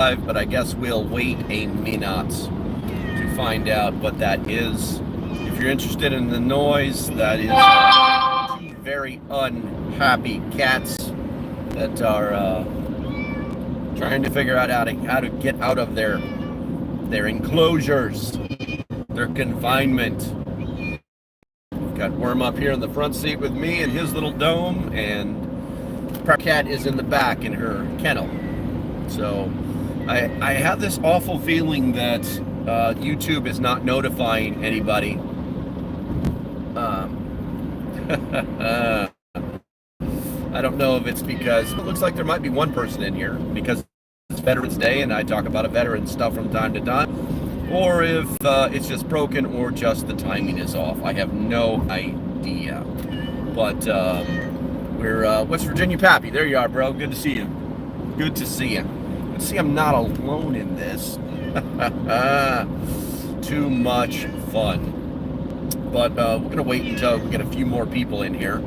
but I guess we'll wait a minute to find out what that is. If you're interested in the noise, that is two very unhappy cats that are trying to figure out how to get out of their enclosures, their confinement. We've got Worm up here in the front seat with me in his little dome, and Prep Cat is in the back in her kennel. So I have this awful feeling that YouTube is not notifying anybody. I don't know if it's because it looks like there might be one person in here because it's Veterans Day and I talk about a veteran stuff from time to time, or if it's just broken or just the timing is off. I have no idea. But we're West Virginia Pappy. There you are, bro. Good to see you. Good to see you. Let's see, I'm not alone in this. Too much fun. But we're gonna wait until we get a few more people in here.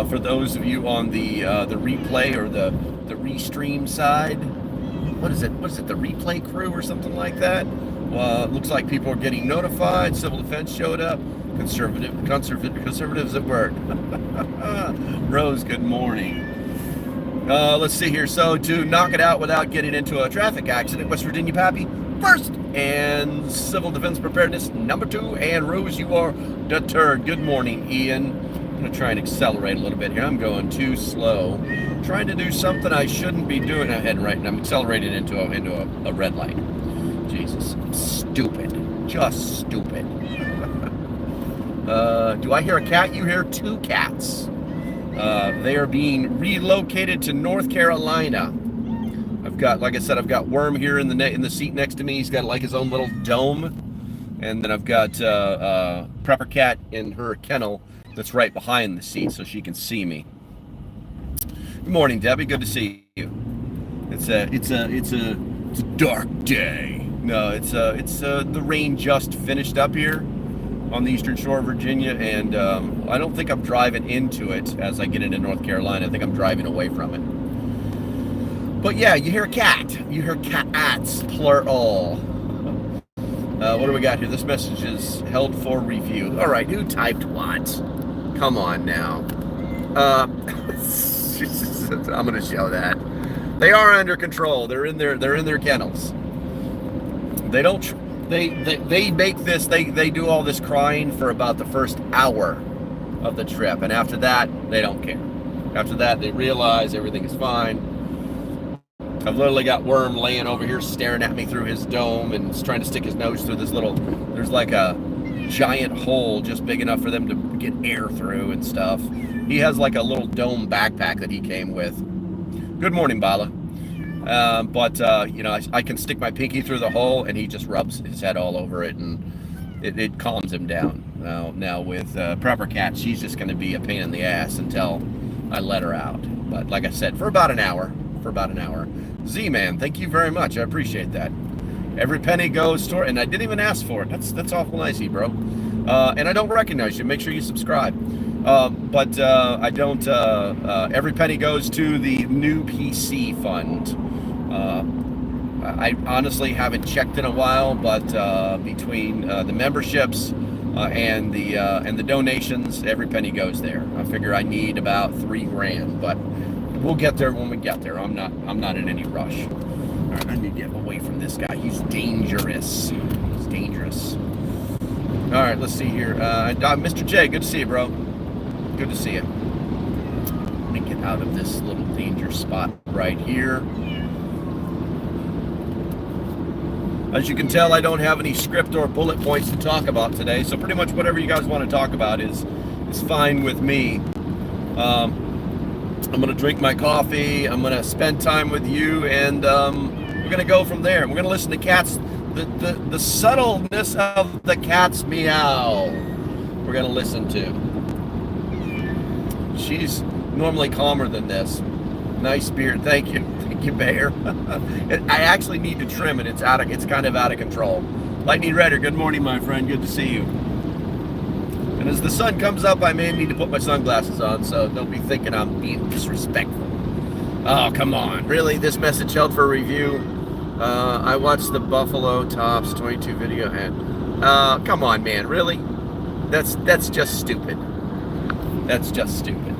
For those of you on the replay or the restream side, what is it? What is it? The replay crew or something like that? Well, it looks like people are getting notified. Civil defense showed up. Conservatives at work. Rose, good morning. Let's see here. So to knock it out without getting into a traffic accident, West Virginia Pappy first, and civil defense preparedness number 2, and Rose, you are deterred. Good morning, Ian. I'm gonna try and accelerate a little bit here. I'm going too slow. Trying to do something I shouldn't be doing. I'm accelerating into a red light. Jesus, stupid, just stupid. Do I hear a cat? You hear 2 cats. They are being relocated to North Carolina. I've got, like I said, I've got Worm here in the seat next to me. He's got like his own little dome, and then I've got Prepper Cat in her kennel that's right behind the seat, so she can see me. Good morning, Debbie. Good to see you. It's a dark day. No, it's the rain just finished up here on the eastern shore of Virginia, and I don't think I'm driving into it as I get into North Carolina. I think I'm driving away from it. But yeah, you hear a cat. You hear cats, plural. What do we got here? This message is held for review. All right, who typed what? Come on now. I'm going to show that. They are under control. They're in their kennels. They don't. They make this. They do all this crying for about the first hour of the trip, and after that, they don't care. After that, they realize everything is fine. I've literally got Worm laying over here staring at me through his dome and he's trying to stick his nose through this little, there's like a giant hole just big enough for them to get air through and stuff. He has like a little dome backpack that he came with. Good morning, Bala. You know, I can stick my pinky through the hole and he just rubs his head all over it, and it calms him down. Now with Prepper Cat, she's just going to be a pain in the ass until I let her out. But like I said, for about an hour. Z-Man, thank you very much. I appreciate that. Every penny goes toward, and I didn't even ask for it. That's awful nice, bro. And I don't recognize you. Make sure you subscribe. I don't. Every penny goes to the new PC fund. I honestly haven't checked in a while, but between the memberships and the donations, every penny goes there. I figure I need about $3,000, but we'll get there when we get there. I'm not in any rush. All right, I need to get away from this guy. He's dangerous. He's dangerous. All right, let's see here. Mr. J, good to see you, bro. Good to see you. Let me get out of this little danger spot right here. As you can tell, I don't have any script or bullet points to talk about today, so pretty much whatever you guys want to talk about is fine with me. I'm going to drink my coffee, I'm going to spend time with you, and we're going to go from there. We're going to listen to cats, the subtleness of the cat's meow we're going to listen to. She's normally calmer than this. Nice beard, thank you, Bear. I actually need to trim it. It's kind of out of control. Lightning Redder, good morning, my friend. Good to see you. And as the sun comes up, I may need to put my sunglasses on, so don't be thinking I'm being disrespectful. Oh, come on. Really? This message held for review? I watched the Buffalo Tops 22 video and come on, man, really? That's just stupid. That's just stupid.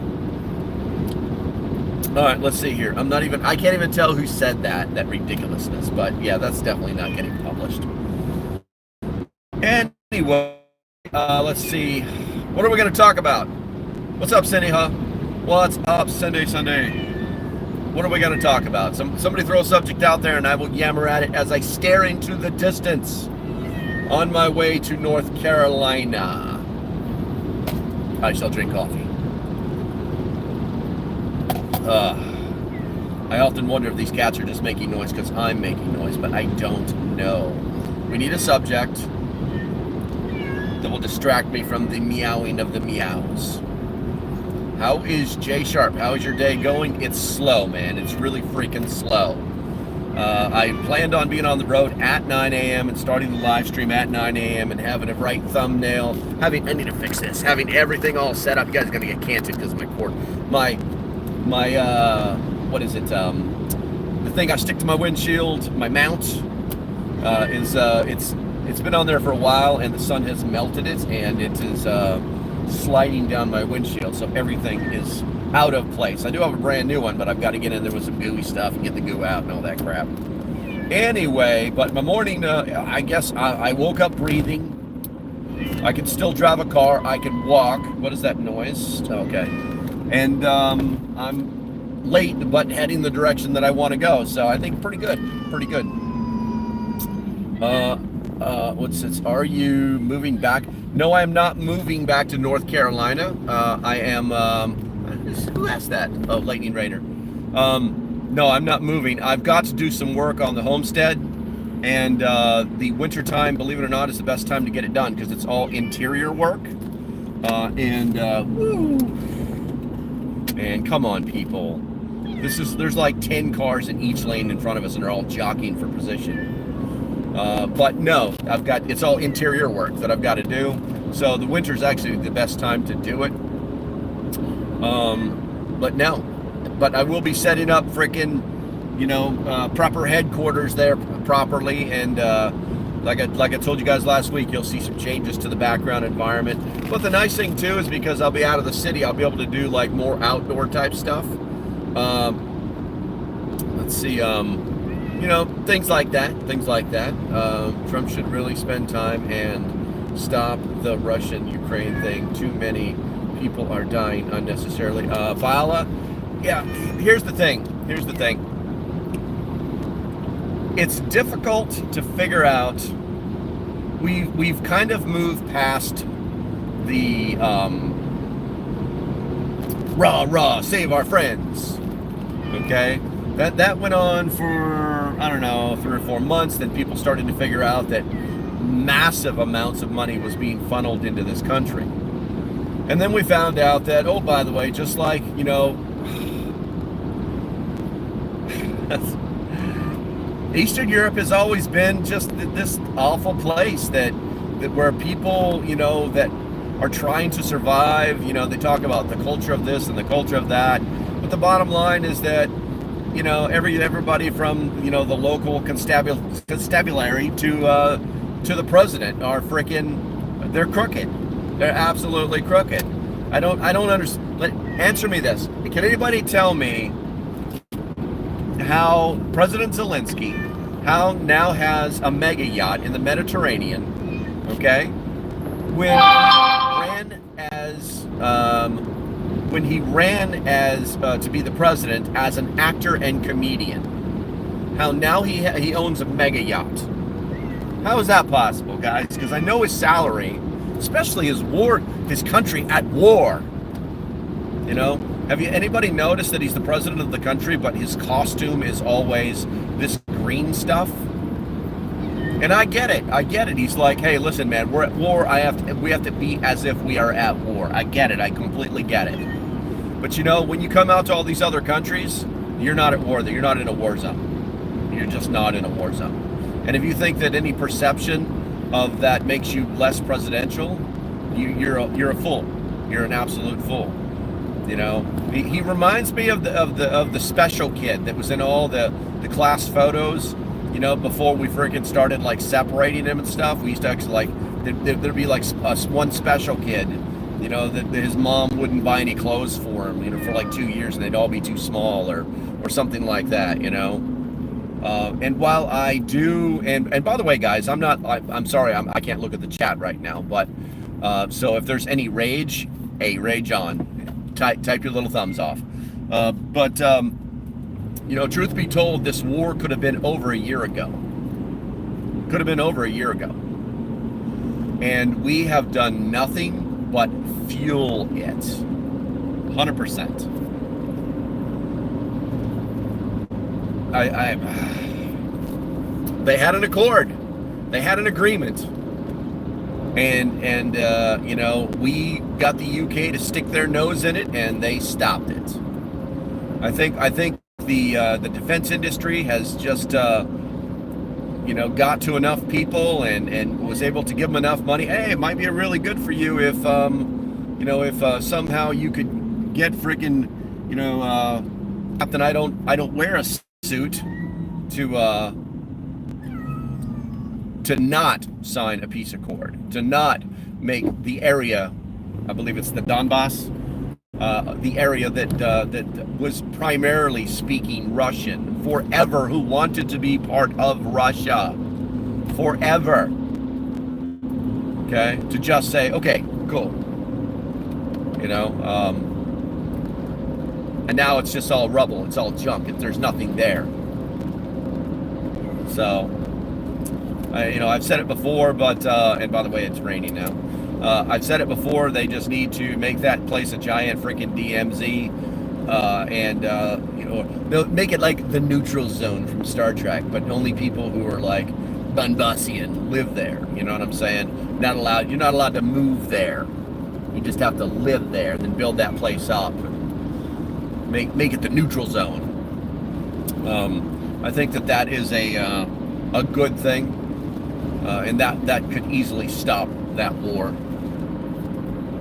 All right, let's see here. I can't even tell who said that ridiculousness, but yeah, that's definitely not getting published. Anyway, let's see. What are we going to talk about? What's up, Cindy, huh? What's up, Sunday? What are we going to talk about? Somebody throw a subject out there and I will yammer at it as I stare into the distance on my way to North Carolina. I shall drink coffee. I often wonder if these cats are just making noise because I'm making noise, but I don't know. We need a subject that will distract me from the meowing of the meows. How is Jay Sharp? How is your day going? It's slow, man. It's really freaking slow. I planned on being on the road at 9 a.m. and starting the live stream at 9 a.m. and having a right thumbnail. I need to fix this. Having everything all set up. You guys are going to get canceled because of my cord. What is it? The thing I stick to my windshield, my mount, it's been on there for a while, and the sun has melted it, and it is sliding down my windshield, so everything is out of place. I do have a brand new one, but I've got to get in there with some gooey stuff and get the goo out and all that crap. Anyway, but my morning, I guess I woke up breathing. I can still drive a car. I can walk. What is that noise? Okay. And I'm late, but heading the direction that I want to go. So I think pretty good. Pretty good. What's this? Are you moving back? No, I am not moving back to North Carolina. I am, who asked that? Oh, Lightning Raider. No, I'm not moving. I've got to do some work on the homestead, and the winter time, believe it or not, is the best time to get it done because it's all interior work. And come on, people. There's like 10 cars in each lane in front of us, and they're all jockeying for position. But no, it's all interior work that I've got to do. So the winter's actually the best time to do it. But I will be setting up frickin', prepper headquarters there properly. And like I told you guys last week, you'll see some changes to the background environment. But the nice thing too is because I'll be out of the city, I'll be able to do like more outdoor type stuff. Let's see. Things like that. Trump should really spend time and stop the Russian-Ukraine thing. Too many people are dying unnecessarily. Viola, yeah, here's the thing. It's difficult to figure out. We've kind of moved past the rah, save our friends. Okay? That went on for, I don't know, 3 or 4 months. Then people started to figure out that massive amounts of money was being funneled into this country. And then we found out that, oh, by the way, just like, Eastern Europe has always been just this awful place that where people, that are trying to survive, they talk about the culture of this and the culture of that. But the bottom line is that, everybody from, the local constabulary to the president are they're crooked. They're absolutely crooked. I don't understand. Answer me this. Can anybody tell me how President Zelensky now has a mega yacht in the Mediterranean, okay? When he ran as to be the president as an actor and comedian, how now he owns a mega yacht. How is that possible, guys? Because I know his salary, especially his country at war. Have anybody noticed that he's the president of the country, but his costume is always this green stuff? And I get it. He's like, hey, listen, man, we're at war. We have to be as if we are at war. I get it. I completely get it. But when you come out to all these other countries, you're not at war. You're not in a war zone. You're just not in a war zone. And if you think that any perception of that makes you less presidential, you're a fool. You're an absolute fool. He reminds me of the special kid that was in all the class photos. You know, before we freaking started like separating him and stuff, we used to actually like there'd be like one special kid, you know, that his mom wouldn't buy any clothes for him, you know, for like 2 years, and they'd all be too small or something like that, you know. And while I do, and by the way, guys, I'm sorry, I can't look at the chat right now, but so if there's any rage, hey, rage on, type your little thumbs off. But you know, truth be told, this war could have been over a year ago. Could have been over a year ago. And we have done nothing but fuel it. 100%. They had an accord. They had an agreement. And you know, we got the UK to stick their nose in it, and they stopped it. I think the defense industry has just you know, got to enough people and was able to give them enough money. Hey, it might be really good for you if you know, if somehow you could get freaking, you know, Captain, I don't wear a suit to not sign a peace accord, to not make the area, I believe it's the Donbass, the area that was primarily speaking Russian forever, who wanted to be part of Russia forever. Okay, to just say, okay, cool, you know, and now it's just all rubble, it's all junk, there's nothing there. So, you know, I've said it before, but and by the way, it's raining now. I've said it before, they just need to make that place a giant freaking DMZ, and you know, they'll make it like the neutral zone from Star Trek, but only people who are like Donbassian live there. You know what I'm saying? Not allowed. You're not allowed to move there. You just have to live there. Then build that place up. And make it the neutral zone. I think that is a good thing, and that could easily stop that war.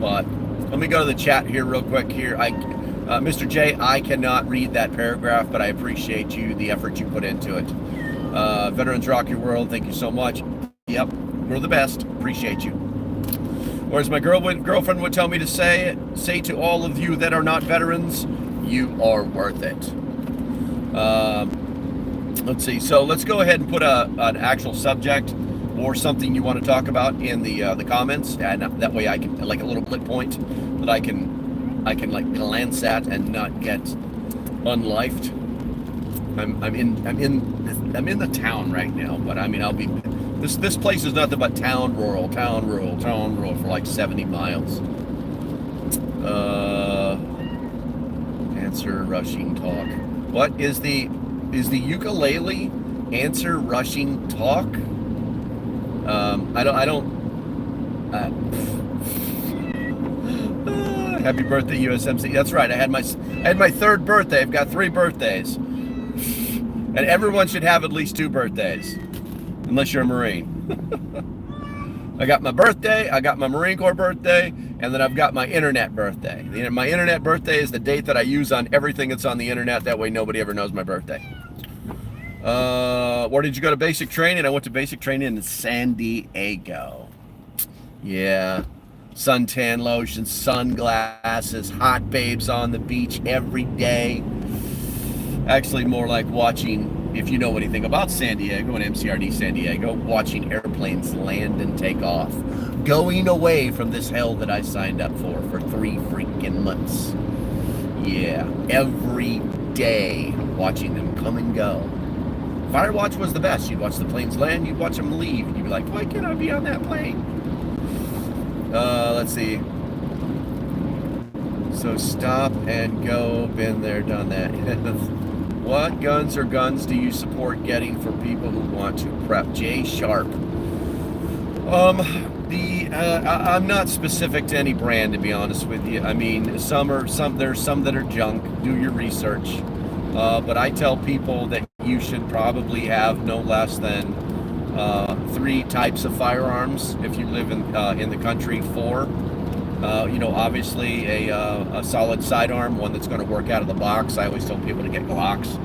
But let me go to the chat here real quick here. Mr. J, I cannot read that paragraph, but I appreciate you, the effort you put into it. Veterans Rock Your World, thank you so much. Yep, we're the best. Appreciate you. Or as my girlfriend would tell me to say to all of you that are not veterans, you are worth it. Let's see. So let's go ahead and put an actual subject or something you want to talk about in the comments, and that way I can, like a little bullet point that I can like glance at and not get unlifed. I'm in the town right now, but I mean I'll be this place is nothing but town rural for like 70 miles. Answer rushing talk. What is the ukulele answer rushing talk? Happy birthday, USMC. That's right. I had my third birthday. I've got 3 birthdays, and everyone should have at least 2 birthdays, unless you're a Marine. I got my birthday. I got my Marine Corps birthday, and then I've got my internet birthday. My internet birthday is the date that I use on everything that's on the internet. That way, nobody ever knows my birthday. Where did you go to basic training? I went to basic training in San Diego. Yeah. Suntan lotion, sunglasses, hot babes on the beach every day. Actually, more like watching, if you know anything about San Diego and MCRD San Diego, watching airplanes land and take off. Going away from this hell that I signed up for 3 freaking months. Yeah. Every day watching them come and go. Firewatch was the best. You'd watch the planes land, you'd watch them leave, and you'd be like, why can't I be on that plane? Let's see. So stop and go, been there, done that. What guns do you support getting for people who want to prep? J Sharp. I'm not specific to any brand, to be honest with you. I mean, there's some that are junk. Do your research. But I tell people that you should probably have no less than 3 types of firearms if you live in the country. 4, you know, obviously a solid sidearm, one that's going to work out of the box. I always tell people to get Glocks.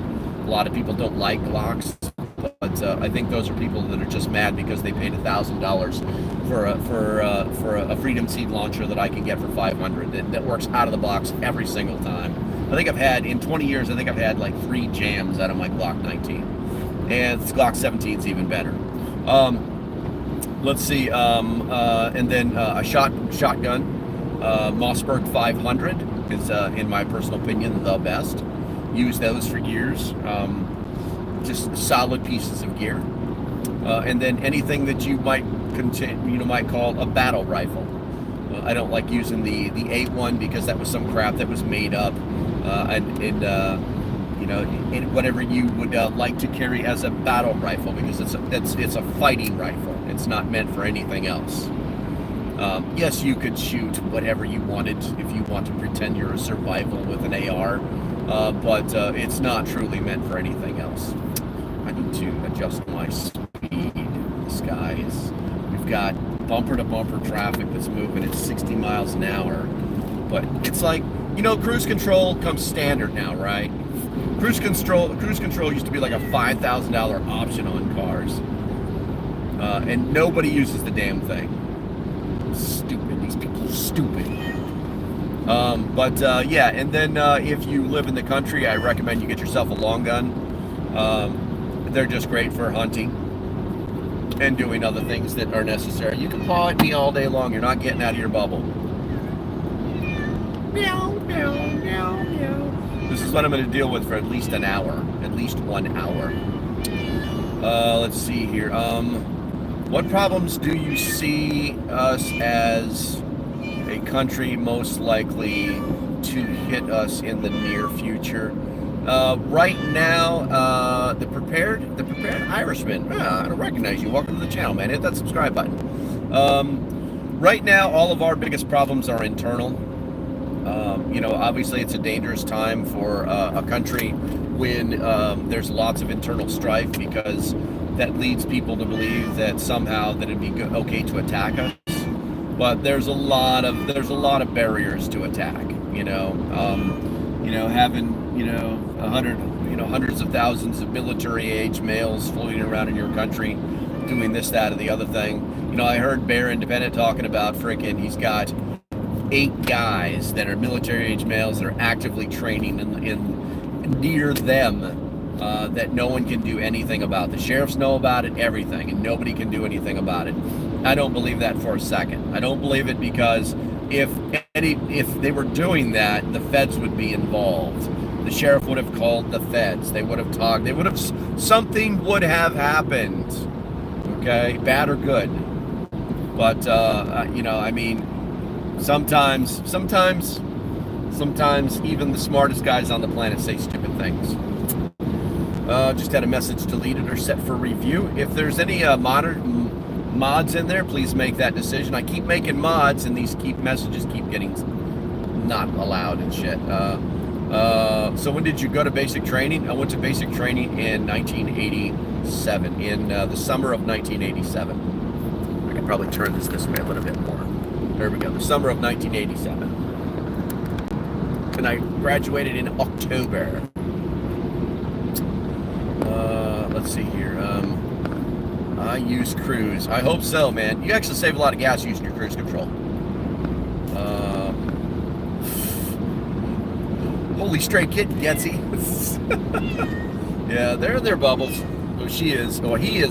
A lot of people don't like Glocks. But I think those are people that are just mad because they paid $1,000 for a Freedom Seed launcher that I can get for $500 that works out of the box every single time. I think I've had, in 20 years, I think I've had like 3 jams out of my Glock 19. And Glock 17 is even better. Let's see, and then a shotgun, Mossberg 500 is, in my personal opinion, the best. Used those for years. Just solid pieces of gear. And then anything that you might call a battle rifle. I don't like using the A1 because that was some crap that was made up, and whatever you would like to carry as a battle rifle, because it's a fighting rifle. It's not meant for anything else. Yes, you could shoot whatever you wanted if you want to pretend you're a survival with an AR, but it's not truly meant for anything else. I need to adjust my speed. Skies. We've got bumper-to-bumper traffic that's moving at 60 miles an hour, but it's like, cruise control comes standard now, right? Cruise control used to be like a $5,000 option on cars, and nobody uses the damn thing. Stupid. These people are stupid. Yeah, and then if you live in the country, I recommend you get yourself a long gun. They're just great for hunting and doing other things that are necessary. You can paw at me all day long. You're not getting out of your bubble. Meow, meow, meow, meow. This is what I'm going to deal with for at least an hour. At least 1 hour. Let's see here. What problems do you see us as a country most likely to hit us in the near future? Right now, the prepared Irishman. I don't recognize you. Welcome to the channel, man. Hit that subscribe button. Right now, all of our biggest problems are internal. Obviously, it's a dangerous time for a country when there's lots of internal strife, because that leads people to believe that somehow that it'd be okay to attack us. But there's a lot of barriers to attack. Having hundreds of thousands of military-age males floating around in your country, doing this, that, or the other thing. I heard Bear Independent talking about he's got 8 guys that are military-age males that are actively training in near them that no one can do anything about. The sheriffs know about it, everything, and nobody can do anything about it. I don't believe that for a second. I don't believe it because if they were doing that, the feds would be involved. The sheriff would have called the feds. They would have talked. Something would have happened. Okay, bad or good. But sometimes even the smartest guys on the planet say stupid things. Just had a message deleted or set for review. If there's any modern mods in there, please make that decision. I keep making mods, and these messages keep getting not allowed and shit. So when did you go to basic training? I went to basic training in 1987, in the summer of 1987. I can probably turn this way a little bit more. There we go, the summer of 1987. And I graduated in October. Let's see here. I use cruise. I hope so, man. You actually save a lot of gas using your cruise control. Holy straight kitten, Getsy. Yeah, they're in their bubbles. Oh, he is.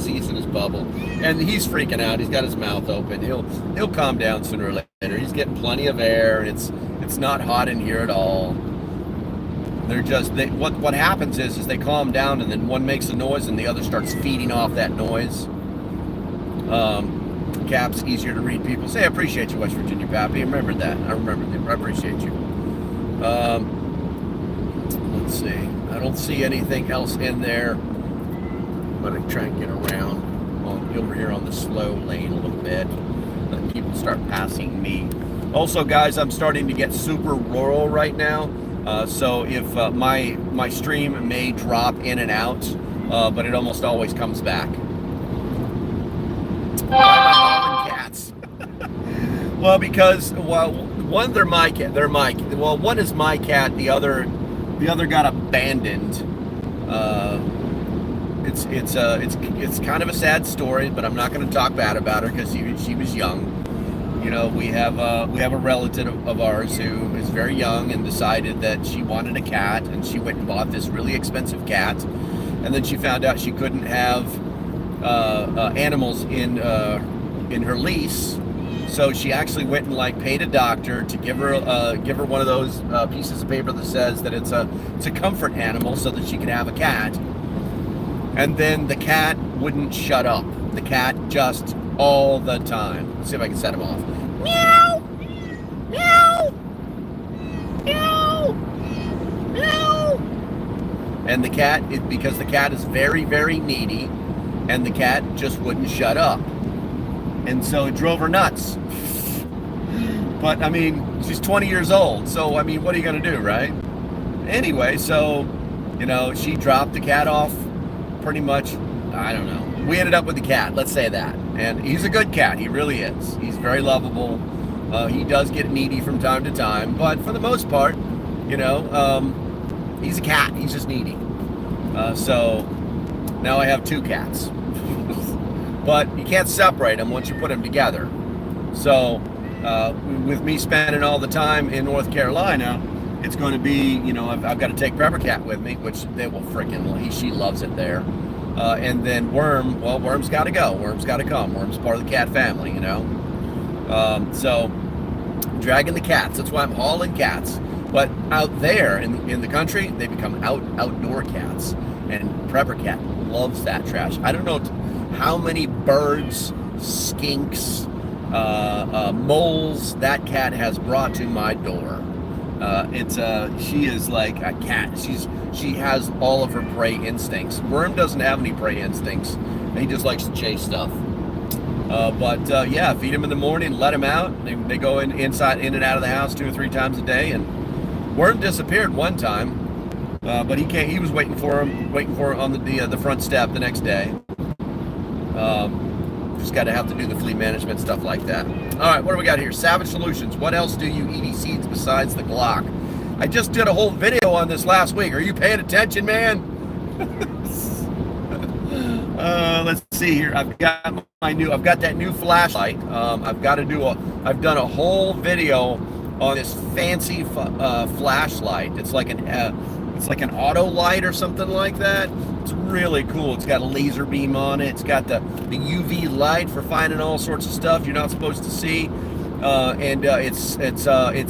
He's in his bubble, and he's freaking out. He's got his mouth open. He'll calm down sooner or later. He's getting plenty of air. It's not hot in here at all. What happens is they calm down, and then one makes a noise, and the other starts feeding off that noise. Cap's easier to read. People say, I appreciate you, West Virginia Pappy. I remember that. I appreciate you. Let's see. I don't see anything else in there. I'm going to try and get around over here on the slow lane a little bit. Let people start passing me. Also, guys, I'm starting to get super rural right now. So if my stream may drop in and out, but it almost always comes back. Why am I hauling cats? Well, because one, they're my cat. One is my cat. The other got abandoned it's kind of a sad story, but I'm not going to talk bad about her because she was young. You know, we have a relative of ours who is very young and decided that she wanted a cat, and she went and bought this really expensive cat, and then she found out she couldn't have animals in her lease, so she actually went and like paid a doctor to give her one of those pieces of paper that says that it's a comfort animal so that she can have a cat. And then the cat wouldn't shut up. The cat just all the time. Let's see if I can set him off. Meow! Meow! Meow! Meow! And the cat, because the cat is very, very needy, and the cat just wouldn't shut up. And so it drove her nuts. But, I mean, she's 20 years old, so, I mean, what are you going to do, right? Anyway, so, you know, she dropped the cat off pretty much, I don't know. We ended up with the cat, let's say that. And he's a good cat, he really is. He's very lovable. He does get needy from time to time, but for the most part, you know, he's a cat, he's just needy. So now I have 2 cats. But you can't separate them once you put them together. So with me spending all the time in North Carolina, it's going to be, you know, I've got to take Prepper Cat with me, which they will freaking, she loves it there. And then Worm, well, Worm's got to go. Worm's got to come. Worm's part of the cat family, you know. So dragging the cats. That's why I'm hauling cats. But out there in the country, they become outdoor cats. And Prepper Cat loves that trash. I don't know how many birds, skinks, moles that cat has brought to my door. She is like a cat. She has all of her prey instincts. Worm doesn't have any prey instincts. He just likes to chase stuff. Yeah, feed him in the morning, let him out. They go in and out of the house 2 or 3 times a day. And Worm disappeared one time, but he was waiting for her on the front step the next day. Just got to have to do the flea management stuff like that. All right, what do we got here? Savage Solutions. What else do you eat seeds besides the Glock? I just did a whole video on this last week. Are you paying attention, man? Let's see here. I've got that new flashlight. I've done a whole video on this fancy flashlight. It's like an auto light or something like that. It's really cool. It's got a laser beam on it. It's got the UV light for finding all sorts of stuff you're not supposed to see. It's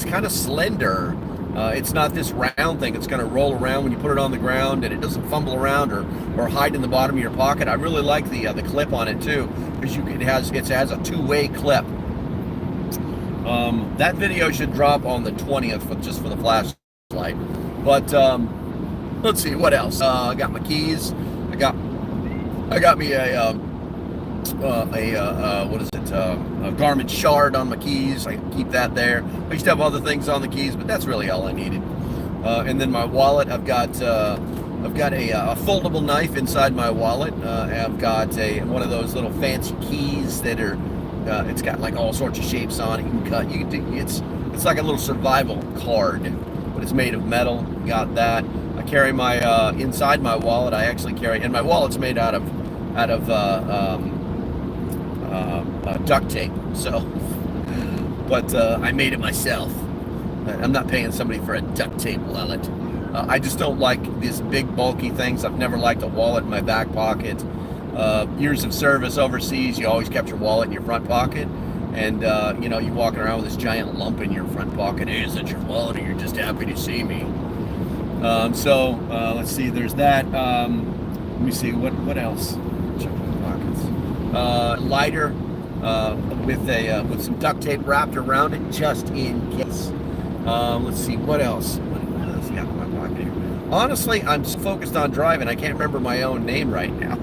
kind of slender. It's not this round thing. It's going to roll around when you put it on the ground, and it doesn't fumble around or hide in the bottom of your pocket. I really like the clip on it too, because it has a 2-way clip. That video should drop on the 20th just for the flashlight. But let's see what else. I got my keys. I got me a garment shard on my keys. I keep that there. I used to have other things on the keys, but that's really all I needed. And then my wallet, I've got a foldable knife inside my wallet. I've got one of those little fancy keys that are it's got like all sorts of shapes on it. You can cut. It's like a little survival card, but it's made of metal. Got that. I carry my inside my wallet. I actually carry, and my wallet's made out of duct tape. So, but I made it myself. I'm not paying somebody for a duct tape wallet. I just don't like these big bulky things. I've never liked a wallet in my back pocket. Years of service overseas, you always kept your wallet in your front pocket, and you're walking around with this giant lump in your front pocket. Hey, is that your wallet, or you're just happy to see me? Let's see. There's that. Let me see what else. Check my pockets. Lighter with some duct tape wrapped around it, just in case. Let's see what else. What else I got in my pocket here? Honestly, I'm so focused on driving, I can't remember my own name right now.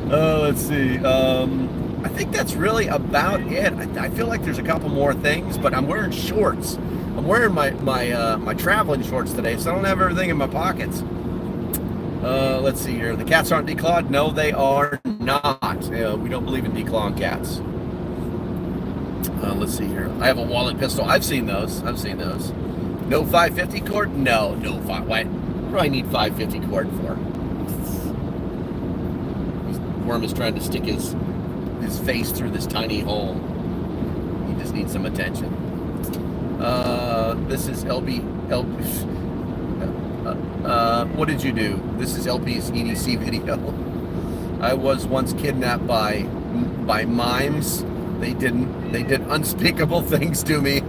Let's see. I think that's really about it. I feel like there's a couple more things, but I'm wearing shorts. I'm wearing my traveling shorts today, so I don't have everything in my pockets. Let's see here. The cats aren't declawed? No, they are not. We don't believe in declawing cats. Let's see here. I have a wallet pistol. I've seen those. No 550 cord? No 5. What do I need 550 cord for? Worm is trying to stick his face through this tiny hole. He just needs some attention. This is LB. What did you do? This is LP's EDC video. I was once kidnapped by mimes. They did unspeakable things to me.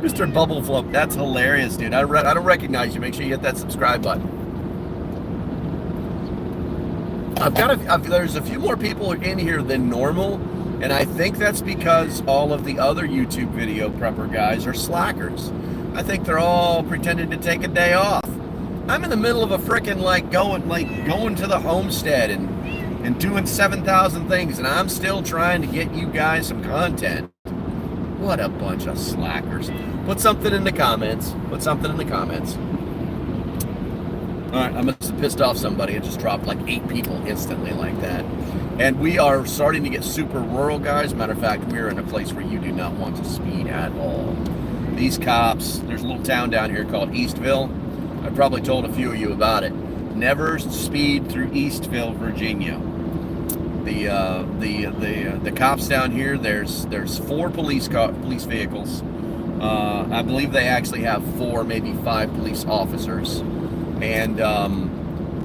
Mr. Bubbleflop, that's hilarious, dude. I don't recognize you. Make sure you hit that subscribe button. There's a few more people in here than normal, and I think that's because all of the other YouTube video prepper guys are slackers. I think they're all pretending to take a day off. I'm in the middle of a frickin' going to the homestead and doing 7,000 things, and I'm still trying to get you guys some content. What a bunch of slackers. Put something in the comments. Put something in the comments. All right, I must have pissed off somebody. It just dropped like 8 people instantly like that. And we are starting to get super rural, guys. Matter of fact, we're in a place where you do not want to speed at all. These cops, there's a little town down here called Eastville. I probably told a few of you about it. Never speed through Eastville, Virginia. The cops down here, there's 4 police vehicles. I believe they actually have 4, maybe 5 police officers, and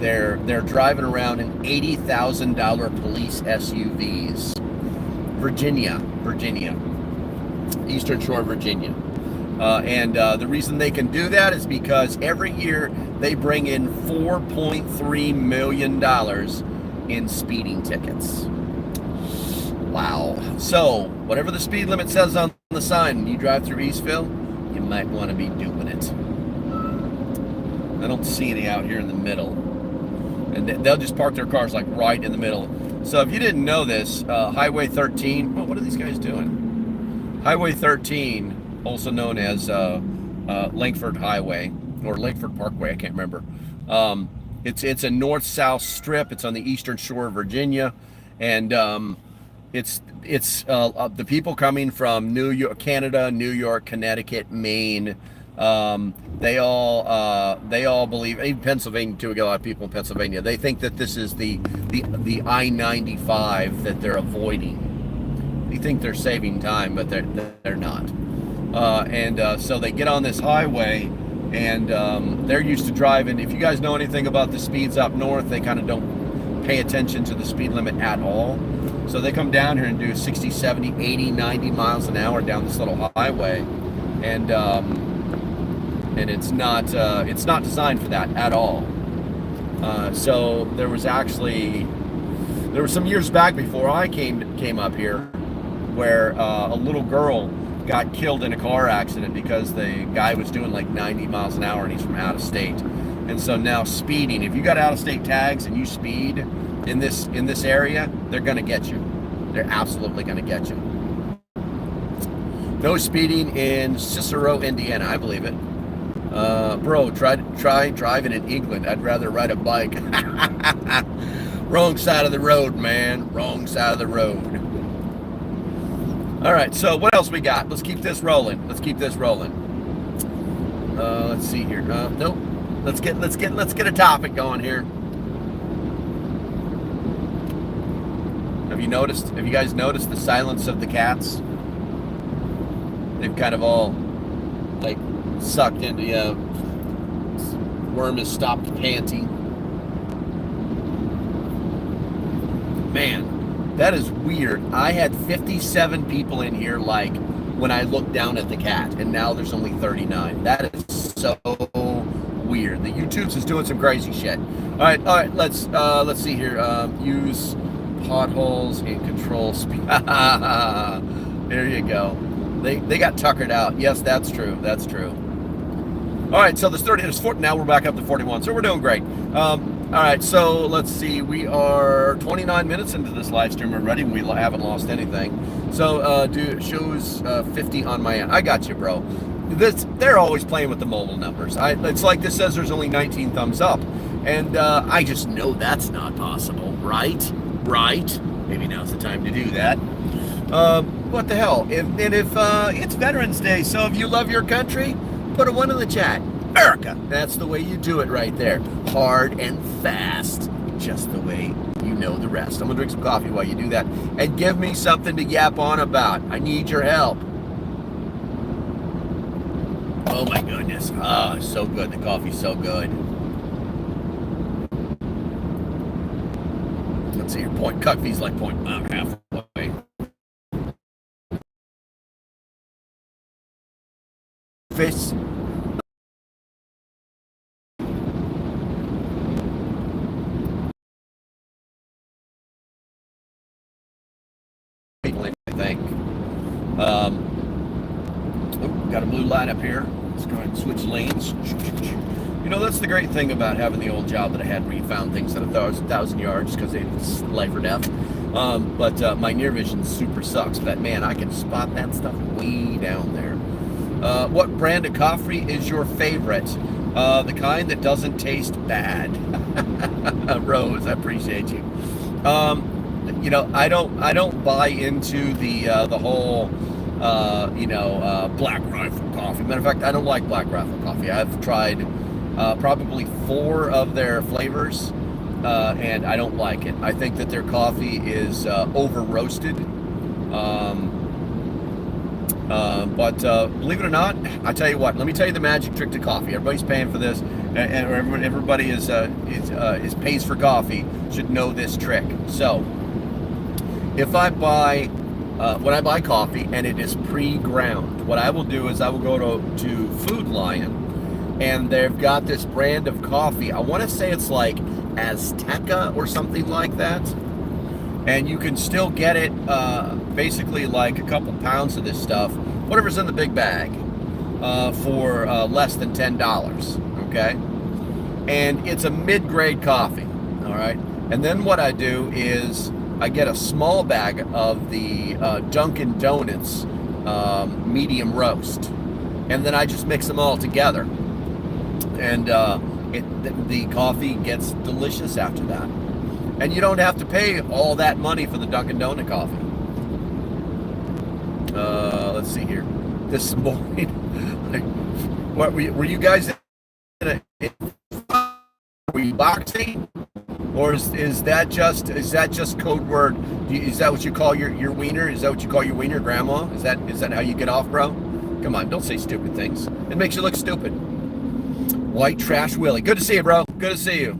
they're driving around in $80,000 police SUVs. Virginia, Eastern Shore, Virginia. And the reason they can do that is because every year they bring in $4.3 million in speeding tickets. Wow. So, whatever the speed limit says on the sign when you drive through Eastville, you might want to be doing it. I don't see any out here in the middle. And they'll just park their cars like right in the middle. So if you didn't know this, Highway 13, what are these guys doing? Highway 13, also known as Langford Highway, or Langford Parkway, I can't remember. It's a north-south strip. It's on the eastern shore of Virginia, and it's the people coming from New York, Canada, New York, Connecticut, Maine. They all believe, even Pennsylvania too. We get a lot of people in Pennsylvania. They think that this is the I-95 that they're avoiding. They think they're saving time, but they're not. So they get on this highway, and they're used to driving. If you guys know anything about the speeds up north, they kind of don't pay attention to the speed limit at all. So they come down here and do 60, 70, 80, 90 miles an hour down this little highway, and it's not designed for that at all. So there was some years back before I came up here, where a little girl got killed in a car accident because the guy was doing like 90 miles an hour and he's from out of state. And so now speeding, if you got out of state tags and you speed in this area, they're gonna get you. They're absolutely gonna get you. No speeding in Cicero, Indiana, I believe it. Bro, try driving in England. I'd rather ride a bike. Wrong side of the road, man. Wrong side of the road. All right, so what else we got? Let's keep this rolling. Let's see here. Nope. Let's get a topic going here. Have you guys noticed the silence of the cats? They've kind of all like sucked into, Worm has stopped panting. Man, that is weird. I had 57 people in here like when I looked down at the cat, and now there's only 39. That is so weird. The YouTube's is doing some crazy shit. All right, let's see here. Use potholes and control speed. There you go. They got tuckered out. Yes, that's true. That's true. All right, so there's 40. Now we're back up to 41. So we're doing great. All right, so let's see. We are 29 minutes into this live stream already. We haven't lost anything. So shows 50 on my end. I got you, bro. They're always playing with the mobile numbers. It's like this says there's only 19 thumbs up, and I just know that's not possible, right? Right? Maybe now's the time to do that. What the hell? If it's Veterans Day, so if you love your country, put a 1 in the chat. America. That's the way you do it right there. Hard and fast. just the way you know the rest. I'm gonna drink some coffee while you do that, and give me something to yap on about. I need your help. Oh my goodness. Ah, so good. The coffee's so good. Let's see your point. Cut fees like point halfway. Face. I think. Got a blue light up here. Let's go ahead and switch lanes. You know, that's the great thing about having the old job that I had where you found things at 1,000 yards because it's life or death. But my near vision super sucks. But man, I can spot that stuff way down there. What brand of coffee is your favorite? The kind that doesn't taste bad. Rose, I appreciate you. You know, I don't buy into the whole Black Rifle coffee. Matter of fact, I don't like Black Rifle coffee. I've tried probably 4 of their flavors, and I don't like it. I think that their coffee is over roasted. But believe it or not, I tell you what. Let me tell you the magic trick to coffee. Everybody's paying for this, and everybody is pays for coffee should know this trick. So, if I buy when I buy coffee and it is pre-ground, what I will do is I will go to Food Lion, and they've got this brand of coffee. I want to say it's like Azteca or something like that. And you can still get it, basically like a couple pounds of this stuff, whatever's in the big bag, for less than $10, okay? And it's a mid-grade coffee, all right? And then what I do is I get a small bag of the Dunkin' Donuts medium roast, and then I just mix them all together. And the coffee gets delicious after that. And you don't have to pay all that money for the Dunkin' Donut coffee. Let's see here. This morning, what were you guys in were you boxing, or is that just code word? Is that what you call your wiener? Is that what you call your wiener, Grandma? Is that how you get off, bro? Come on, don't say stupid things. It makes you look stupid. White Trash Willie. Good to see you, bro. Good to see you.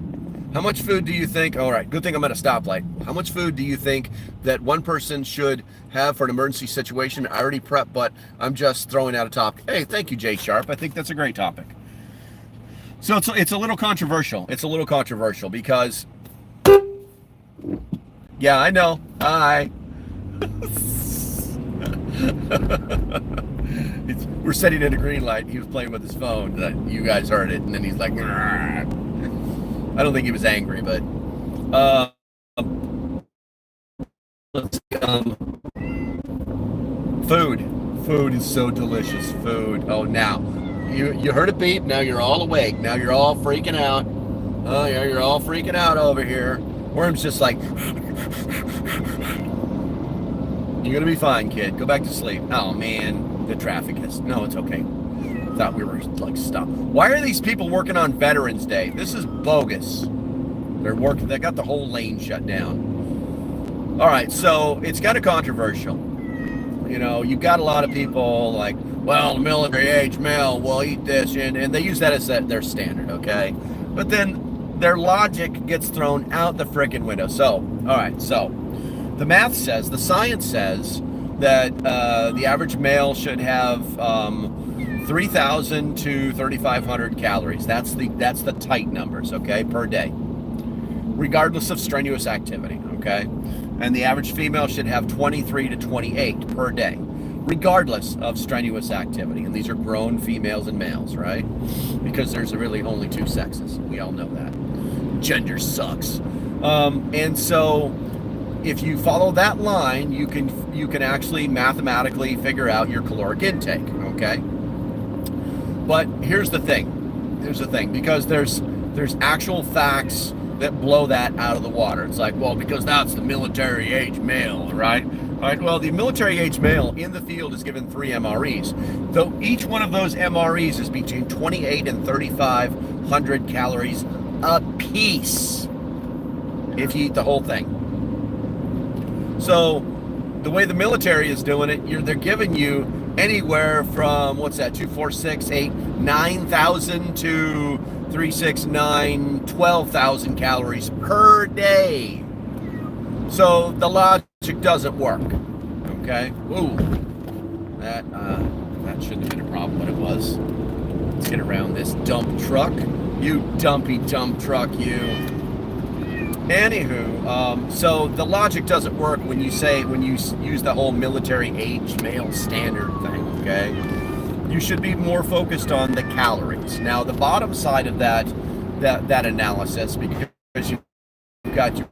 How much food do you think, all right, good thing I'm at a stoplight. How much food do you think that one person should have for an emergency situation? I already prepped, but I'm just throwing out a topic. Hey, thank you, Jay Sharp. I think that's a great topic. So it's a little controversial. It's a little controversial because, yeah, I know. Hi. We're sitting in a green light. He was playing with his phone. You guys heard it, and then he's like, "Grr." I don't think he was angry, but let's see, food is so delicious. Food. Oh, now you heard it beep. Now you're all awake. Now you're all freaking out. Oh yeah, you're all freaking out over here. Worm's just like, you're gonna be fine, kid. Go back to sleep. Oh man, the traffic is. No, it's okay. Thought we were like stuck. Why are these people working on Veterans Day? This is bogus. They're working. They got the whole lane shut down. All right, so it's kind of controversial. You know, you've got a lot of people like, well, the military age male will eat this, and they use that as their standard, okay? But then their logic gets thrown out the freaking window. So, all right, so the math says, the science says that the average male should have 3,000 to 3,500 calories. That's the tight numbers, okay, per day, regardless of strenuous activity, okay? And the average female should have 23 to 28 per day, regardless of strenuous activity. And these are grown females and males, right? Because there's really only 2 sexes. We all know that. Gender sucks. And so if you follow that line, you can actually mathematically figure out your caloric intake, okay? But here's the thing. Because there's actual facts that blow that out of the water. It's like, well, because that's the military age male, right? All right, well, the military age male in the field is given 3 MREs, though each one of those MREs is between 28 and 3,500 calories a piece. if you eat the whole thing. So the way the military is doing it, they're giving you anywhere from, what's that, 2, 4, 6, 8, 9,000 to 3, 6, 9, 12,000 calories per day. So the logic doesn't work. Okay. Ooh, that shouldn't have been a problem, but it was. Let's get around this dump truck. You dumpy dump truck, you. Anywho, so the logic doesn't work when you use the whole military age male standard thing, okay? You should be more focused on the calories. Now, the bottom side of that analysis, because you've got your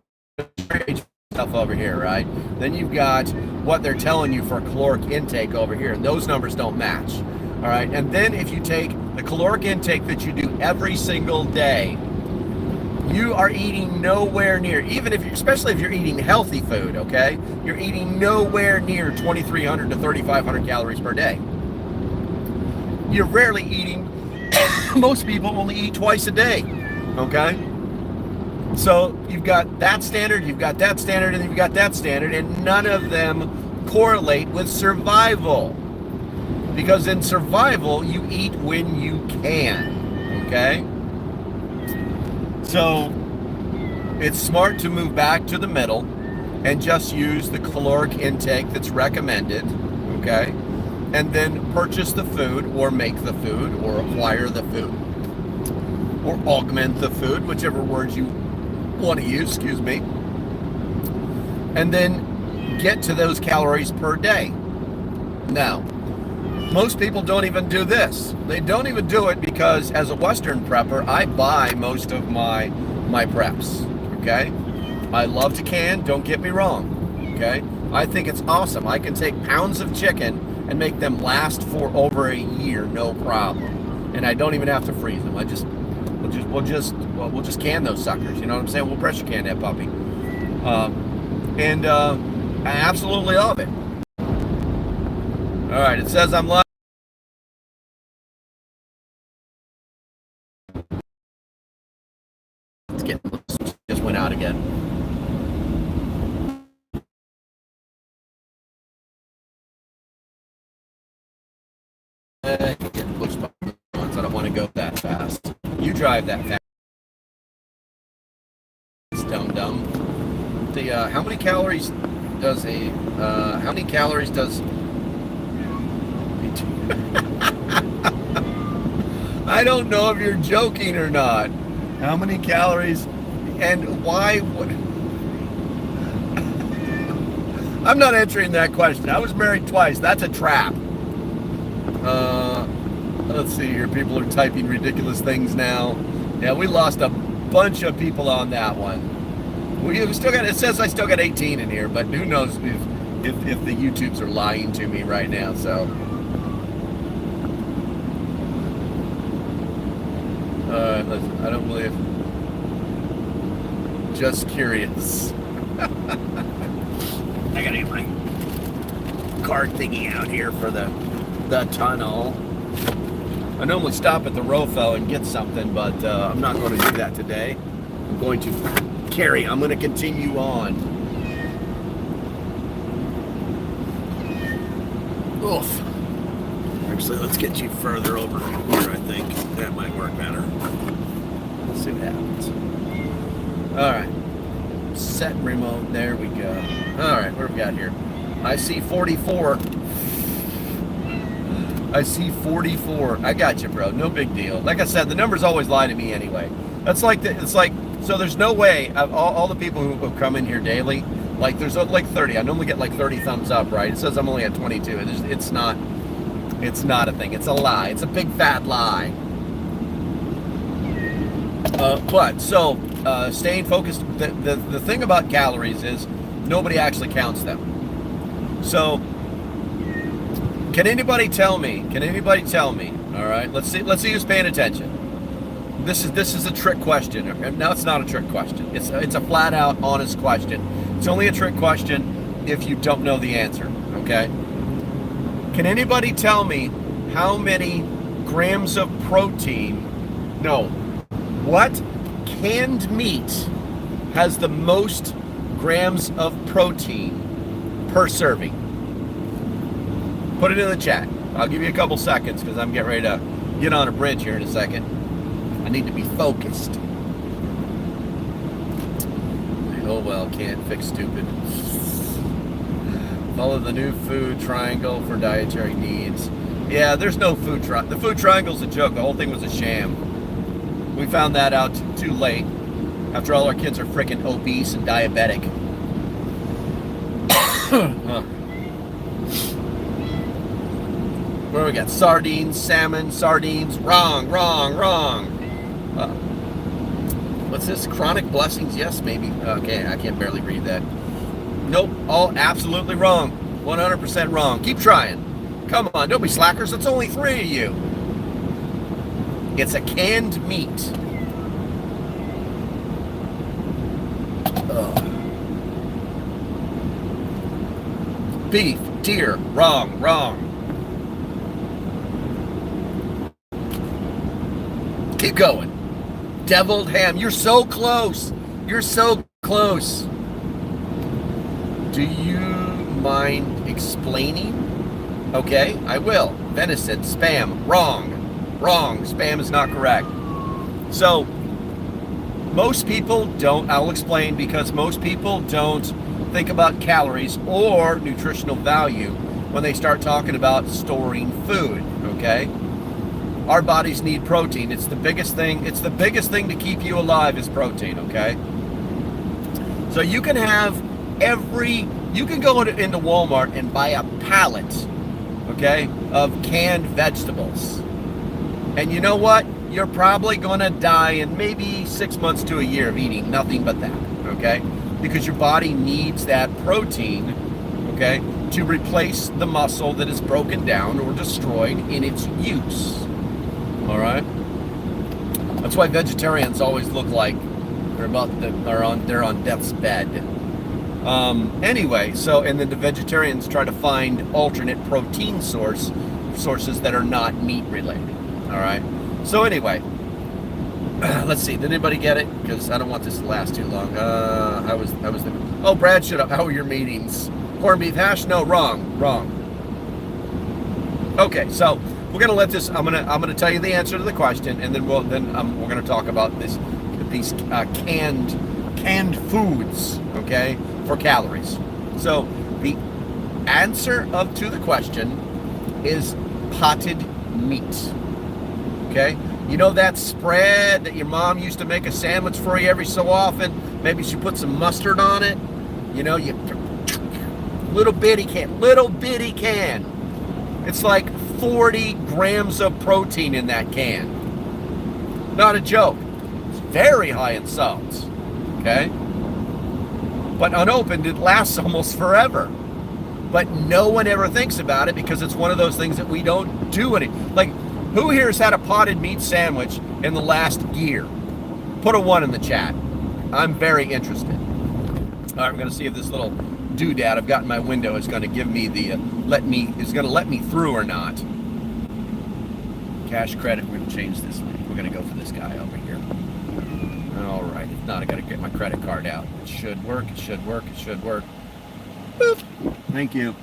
age stuff over here, right? Then you've got what they're telling you for caloric intake over here, and those numbers don't match, all right? And then if you take the caloric intake that you do every single day, you are eating nowhere near, especially if you're eating healthy food, okay? You're eating nowhere near 2,300 to 3,500 calories per day. You're rarely eating, most people only eat twice a day, okay? So you've got that standard, you've got that standard, and you've got that standard, and none of them correlate with survival. Because in survival, you eat when you can, okay? So it's smart to move back to the middle and just use the caloric intake that's recommended, okay? And then purchase the food or make the food or acquire the food or augment the food, whichever words you want to use, excuse me. And then get to those calories per day. Now, most people don't even do this. They don't even do it because as a Western prepper, I buy most of my preps, okay? I love to can, don't get me wrong, okay? I think it's awesome. I can take pounds of chicken and make them last for over a year, no problem. And I don't even have to freeze them. We'll just can those suckers, you know what I'm saying? We'll pressure can that puppy. I absolutely love it. All right, it says I'm live. Let's get just went out again. Getting pushed by ones. I don't want to go that fast. You drive that fast. It's dumb. How many calories does I don't know if you're joking or not. How many calories and why would I'm not answering that question. I was married twice. That's a trap. Let's see here. People are typing ridiculous things now. Yeah, we lost a bunch of people on that one. It says I still got 18 in here, but who knows if the YouTubes are lying to me right now, so. Listen, I don't believe. Just curious. I gotta get my card thingy out here for the tunnel. I normally stop at the Rofo and get something, but I'm not going to do that today. I'm going to continue on. Oof. Actually, let's get you further over here, I think. That might work better. Let's see what happens. All right. Set remote. There we go. All right, what have we got here? I see 44. I see 44. I got you, bro. No big deal. Like I said, the numbers always lie to me anyway. It's like, so there's no way, all the people who come in here daily, like there's like 30. I normally get like 30 thumbs up, right? It says I'm only at 22. It's not a thing. It's a lie. It's a big fat lie. Staying focused, the thing about calories is nobody actually counts them. So, can anybody tell me, all right, let's see who's paying attention. This is a trick question. No, it's not a trick question. It's a flat out honest question. It's only a trick question if you don't know the answer, okay? Can anybody tell me how many grams of protein, canned meat has the most grams of protein per serving? Put it in the chat. I'll give you a couple seconds because I'm getting ready to get on a bridge here in a second. I need to be focused. Oh well, can't fix stupid. Follow the new food triangle for dietary needs. Yeah, there's no food triangle. The food triangle's a joke. The whole thing was a sham. We found that out too late. After all, our kids are freaking obese and diabetic. Where we got sardines, salmon, sardines. Wrong. What's this? Chronic blessings? Yes, maybe. Okay, I can barely read that. Nope, all absolutely wrong. 100% wrong. Keep trying. Come on, don't be slackers. It's only 3 of you. It's a canned meat. Ugh. Beef, deer. Wrong. Keep going. Deviled ham. You're so close. Do you mind explaining? Okay, I will. Venison, spam. Wrong. Spam is not correct. So, most people don't, I'll explain, because most people don't think about calories or nutritional value when they start talking about storing food, okay? Our bodies need protein. It's the biggest thing to keep you alive is protein, okay? So you can have you can go into Walmart and buy a pallet, okay, of canned vegetables. And you know what? You're probably gonna die in maybe 6 months to a year of eating nothing but that, okay? Because your body needs that protein, okay, to replace the muscle that is broken down or destroyed in its use. All right. That's why vegetarians always look like they're on death's bed. Anyway, so and then the vegetarians try to find alternate protein sources that are not meat related. All right. So anyway, let's see. Did anybody get it? Because I don't want this to last too long. Oh, Brad, shut up. How are your meetings? Corned beef hash? No, wrong. Okay, so we're gonna let this. I'm gonna tell you the answer to the question, and then we're gonna talk about these canned foods, okay, for calories. So the answer to the question is potted meat. Okay, you know that spread that your mom used to make a sandwich for you every so often? Maybe she put some mustard on it. You know, little bitty can. It's like 40 grams of protein in that can. Not a joke. It's very high in salt. Okay? But unopened, it lasts almost forever. But no one ever thinks about it because it's one of those things that we don't do like, who here has had a potted meat sandwich in the last year? Put a 1 in the chat. I'm very interested. All right, I'm going to see if this little doodad I've got in my window is going to give me the let me through or not. Cash credit. We're going to change this one. We're going to go for this guy over here. All right. If not, I got to get my credit card out. It should work. Boop. Thank you.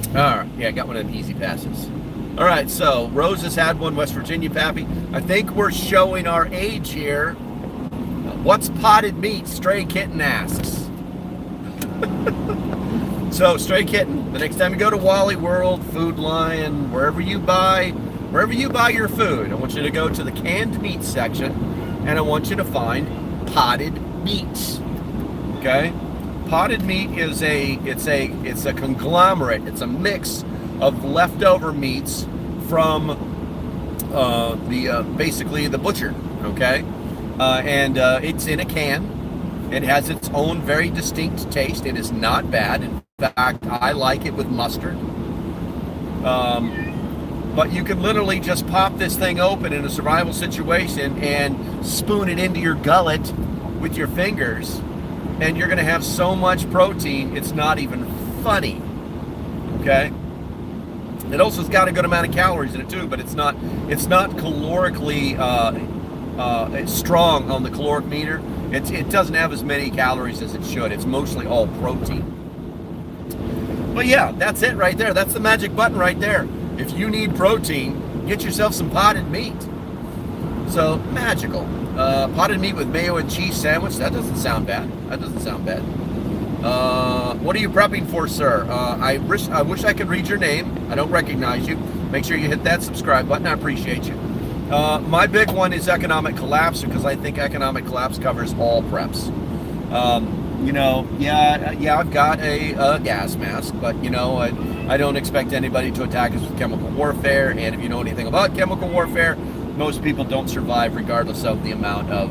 All right. Yeah, I got one of them easy passes. All right. So Rose has had one. West Virginia, Pappy. I think we're showing our age here. What's potted meat? Stray Kitten asks. So, Stray Kitten, the next time you go to Wally World, Food Lion, wherever you buy your food, I want you to go to the canned meat section, and I want you to find potted meats. Okay, potted meat is a conglomerate. It's a mix of leftover meats from basically the butcher. Okay, and it's in a can. It has its own very distinct taste. It is not bad. In fact, I like it with mustard. But you can literally just pop this thing open in a survival situation and spoon it into your gullet with your fingers, and you're going to have so much protein, it's not even funny. Okay? It also has got a good amount of calories in it too, but it's not calorically strong on the caloric meter. It doesn't have as many calories as it should. It's mostly all protein. But yeah, that's it right there. That's the magic button right there. If you need protein, get yourself some potted meat. So, magical. Potted meat with mayo and cheese sandwich. That doesn't sound bad. That doesn't sound bad. What are you prepping for, sir? I wish I could read your name. I don't recognize you. Make sure you hit that subscribe button. I appreciate you. My big one is economic collapse, because I think economic collapse covers all preps. You know, yeah, I've got a gas mask, but you know, I don't expect anybody to attack us with chemical warfare. And if you know anything about chemical warfare, most people don't survive regardless of the amount of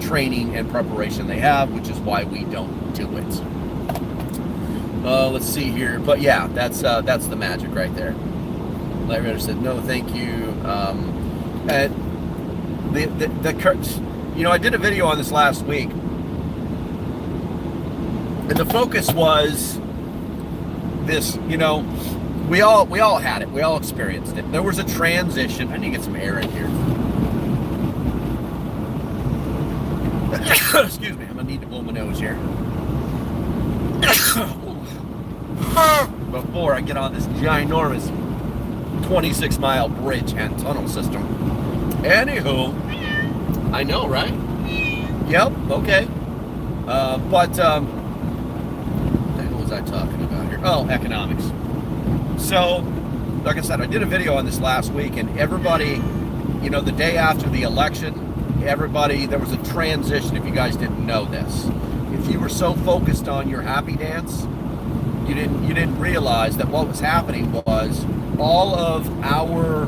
training and preparation they have, which is why we don't do it. Let's see here, but yeah, that's the magic right there. Larry Ritter said no, thank you. And you know, I did a video on this last week, and the focus was this. You know, we all had it. We all experienced it. There was a transition. I need to get some air in here. Excuse me. I'm gonna need to blow my nose here before I get on this ginormous 26-mile bridge and tunnel system. Anywho, I know, right? Yep. Okay. What the hell was I talking about here? Oh, economics. So, like I said, I did a video on this last week, and everybody, you know, the day after the election, there was a transition. If you guys didn't know this, if you were so focused on your happy dance, you didn't realize that what was happening was all of our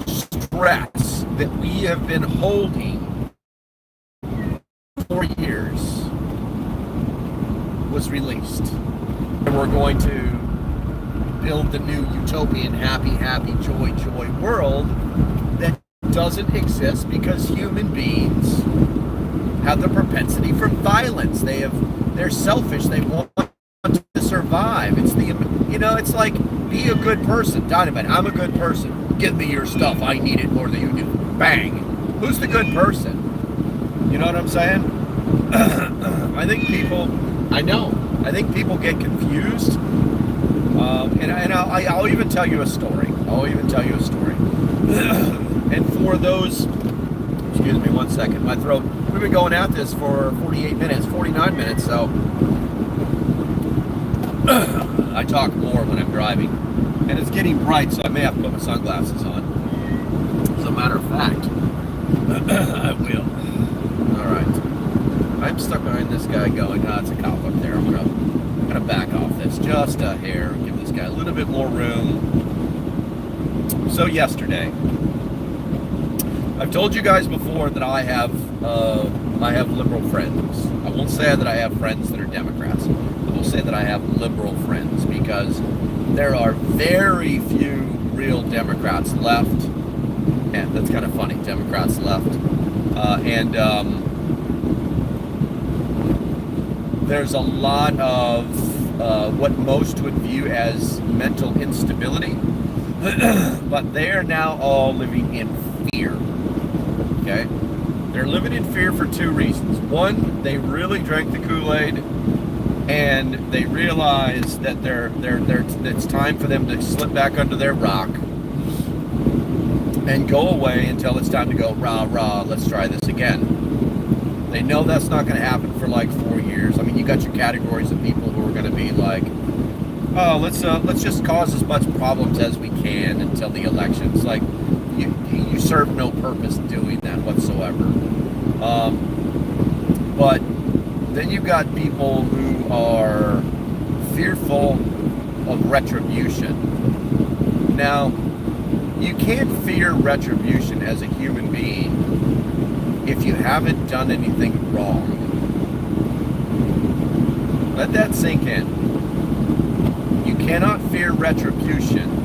stress that we have been holding for years was released. And we're going to build the new utopian, happy, joy world that doesn't exist because human beings have the propensity for violence. They're selfish. They want to survive. It's it's like, be a good person. Dynamite, I'm a good person. Give me your stuff. I need it more than you do. Bang. Who's the good person? You know what I'm saying? I think people get confused. I'll even tell you a story. And for those, excuse me one second, my throat, we've been going at this for 49 minutes, so I talk more when I'm driving. And it's getting bright, so I may have to put my sunglasses on. As a matter of fact, I will. Alright. I'm stuck behind this guy going, it's a cop up there. I'm gonna back off this just a hair, give this guy a little bit more room. So yesterday, I've told you guys before that I have liberal friends. I won't say that I have friends that are Democrats. I will say that I have liberal friends, because there are very few real Democrats left. And that's kind of funny, Democrats left. There's a lot of what most would view as mental instability, but they're now all living in fear. Okay? They're living in fear for two reasons. One, they really drank the Kool-Aid, and they realize that it's time for them to slip back under their rock and go away until it's time to go, rah, let's try this again. They know that's not going to happen for like 4 years. I mean, you got your categories of people who are going to be like, oh, let's just cause as much problems as we can until the election. It's like, you serve no purpose doing that whatsoever. But then you've got people who are fearful of retribution. Now, you can't fear retribution as a human being if you haven't done anything wrong. Let that sink in. You cannot fear retribution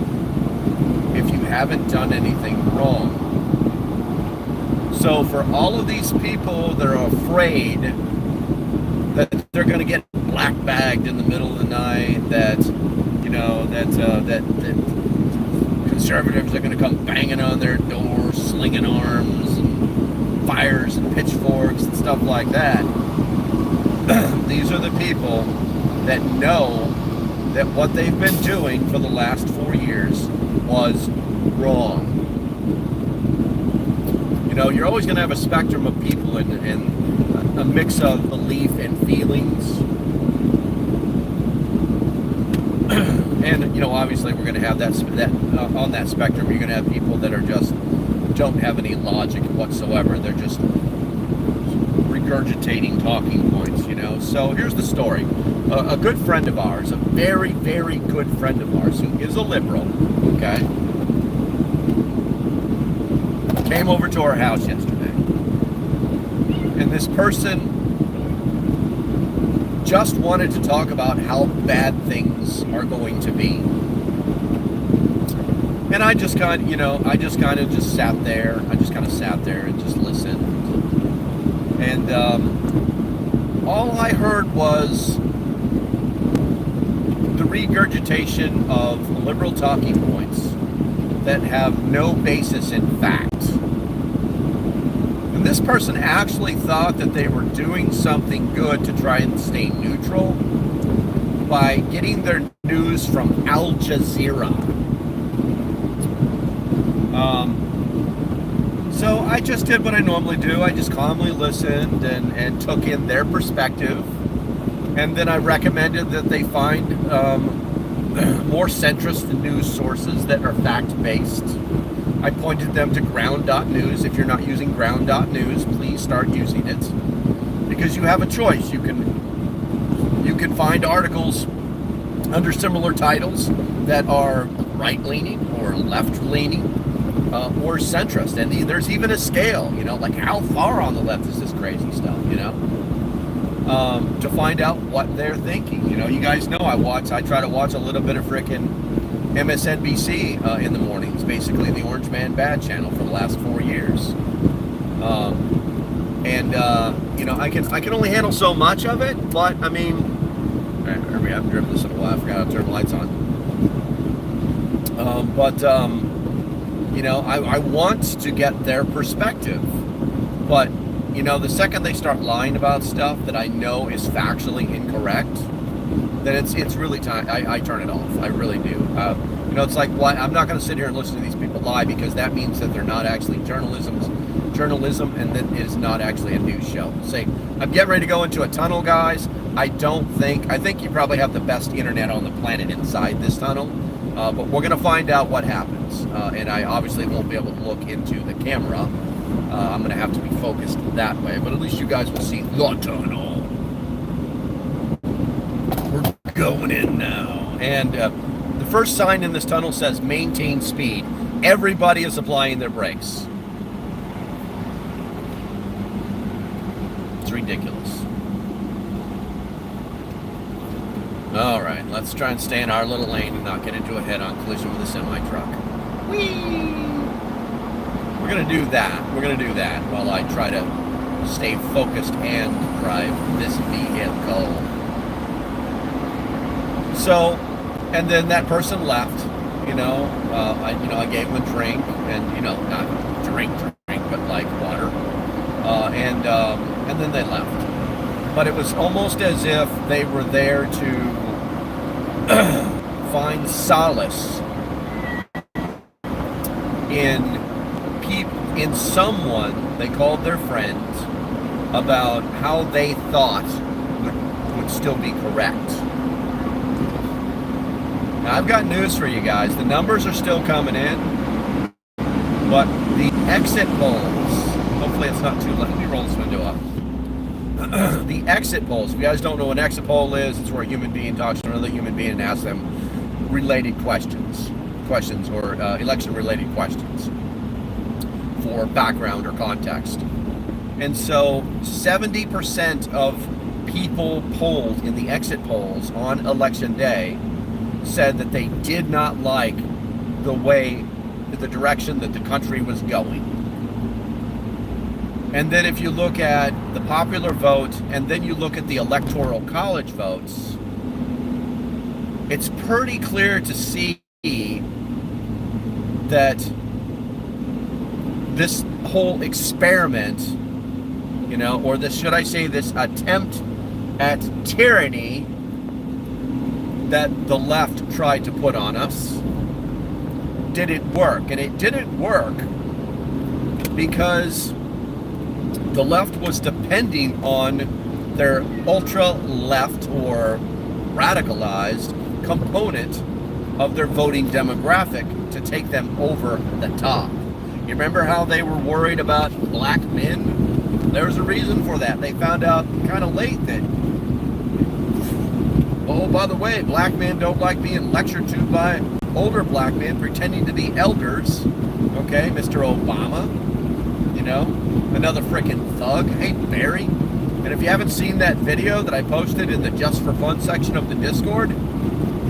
if you haven't done anything wrong. So for all of these people that are afraid that they're going to get black bagged in the middle of the night, that conservatives are going to come banging on their door, slinging arms, and fires and pitchforks and stuff like that. These are the people that know that what they've been doing for the last 4 years was wrong. You know, you're always going to have a spectrum of people and a mix of belief and feelings. And, you know, obviously we're going to have that on that spectrum, you're going to have people that are just don't have any logic whatsoever. They're just regurgitating talking points, you know. So here's the story. A good friend of ours, a very, very good friend of ours who is a liberal, okay, came over to our house yesterday. And this person just wanted to talk about how bad things are going to be. And I just kind of, you know, just sat there. I just kind of sat there and just listened. And all I heard was the regurgitation of liberal talking points that have no basis in fact. And this person actually thought that they were doing something good to try and stay neutral by getting their news from Al Jazeera. So I just did what I normally do. I just calmly listened and took in their perspective. And then I recommended that they find more centrist news sources that are fact-based. I pointed them to ground.news. If you're not using ground.news, please start using it. Because you have a choice. You can find articles under similar titles that are right-leaning or left-leaning. Or centrist, and there's even a scale, you know, like how far on the left is this crazy stuff, you know, to find out what they're thinking. You know, you guys know I try to watch a little bit of frickin' MSNBC in the mornings, basically the Orange Man Bad channel for the last 4 years, you know, I can only handle so much of it, but I mean, we haven't driven this in a while. I forgot how to turn the lights on, you know, I want to get their perspective, but, you know, the second they start lying about stuff that I know is factually incorrect, then it's really time. I turn it off. I really do. You know, it's like, what? I'm not going to sit here and listen to these people lie, because that means that they're not actually journalism, and that it is not actually a news show. Say, I'm getting ready to go into a tunnel, guys. I think you probably have the best internet on the planet inside this tunnel. But we're going to find out what happens, and I obviously won't be able to look into the camera. I'm going to have to be focused that way, but at least you guys will see the tunnel. We're going in now, and the first sign in this tunnel says maintain speed. Everybody is applying their brakes. It's ridiculous. All right, let's try and stay in our little lane and not get into a head-on collision with a semi-truck. Whee! We're gonna do that while I try to stay focused and drive this vehicle. So, and then that person left. You know, I gave them a drink, and you know, not drink, but like water, and then they left. But it was almost as if they were there to find solace in someone they called their friend about how they thought would still be correct. Now, I've got news for you guys. The numbers are still coming in, but the exit polls, hopefully it's not too loud. Let me roll this window up. The exit polls, if you guys don't know what an exit poll is, it's where a human being talks to another human being and asks them related questions or election-related questions for background or context. And so 70% of people polled in the exit polls on election day said that they did not like the direction that the country was going. And then if you look at the popular vote, and then you look at the electoral college votes, it's pretty clear to see that this whole experiment, you know, or this, should I say, this attempt at tyranny that the left tried to put on us, didn't work. And it didn't work because the left was depending on their ultra left or radicalized component of their voting demographic to take them over the top. You remember how they were worried about black men? There's a reason for that. They found out kind of late that, oh, by the way, black men don't like being lectured to by older black men pretending to be elders. Okay, Mr. Obama, you know, another freaking thug. Hey, Barry. And if you haven't seen that video that I posted in the Just for Fun section of the Discord,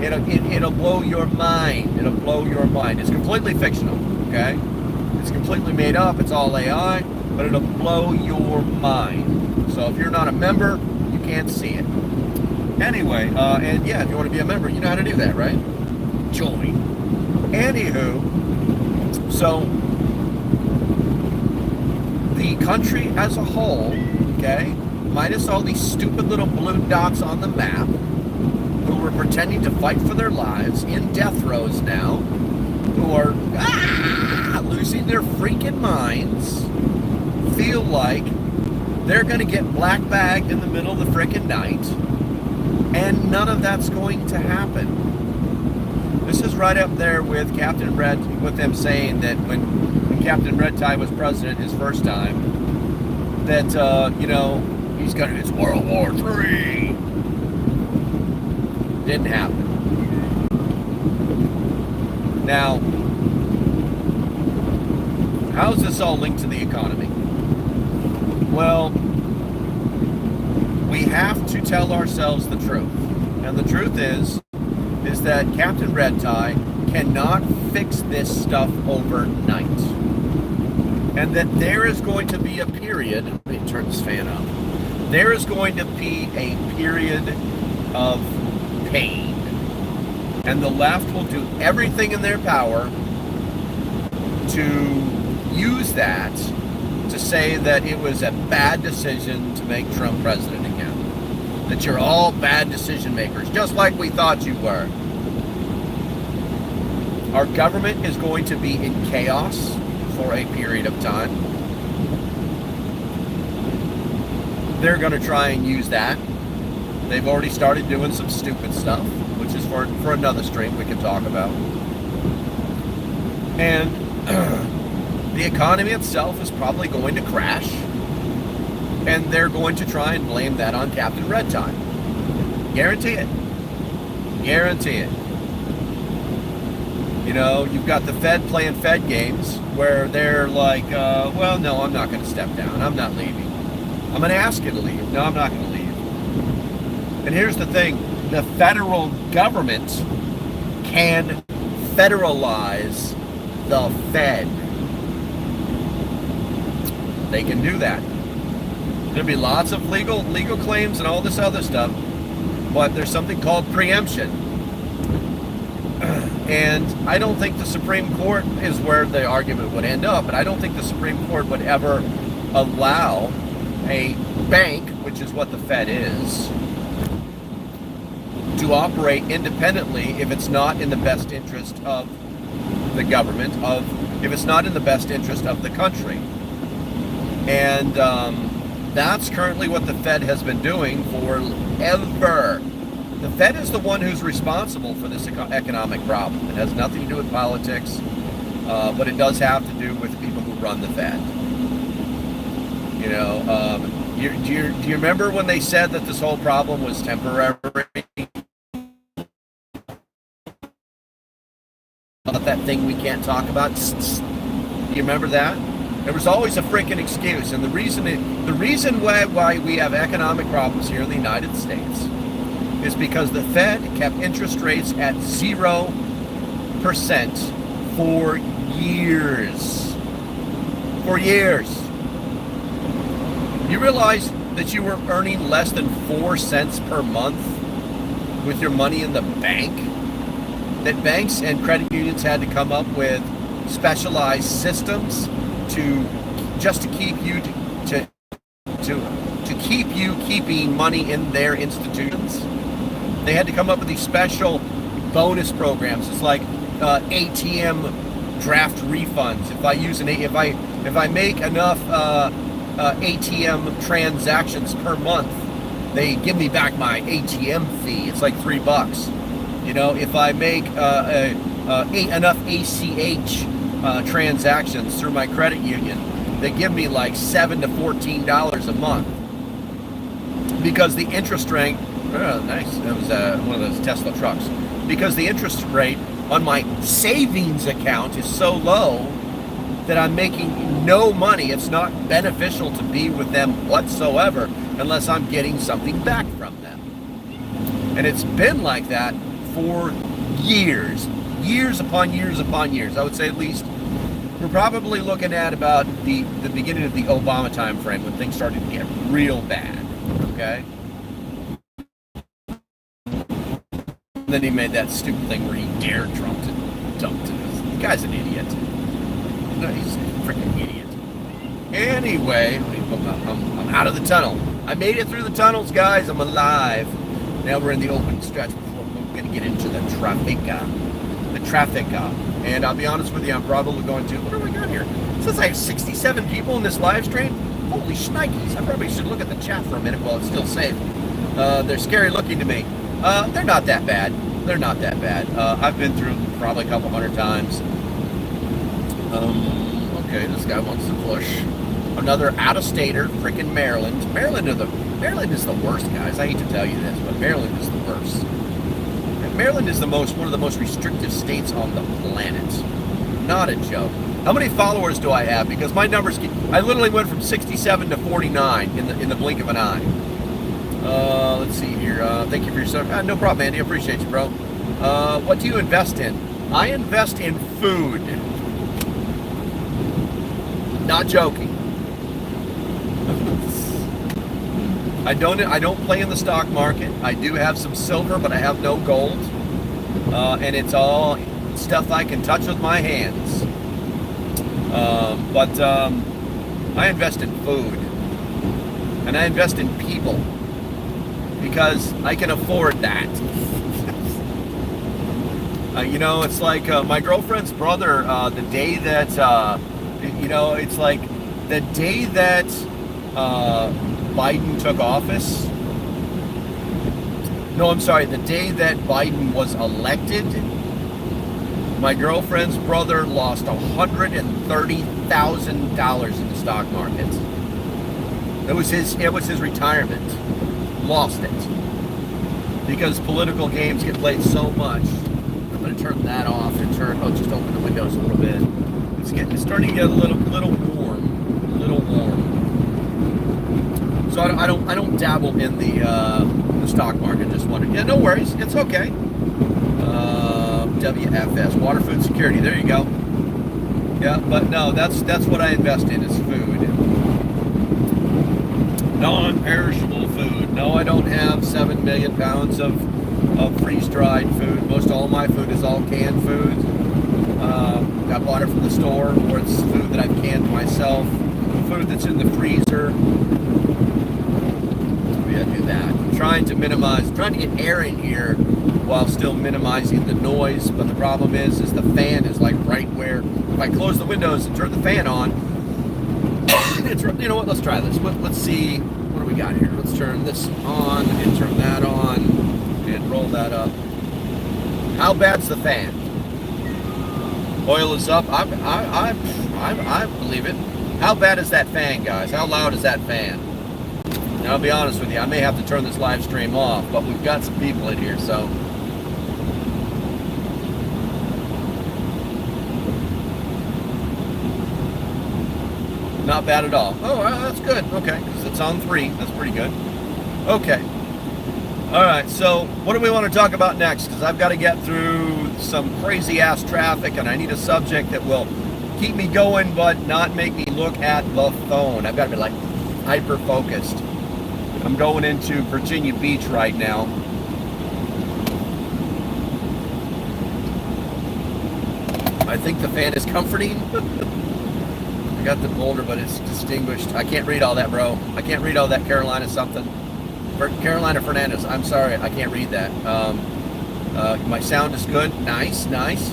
it'll blow your mind. It'll blow your mind. It's completely fictional, okay? It's completely made up. It's all AI, but it'll blow your mind. So if you're not a member, you can't see it. Anyway, and yeah, if you want to be a member, you know how to do that, right? Join. Anywho, so the country as a whole, okay, minus all these stupid little blue dots on the map, who were pretending to fight for their lives in death throes now, who are losing their freaking minds, feel like they're going to get black bagged in the middle of the freaking night, and none of that's going to happen. This is right up there with Captain Red, with them saying that when Captain Red Tie was president his first time, that, you know, he's going to, it's World War III. Didn't happen. Now, how's this all linked to the economy? Well, we have to tell ourselves the truth. And the truth is that Captain Red Tie cannot fix this stuff overnight. And that there is going to be a period, let me turn this fan up. There is going to be a period of pain. And the left will do everything in their power to use that to say that it was a bad decision to make Trump president again. That you're all bad decision makers, just like we thought you were. Our government is going to be in chaos for a period of time. They're going to try and use that. They've already started doing some stupid stuff, which is for another stream we can talk about. And the economy itself is probably going to crash, and they're going to try and blame that on Captain Red Tie. Guarantee it. Guarantee it. You know, you've got the Fed playing Fed games where they're like, well, no, I'm not going to step down. I'm not leaving. I'm going to ask you to leave. No, I'm not going to leave. And here's the thing. The federal government can federalize the Fed. They can do that. There'll be lots of legal claims and all this other stuff, but there's something called preemption. And I don't think the Supreme Court is where the argument would end up, but I don't think the Supreme Court would ever allow a bank, which is what the Fed is, to operate independently if it's not in the best interest of the government, if it's not in the best interest of the country. And that's currently what the Fed has been doing forever. The Fed is the one who's responsible for this economic problem. It has nothing to do with politics, but it does have to do with the people who run the Fed. You know, do you remember when they said that this whole problem was temporary? About that thing we can't talk about? Do you remember that? There was always a freaking excuse, and the reason why we have economic problems here in the United States is because the Fed kept interest rates at 0% for years. For years. You realize that you were earning less than 4 cents per month with your money in the bank? That banks and credit unions had to come up with specialized systems to keep you to keep you keeping money in their institutions. They had to come up with these special bonus programs. It's like ATM draft refunds. If I use if I make enough ATM transactions per month, they give me back my ATM fee. It's like $3. You know, if I make enough ACH transactions through my credit union, they give me like $7 to $14 a month, because the interest rate. Oh, nice. That was one of those Tesla trucks. Because the interest rate on my savings account is so low that I'm making no money. It's not beneficial to be with them whatsoever unless I'm getting something back from them. And it's been like that for years. Years upon years upon years. I would say at least we're probably looking at about the beginning of the Obama time frame when things started to get real bad. Okay? And then he made that stupid thing where he dared Trump to dump to this. The guy's an idiot. No, he's a freaking idiot. Anyway, I'm out of the tunnel. I made it through the tunnels, guys. I'm alive. Now we're in the open stretch before we're going to get into the traffic. And I'll be honest with you, I'm probably going to... What do we got here? It says I have 67 people in this live stream. Holy shnikes. I probably should look at the chat for a minute while it's still safe. They're scary looking to me. They're not that bad. They're not that bad. I've been through them probably a couple hundred times. Okay, this guy wants to push. Another out-of-stater, freaking Maryland. Maryland is the worst, guys. I hate to tell you this, but Maryland is the worst. And Maryland is one of the most restrictive states on the planet. Not a joke. How many followers do I have? Because my numbers I literally went from 67 to 49 in the blink of an eye. Let's see here. Thank you for your support. No problem, Andy. I appreciate you, bro. What do you invest in? I invest in food. Not joking. I don't play in the stock market. I do have some silver, but I have no gold. And it's all stuff I can touch with my hands. But I invest in food. And I invest in people. Because I can afford that. You know, it's like my girlfriend's brother, the day that, it's like the day that Biden took office. No, I'm sorry, the day that Biden was elected, my girlfriend's brother lost $130,000 in the stock market. It was his retirement. Lost it because political games get played so much. I'm going to turn that off and just open the windows a little bit. It's starting to get a little warm, So I don't dabble in the stock market. Just wanted, yeah, no worries, it's okay. WFS, water, food security. There you go. Yeah, but no, that's what I invest in is food. Non-perishable food. No, I don't have 7 million pounds of freeze-dried food. Most all my food is all canned food. I bought it from the store, or it's food that I've canned myself. Food that's in the freezer. Yeah, do that. I'm trying to get air in here while still minimizing the noise. But the problem is the fan is like right where, if I close the windows and turn the fan on, you know what? Let's try this. Let's see. What do we got here? Let's turn this on and turn that on and roll that up. How bad's the fan? Oil is up. I believe it. How bad is that fan, guys? How loud is that fan? Now, I'll be honest with you. I may have to turn this live stream off, but we've got some people in here, so. Not bad at all. Oh, that's good. Okay, because it's on 3. That's pretty good. Okay. All right, so what do we want to talk about next? Because I've got to get through some crazy-ass traffic, and I need a subject that will keep me going but not make me look at the phone. I've got to be, like, hyper-focused. I'm going into Virginia Beach right now. I think the fan is comforting. got the Boulder, but it's distinguished. I can't read all that, bro. I can't read all that Carolina something. For Carolina Fernandez, I'm sorry, I can't read that. My sound is good. Nice, nice.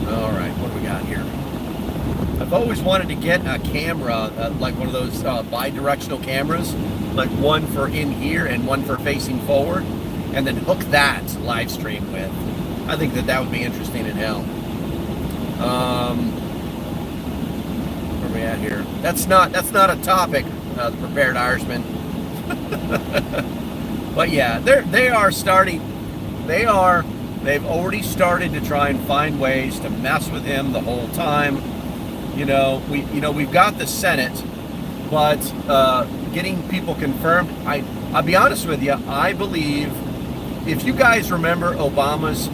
All right, what do we got here? I've always wanted to get a camera, like one of those bi-directional cameras, like one for in here and one for facing forward, and then hook that live stream with. I think that would be interesting in hell. Where are we at here? That's not a topic, the Prepared Irishman. But yeah, they've already started to try and find ways to mess with him the whole time. We've got the Senate, but getting people confirmed. I'll be honest with you. I believe, if you guys remember Obama's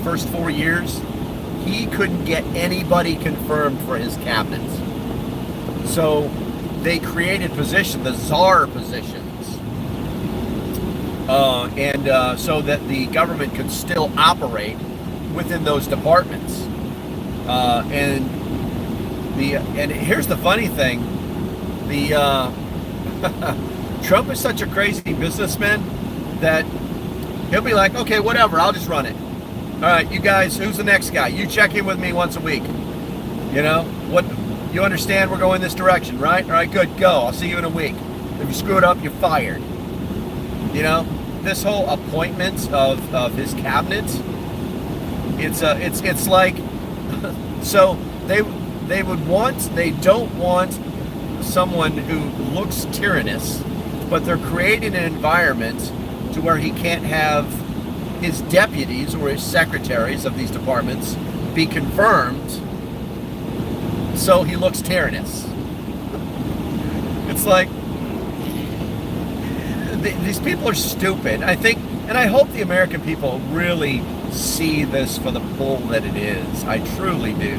first 4 years, he couldn't get anybody confirmed for his cabinet. So they created the czar positions, so that the government could still operate within those departments. And here's the funny thing: Trump is such a crazy businessman that he'll be like, okay, whatever, I'll just run it. All right, you guys, who's the next guy? You check in with me once a week. What? You understand we're going this direction, right? All right, good, go. I'll see you in a week. If you screw it up, you're fired. This whole appointment of his cabinet, it's like, so they don't want someone who looks tyrannous, but they're creating an environment to where he can't have his deputies or his secretaries of these departments be confirmed, so he looks tyrannous. It's like, these people are stupid. I think, and I hope the American people really see this for the bull that it is. I truly do.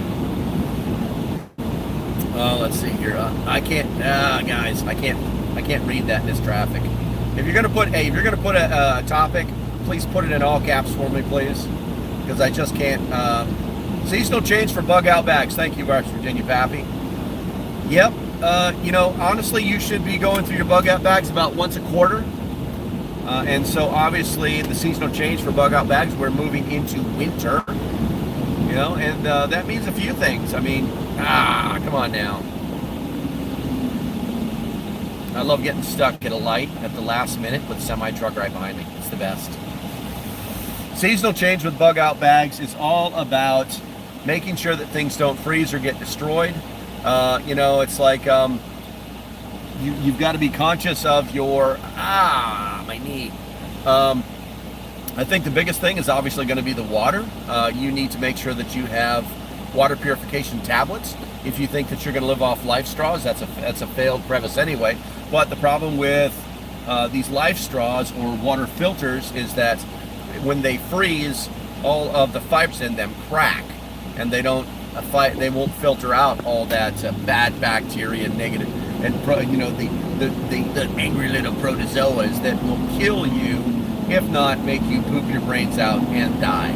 Let's see here. I can't, guys. I can't read that in this traffic. If you're gonna put a topic, please put it in all caps for me, please, because I just can't. Seasonal change for bug out bags. Thank you, West Virginia Pappy. Yep. Honestly, you should be going through your bug out bags about once a quarter. And so obviously the seasonal change for bug out bags, we're moving into winter. And that means a few things. I mean, come on now. I love getting stuck at a light at the last minute with a semi-truck right behind me. It's the best. Seasonal change with bug out bags is all about making sure that things don't freeze or get destroyed. It's like you've got to be conscious of your my knee. I think the biggest thing is obviously going to be the water. You need to make sure that you have water purification tablets. If you think that you're going to live off life straws, that's a failed premise anyway. But the problem with these life straws or water filters is that when they freeze, all of the fibers in them crack, and they won't filter out all that bad bacteria, negative, and the angry little protozoas that will kill you, if not make you poop your brains out and die.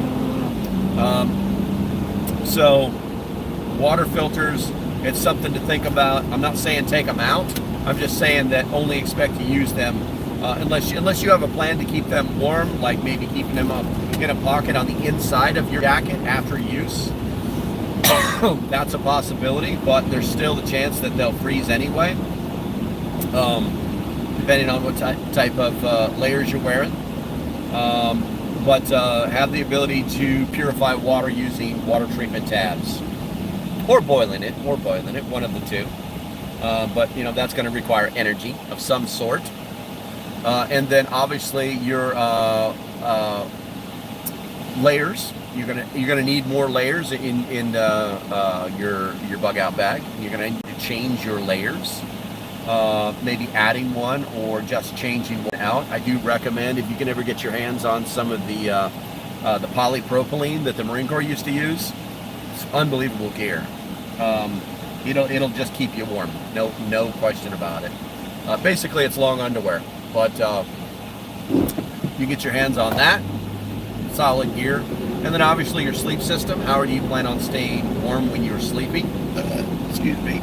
So water filters, it's something to think about. I'm not saying take them out. I'm just saying that only expect to use them unless you have a plan to keep them warm, like maybe keeping them up in a pocket on the inside of your jacket after use. That's a possibility, but there's still the chance that they'll freeze anyway, depending on what type of layers you're wearing. But have the ability to purify water using water treatment tabs, or boiling it, one of the two. But that's going to require energy of some sort, and then obviously your layers. You're gonna need more layers in your bug out bag. You're gonna need to change your layers, maybe adding one or just changing one out. I do recommend, if you can ever get your hands on some of the polypropylene that the Marine Corps used to use. It's unbelievable gear. It'll just keep you warm. No question about it. Basically, it's long underwear, but You get your hands on that. Solid gear. And then obviously your sleep system. How do you plan on staying warm when you're sleeping? Excuse me.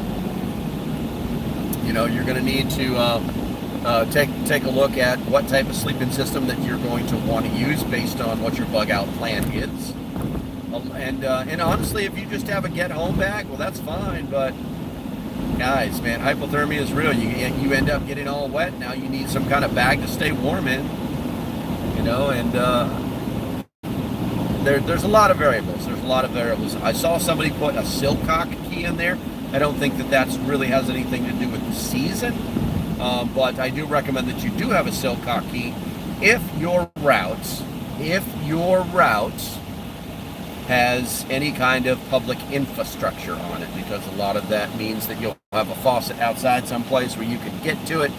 You know, you're going to need to take a look at what type of sleeping system that you're going to want to use based on what your bug out plan is. And honestly, if you just have a get home bag, well, that's fine. But guys, man, hypothermia is real. You end up getting all wet. Now you need some kind of bag to stay warm in. You know, and there's a lot of variables. There's a lot of variables. I saw somebody put a Silcock key in there. I don't think that really has anything to do with the season, but I do recommend that you do have a Silcock key if your route has any kind of public infrastructure on it, because a lot of that means that you'll have a faucet outside someplace where you can get to it,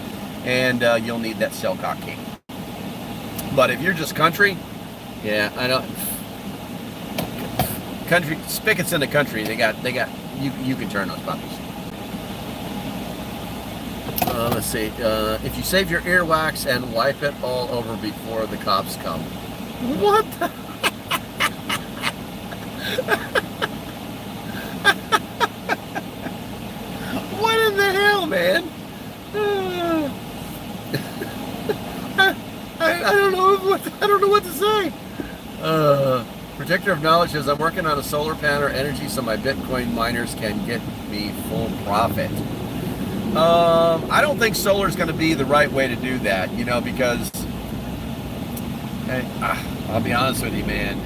and you'll need that Silcock key. But if you're just country, yeah, I don't. Country spigots in the country, they got. You can turn those puppies. Let's see. If you save your earwax and wipe it all over before the cops come. What the? What in the hell, man? I don't know what to say. Protector of Knowledge says, I'm working on a solar panel energy so my Bitcoin miners can get me full profit. I don't think solar is going to be the right way to do that, you know, because I'll be honest with you, man.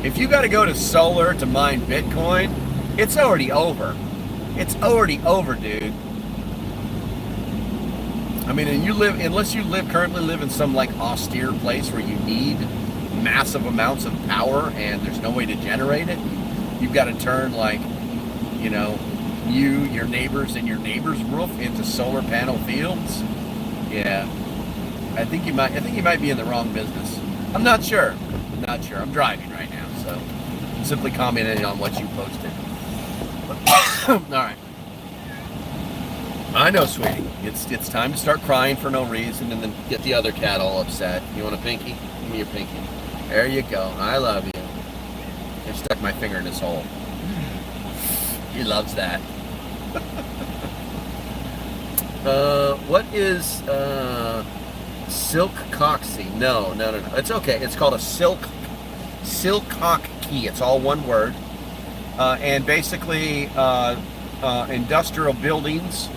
If you got to go to solar to mine Bitcoin, it's already over. It's already over, dude. I mean, and unless you currently live in some like austere place where you need massive amounts of power and there's no way to generate it, you've got to turn, like, you know, your neighbors and your neighbor's roof into solar panel fields. Yeah, I think you might be in the wrong business. I'm not sure. I'm driving right now, so I'm simply commenting on what you posted. All right. I know, sweetie. It's time to start crying for no reason and then get the other cat all upset. You want a pinky? Give me your pinky. There you go. I love you. I stuck my finger in his hole. He loves that. What is silk coxy? No. It's okay. It's called a silcock key. It's all one word. And basically, industrial buildings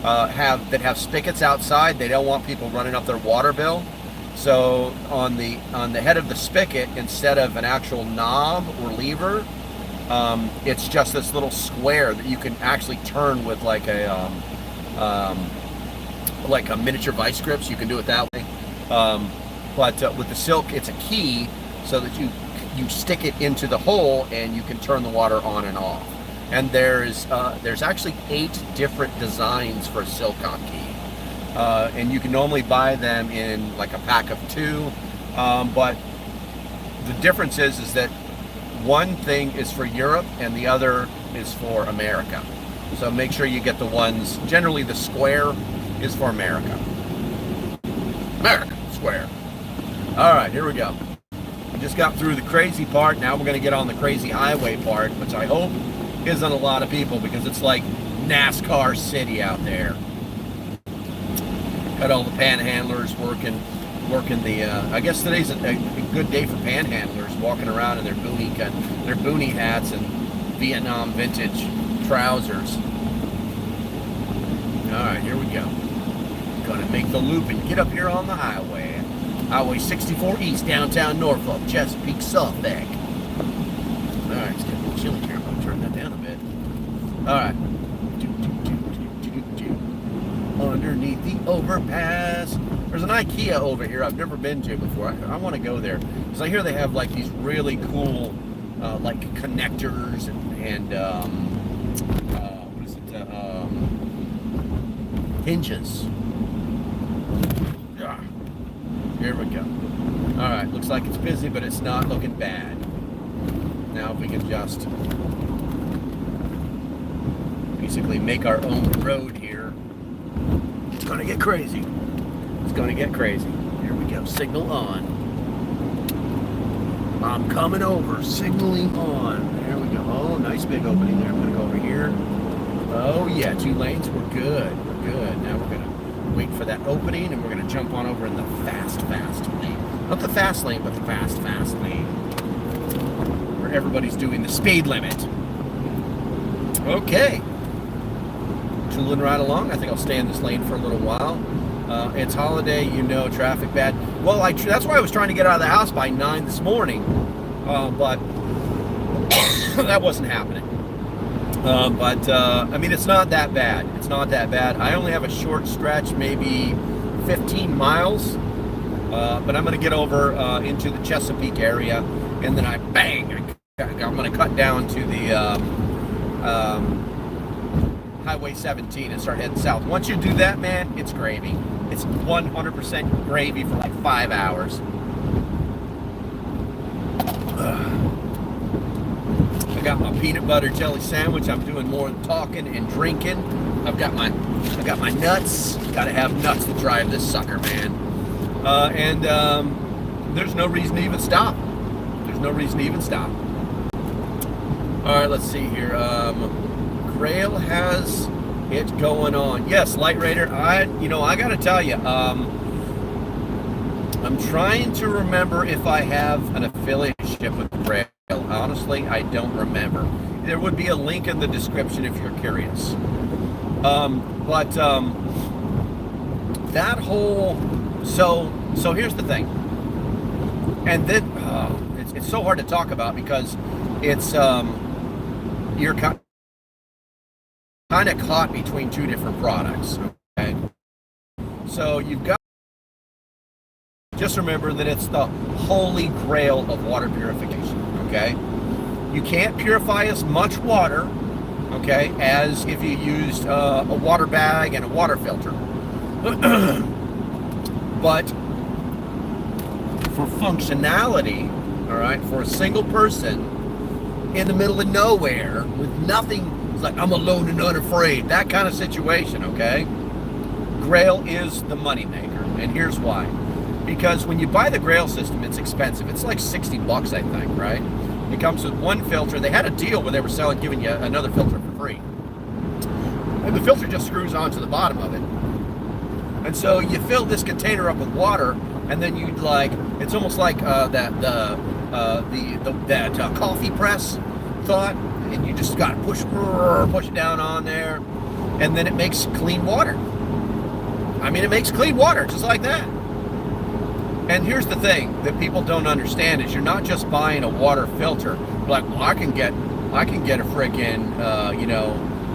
have spigots outside. They don't want people running up their water bill. So on the head of the spigot, instead of an actual knob or lever, it's just this little square that you can actually turn with like a miniature vice grips. You can do it that way. But with the silk, it's a key so that you stick it into the hole and you can turn the water on and off. And there's actually 8 different designs for a Silcock key. And you can normally buy them in like a pack of 2, but the difference is that one thing is for Europe and the other is for America. So make sure you get the ones, generally the square is for America. America, square. All right, here we go. We just got through the crazy part. Now we're going to get on the crazy highway part, which I hope isn't a lot of people because it's like NASCAR City out there. Got all the panhandlers working the. I guess today's a good day for panhandlers, walking around in their boonie hats and Vietnam vintage trousers. All right, here we go. Gonna make the loop and get up here on the highway. Highway 64 East, downtown Norfolk, Chesapeake, Suffolk. All right, it's getting a little chilly here. I'm gonna turn that down a bit. All right. Underneath the overpass. There's an IKEA over here I've never been to before. I want to go there because I hear they have like these really cool like connectors and what is it? Hinges. Yeah. Here we go. All right, looks like it's busy, but it's not looking bad. Now if we can just basically make our own road here. It's gonna get crazy. It's gonna get crazy. Here we go. signal on. I'm coming over, signaling on. There we go. Oh, nice big opening there. I'm gonna go over here. Oh yeah, 2 lanes, we're good, we're good. Now we're gonna wait for that opening and we're gonna jump on over in the fast lane. Not the fast lane, but the fast lane. Where everybody's doing the speed limit. Okay. Tooling right along. I think I'll stay in this lane for a little while. It's holiday, you know, traffic bad. Well, that's why I was trying to get out of the house by 9 this morning, but that wasn't happening. I mean, it's not that bad. It's not that bad. I only have a short stretch, maybe 15 miles, but I'm going to get over into the Chesapeake area, and then I'm going to cut down to the Highway 17 and start heading south. Once you do that, man, it's gravy. It's 100% gravy for like 5 hours. I got my peanut butter jelly sandwich. I'm doing more talking and drinking. I've got my nuts. Got to have nuts to drive this sucker, man. And there's no reason to even stop. There's no reason to even stop. All right, let's see here. Grail has it going on. Yes, Light Raider. I got to tell you, I'm trying to remember if I have an affiliateship with Grail. Honestly, I don't remember. There would be a link in the description if you're curious. That whole so here's the thing, and then it's so hard to talk about because it's you're kind of caught between 2 different products. Okay, so you've got. Just remember that it's the holy grail of water purification, okay? You can't purify as much water, okay, as if you used a water bag and a water filter. But for functionality, all right, for a single person in the middle of nowhere with nothing, it's like, I'm alone and unafraid, that kind of situation, okay? Grail is the moneymaker, and here's why. Because when you buy the Grail system, it's expensive. It's like $60, I think, right? It comes with 1 filter. They had a deal where they were giving you another filter for free. And the filter just screws onto the bottom of it. And so you fill this container up with water, and then you'd it's almost like that coffee press thought, and you just got to push it down on there, and then it makes clean water. I mean, it makes clean water just like that. And here's the thing that people don't understand is you're not just buying a water filter. Like, well, I can get a freaking,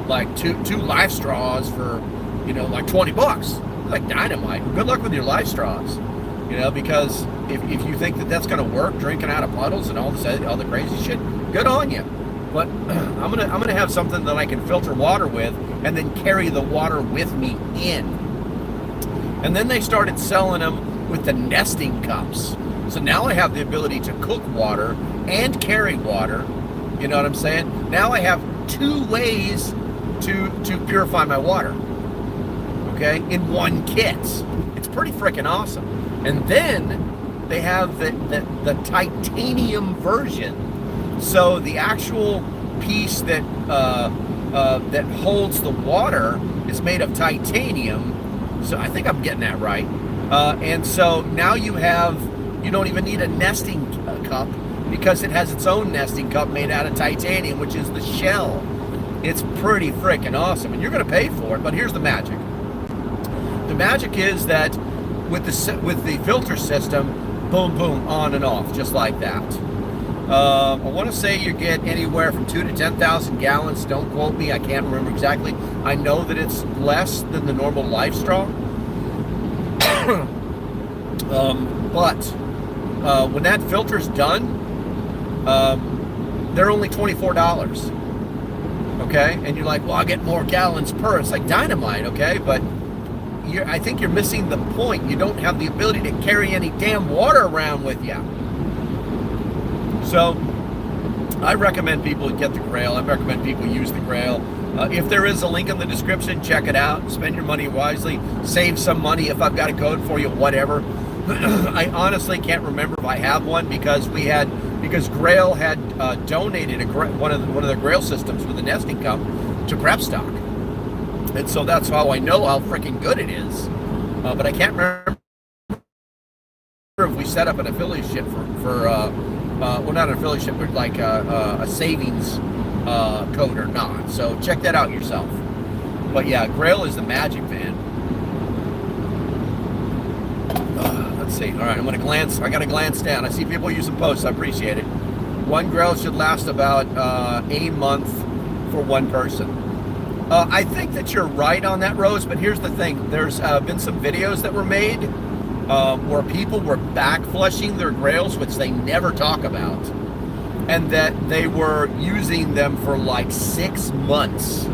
like two life straws for, like $20. Like dynamite. Good luck with your life straws, because if you think that that's going to work, drinking out of puddles and all the crazy shit, good on you. But I'm gonna have something that I can filter water with and then carry the water with me in. And then they started selling them with the nesting cups. So now I have the ability to cook water and carry water. You know what I'm saying? Now I have 2 ways to purify my water. Okay, in 1 kit. It's pretty freaking awesome. And then they have the titanium version. So the actual piece that holds the water is made of titanium. So I think I'm getting that right. And so now you don't even need a nesting cup because it has its own nesting cup made out of titanium, which is the shell. It's pretty freaking awesome, and you're going to pay for it. But here's the magic. The magic is that with the filter system, boom, boom, on and off, just like that. I want to say you get anywhere from 2 to 10,000 gallons. Don't quote me. I can't remember exactly. I know that it's less than the normal life straw. But when that filter's done, they're only $24. Okay, and you're like, well, I'll get more gallons per. It's like dynamite, okay? But I think you're missing the point. You don't have the ability to carry any damn water around with you. So I recommend people get the Grail. I recommend people use the Grail. If there is a link in the description, check it out. Spend your money wisely. Save some money if I've got a code for you, whatever. I honestly can't remember if I have one because Grail had donated one of the Grail systems with the nesting cup to PREPSTOCK, and so that's how I know how freaking good it is. But I can't remember if we set up an affiliate for well, not an affiliate, but like a savings code or not. So check that out yourself. But yeah, Grail is the magic, man. Let's see. All right, I'm gonna glance. I gotta glance down. I see people using posts. I appreciate it. One Grail should last about a month for one person. I think that you're right on that, Rose. But here's the thing: there's been some videos that were made where people were back flushing their Grails, which they never talk about, and that they were using them for like 6 months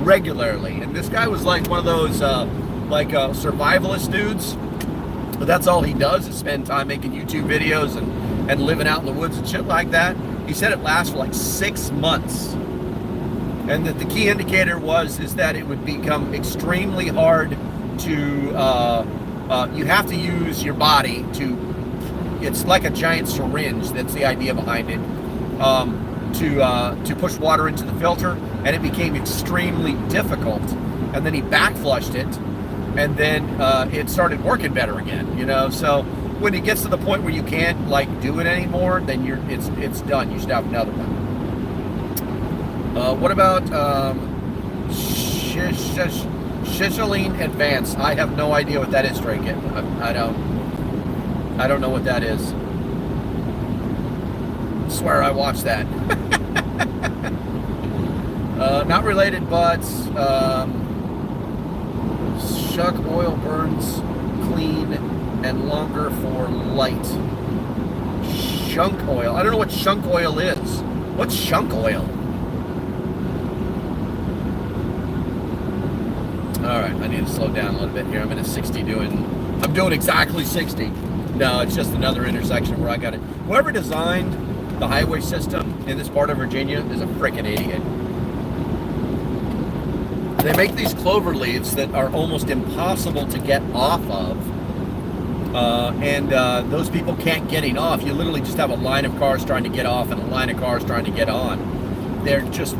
regularly. And this guy was like one of those survivalist dudes. But that's all he does is spend time making YouTube videos and living out in the woods and shit like that. He said it lasts for like 6 months. And that the key indicator is that it would become extremely hard to, you have to use your body to, it's like a giant syringe, that's the idea behind it, to push water into the filter, and it became extremely difficult. And then he back flushed it, and then it started working better again, you know. So when it gets to the point where you can't like do it anymore, then it's done. You should have another one. What about Shishaline Advance? I have no idea what that is, Drake. I don't know what that is. I swear I watched that. Not related, but shuck oil burns clean and longer for light. Shunk oil. I don't know what shunk oil is. What's shunk oil? All right, I need to slow down a little bit here. I'm in a 60 I'm doing exactly 60. No, it's just another intersection where I got it. Whoever designed the highway system in this part of Virginia is a freaking idiot. They make these clover leaves that are almost impossible to get off of. And those people can't get it off. You literally just have a line of cars trying to get off and a line of cars trying to get on. They're just,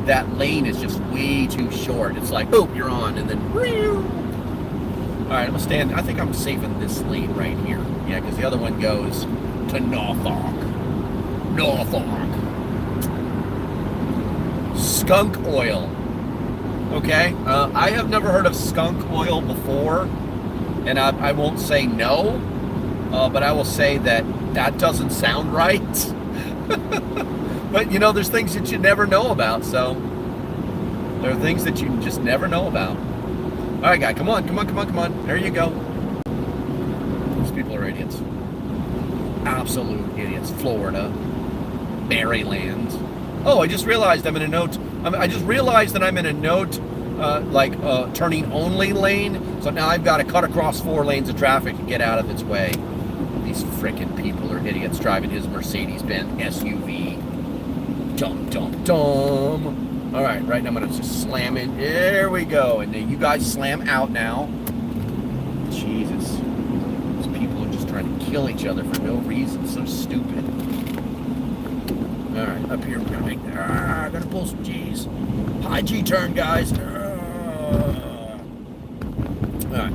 that lane is just way too short. It's like, oh, you're on, and then, all right, I'm gonna stand. I think I'm safe in this lane right here. Yeah, because the other one goes to Norfolk. Skunk oil. Okay, I have never heard of skunk oil before, and I won't say no, but I will say that doesn't sound right. But you know, there's things that you never know about, so there are things that you just never know about. All right, guy, come on. There you go. These people are idiots. Absolute idiots. Florida, Maryland. Oh, I just realized I'm in a note. I just realized that I'm in a note, turning only lane. So now I've got to cut across 4 lanes of traffic and get out of its way. These frickin' people are idiots driving his Mercedes-Benz SUV. Dumb. All right, now I'm gonna just slam it. There we go. And then you guys slam out now. Jesus, these people are just trying to kill each other for no reason. So stupid. All right, up here we're gonna make. Gotta pull some G's. High G turn, guys. All right.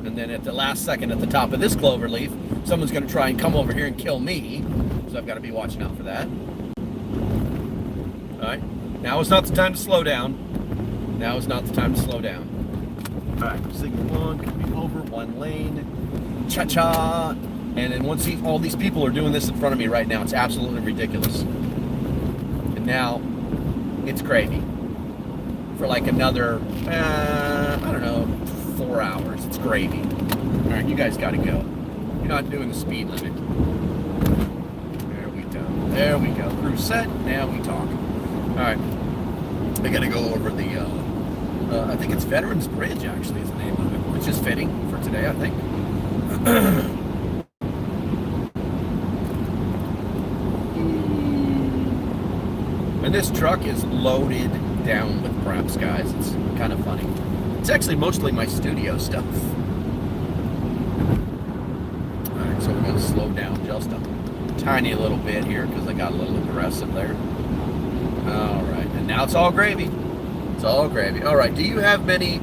And then at the last second, at the top of this clover leaf, someone's gonna try and come over here and kill me. So I've got to be watching out for that. All right, now is not the time to slow down. All right, signal 1, coming over 1 lane, cha-cha. And then once all these people are doing this in front of me right now, it's absolutely ridiculous. And now, it's gravy. For like another, 4 hours, it's gravy. All right, you guys got to go. You're not doing the speed limit. There we go. Crew set, now we talk. All right, I gotta go over the, I think it's Veterans Bridge, actually, is the name of it, which is fitting for today, I think. And this truck is loaded down with preps, guys. It's kind of funny. It's actually mostly my studio stuff. I'm going to slow down just a tiny little bit here because I got a little aggressive there. All right, and now it's all gravy. It's all gravy. All right, do you have many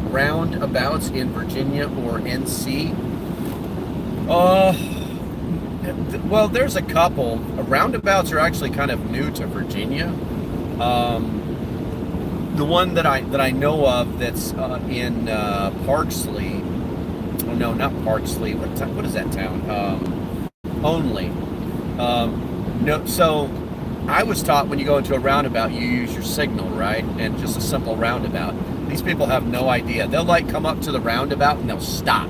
roundabouts in Virginia or NC? Well, there's a couple. Roundabouts are actually kind of new to Virginia. The one that I know of that's in Parksley. Oh no, not Parksley. What is that town? Only. No. So I was taught when you go into a roundabout, you use your signal, right? And just a simple roundabout. These people have no idea. They'll like come up to the roundabout and they'll stop,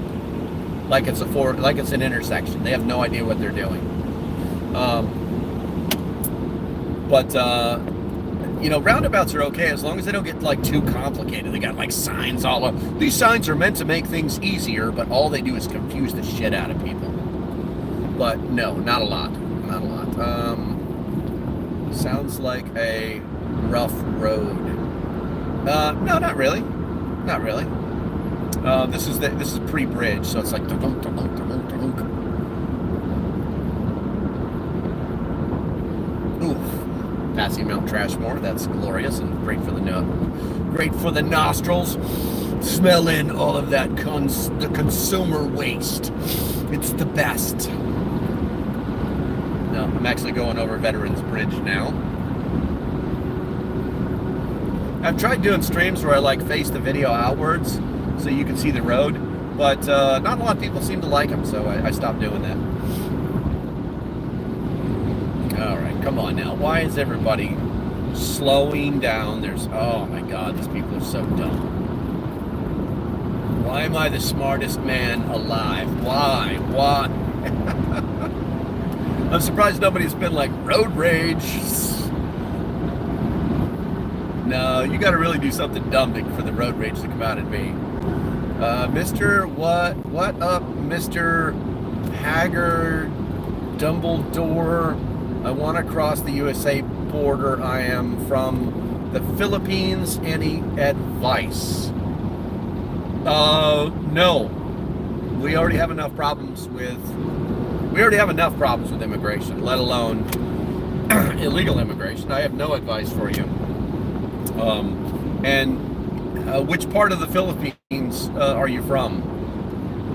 like it's an intersection. They have no idea what they're doing. You know, roundabouts are okay as long as they don't get like too complicated. They got like signs all over. These signs are meant to make things easier, but all they do is confuse the shit out of people. But no, not a lot. Not a lot. Sounds like a rough road. No, not really. Not really. This is pre-bridge, so it's like dunk, dunk, dunk, dunk, dunk. Oof. Passing Mount Trashmore, that's glorious and great for the nostrils. Smelling all of that the consumer waste. It's the best. No, I'm actually going over Veterans Bridge now. I've tried doing streams where I like face the video outwards so you can see the road, but not a lot of people seem to like them, so I stopped doing that. All right, come on now. Why is everybody slowing down? Oh my God, these people are so dumb. Why am I the smartest man alive? Why? I'm surprised nobody's been like, road rage. No, you got to really do something dumb for the road rage to come out at me. Mr. What up, Mr. Haggard Dumbledore? I want to cross the USA border. I am from the Philippines. Any advice? No. We already have enough problems with immigration, let alone illegal immigration. I have no advice for you. Which part of the Philippines are you from?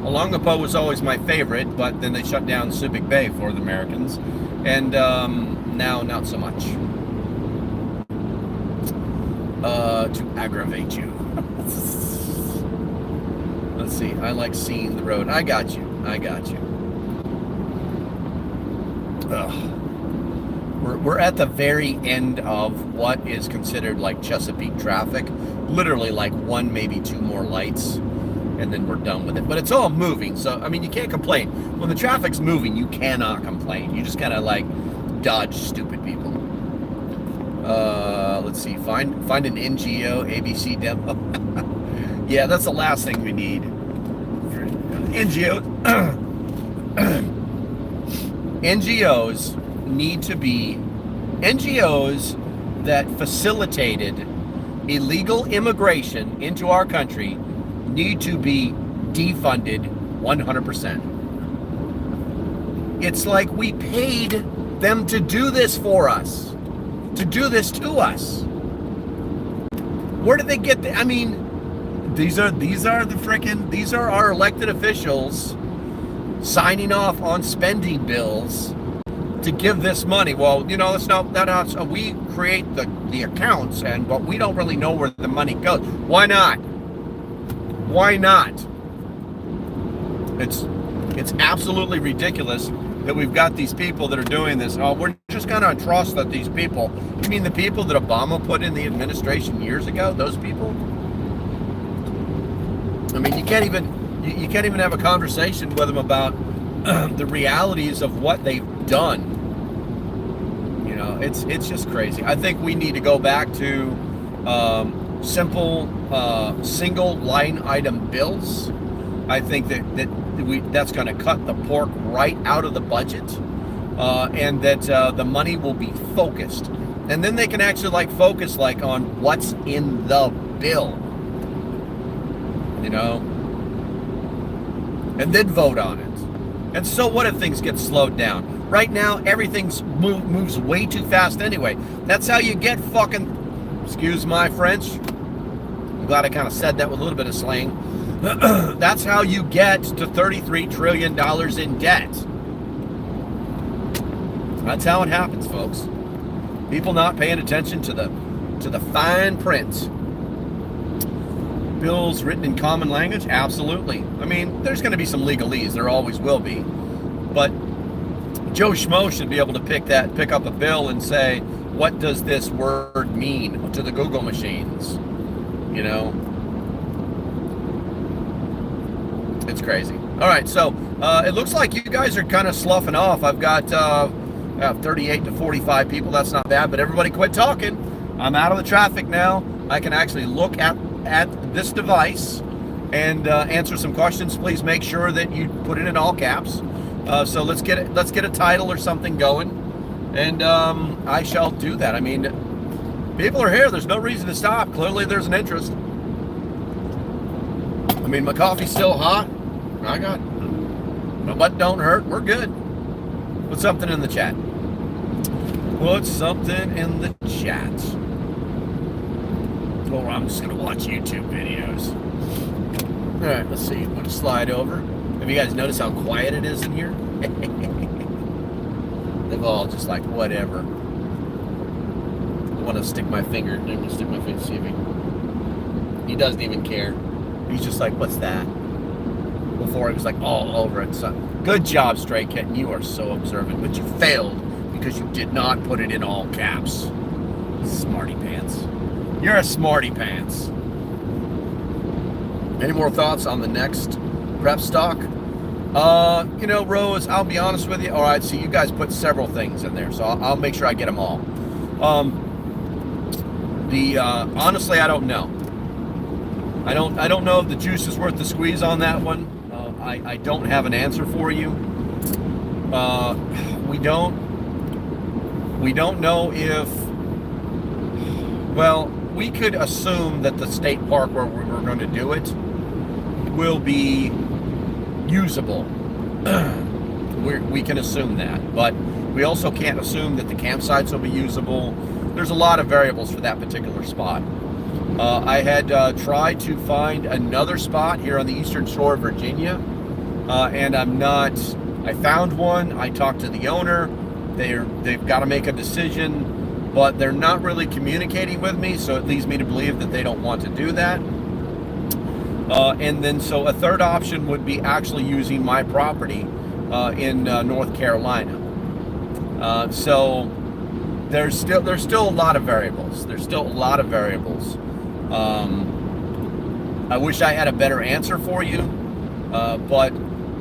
Olongapo was always my favorite, but then they shut down Subic Bay for the Americans, and now not so much. To aggravate you. Let's see. I like seeing the road. I got you. Ugh. We're at the very end of what is considered like Chesapeake traffic. Literally like one, maybe two more lights, and then we're done with it. But it's all moving, so I mean, you can't complain. When the traffic's moving, you cannot complain. You just gotta like dodge stupid people. Let's see. Find an NGO ABC demo. Yeah, that's the last thing we need. NGOs need to be NGOs that facilitated illegal immigration into our country need to be defunded 100%. It's like we paid them to do this for us, to do this to us. Where did they get the, I mean, these are our elected officials signing off on spending bills to give this money. Well, you know, we create the accounts, but we don't really know where the money goes. Why not? It's absolutely ridiculous that we've got these people that are doing this. Oh, we're just gonna trust that these people. You mean the people that Obama put in the administration years ago? Those people? I mean, you can't even have a conversation with them about the realities of what they've done. You know, it's just crazy. I think we need to go back to simple single line item bills. I think that's going to cut the pork right out of the budget, and that the money will be focused, and then they can actually focus on what's in the bill. You know, and then vote on it. And so what if things get slowed down? Right now, everything's moves way too fast anyway. That's how you get fucking, excuse my French. I'm glad I kind of said that with a little bit of slang. That's how you get to $33 trillion in debt. That's how it happens, folks. People not paying attention to the fine print. Bills written in common language? Absolutely. I mean, there's going to be some legalese. There always will be. But Joe Schmo should be able to pick up a bill and say, what does this word mean to the Google machines? You know? It's crazy. All right, so it looks like you guys are kind of sloughing off. I've got 38 to 45 people. That's not bad, but everybody quit talking. I'm out of the traffic now. I can actually look at this device and answer some questions. Please make sure that you put it in all caps. So let's get a title or something going, and I shall do that. I mean, people are here. There's no reason to stop. Clearly, there's an interest. I mean, my coffee's still hot. I got my butt don't hurt. We're good. Put something in the chat. Put something in the chat. Or I'm just gonna watch YouTube videos. All right, let's see. I'm gonna slide over. Have you guys noticed how quiet it is in here? They've all just like whatever. I want to stick my finger. I'm gonna stick my finger. See if he doesn't even care. He's just like, what's that? Before he was like all over it. So, good job, Stray Kitten. You are so observant, but you failed because you did not put it in all caps. Smarty pants. You're a smarty pants. Any more thoughts on the next prep stock? You know, Rose, I'll be honest with you. All right, so you guys put several things in there, so I'll make sure I get them all. Honestly, I don't know. I don't know if the juice is worth the squeeze on that one. I don't have an answer for you. We don't know if, well, we could assume that the state park where we're going to do it will be usable. We can assume that, but we also can't assume that the campsites will be usable. There's a lot of variables for that particular spot. I had tried to find another spot here on the eastern shore of Virginia, and I found one. I talked to the owner. They've got to make a decision, but they're not really communicating with me, so it leads me to believe that they don't want to do that. And then so a third option would be actually using my property in North Carolina. So there's still a lot of variables. I wish I had a better answer for you, but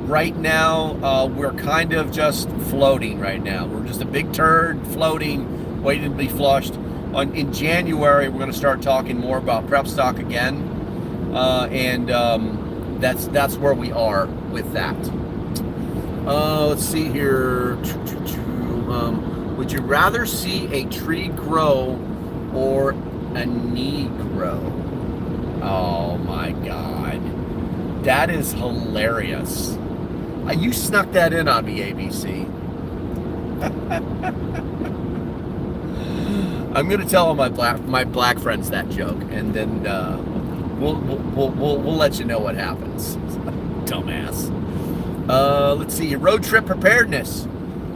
right now we're kind of just floating right now. We're just a big turd floating, waiting to be flushed. In January, we're going to start talking more about PREPSTOCK again, and that's where we are with that. Let's see here. Would you rather see a tree grow or a knee grow? Oh my God. That is hilarious. You snuck that in on me, ABC. I'm gonna tell all my black friends that joke, and then we'll let you know what happens. Dumbass. Let's see. Road trip preparedness.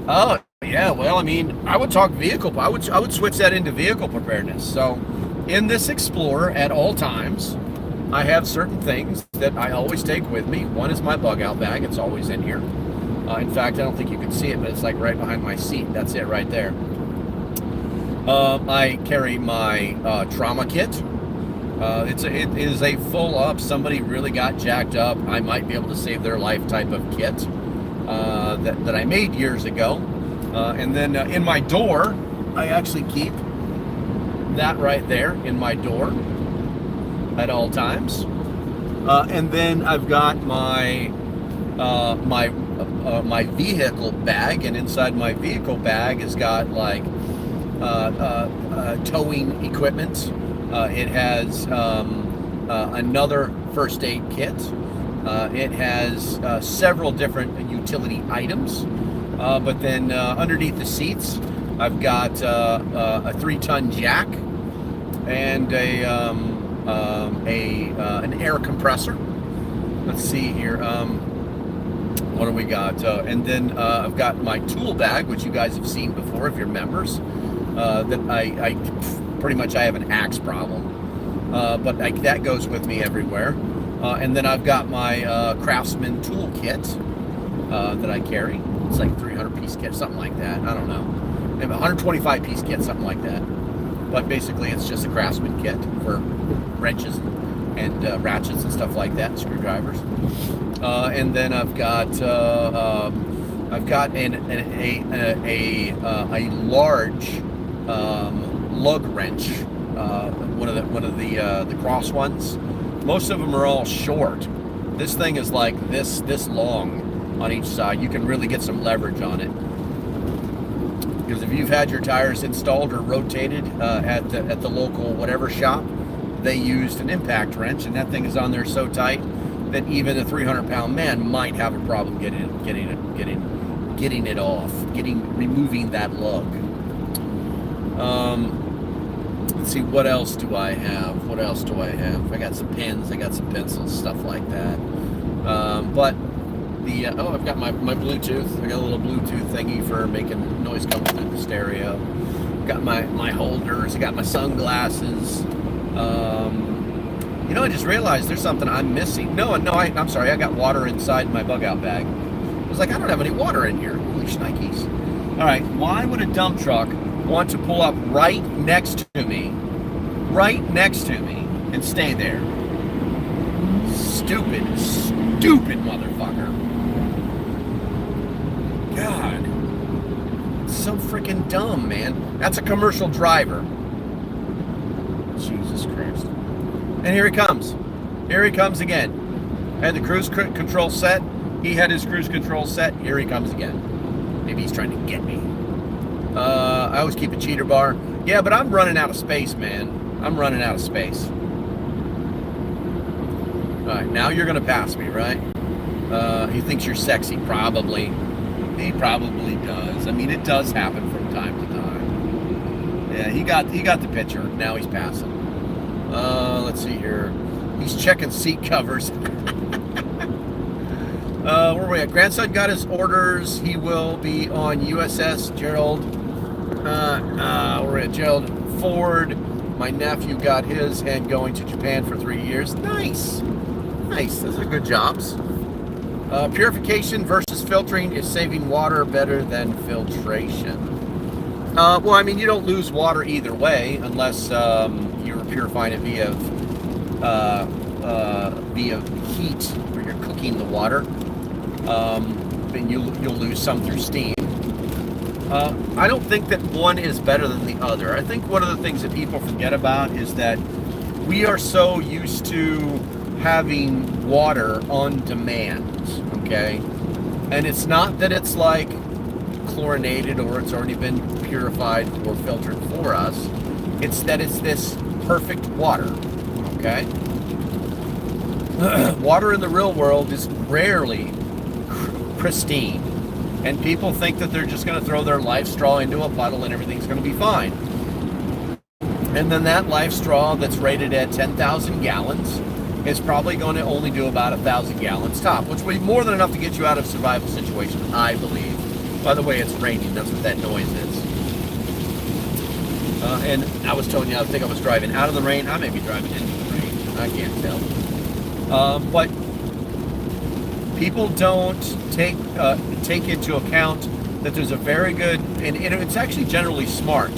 Oh yeah. Well, I mean, I would talk vehicle. I would switch that into vehicle preparedness. So, in this Explorer at all times, I have certain things that I always take with me. One is my bug out bag. It's always in here. In fact, I don't think you can see it, but it's like right behind my seat. That's it right there. I carry my trauma kit. It is a full up. Somebody really got jacked up. I might be able to save their life type of kit that I made years ago. And then in my door, I actually keep that right there in my door at all times. And then I've got my my vehicle bag, and inside my vehicle bag has got like towing equipment. It has another first aid kit. It has several different utility items, but then underneath the seats, I've got a 3-ton jack and an air compressor. Let's see here. What do we got? And then I've got my tool bag, which you guys have seen before if you're members. That I pretty much I have an axe problem, but that goes with me everywhere. And then I've got my Craftsman tool kit that I carry. It's like 300-piece kit, something like that. I don't know. 125-piece kit, something like that. But basically, it's just a Craftsman kit for wrenches and ratchets and stuff like that, screwdrivers. And then I've got a large lug wrench, one of the cross ones. Most of them are all short. This thing is like this long on each side. You can really get some leverage on it. Because if you've had your tires installed or rotated at the local whatever shop, they used an impact wrench, and that thing is on there so tight that even a 300-pound man might have a problem getting it off, removing that lug. Let's see, what else do I have? I got some pens, I got some pencils, stuff like that. But I've got my Bluetooth. I got a little Bluetooth thingy for making noise come through the stereo. Got my holders. I got my sunglasses. I just realized there's something I'm missing. I'm sorry. I got water inside my bug out bag. I was like, I don't have any water in here. Holy shnikes. All right. Why would a dump truck want to pull up right next to me, and stay there? Stupid motherfucker. God, so freaking dumb, man. That's a commercial driver. Jesus Christ. And here he comes again. Had the cruise control set. He had his cruise control set. Here he comes again. Maybe he's trying to get me. I always keep a cheater bar. Yeah, but I'm running out of space, man. I'm running out of space. All right, now you're gonna pass me, right? He thinks you're sexy, probably. He probably does. I mean, it does happen from time to time. Yeah, he got the picture. Now he's passing. Let's see here. He's checking seat covers. Where are we at? Grandson got his orders. He will be on USS Gerald. We're at Gerald Ford. My nephew got his and going to Japan for 3 years. Nice. Those are good jobs. Purification versus filtering is saving water better than filtration. Well, I mean, you don't lose water either way unless you're purifying it via heat, where you're cooking the water. Then you'll lose some through steam. I don't think that one is better than the other. I think one of the things that people forget about is that we are so used to having water on demand, okay? And it's not that it's like chlorinated or it's already been purified or filtered for us. It's that it's this perfect water, okay? Water in the real world is rarely pristine. And people think that they're just going to throw their life straw into a puddle and everything's going to be fine. And then that life straw that's rated at 10,000 gallons is probably going to only do about 1,000 gallons top, which will be more than enough to get you out of survival situations, I believe. By the way, it's raining. That's what that noise is. And I was telling you, I think I was driving out of the rain. I may be driving into the rain. I can't tell. But people don't take into account that there's a very good, and it's actually generally smart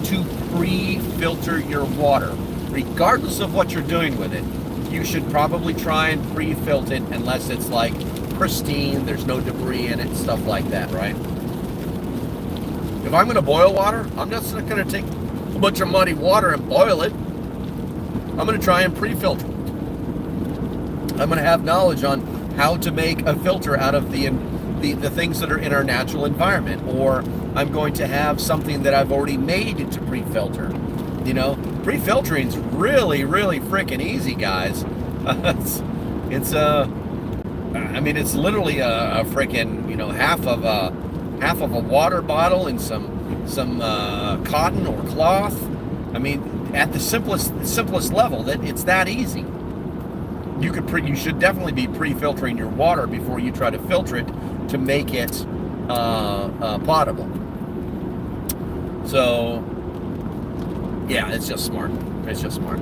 to pre-filter your water. Regardless of what you're doing with it, you should probably try and pre-filter it unless it's like pristine, there's no debris in it, stuff like that, right? If I'm going to boil water, I'm just not going to take a bunch of muddy water and boil it. I'm going to try and pre-filter it. I'm going to have knowledge on how to make a filter out of the things that are in our natural environment, or I'm going to have something that I've already made to pre-filter. You know, pre-filtering's really, really freaking easy, guys. I mean, it's literally a freaking, you know, half of a water bottle and some cotton or cloth. I mean, at the simplest level, that it's that easy. You should definitely be pre-filtering your water before you try to filter it to make it potable. So, yeah, it's just smart. It's just smart.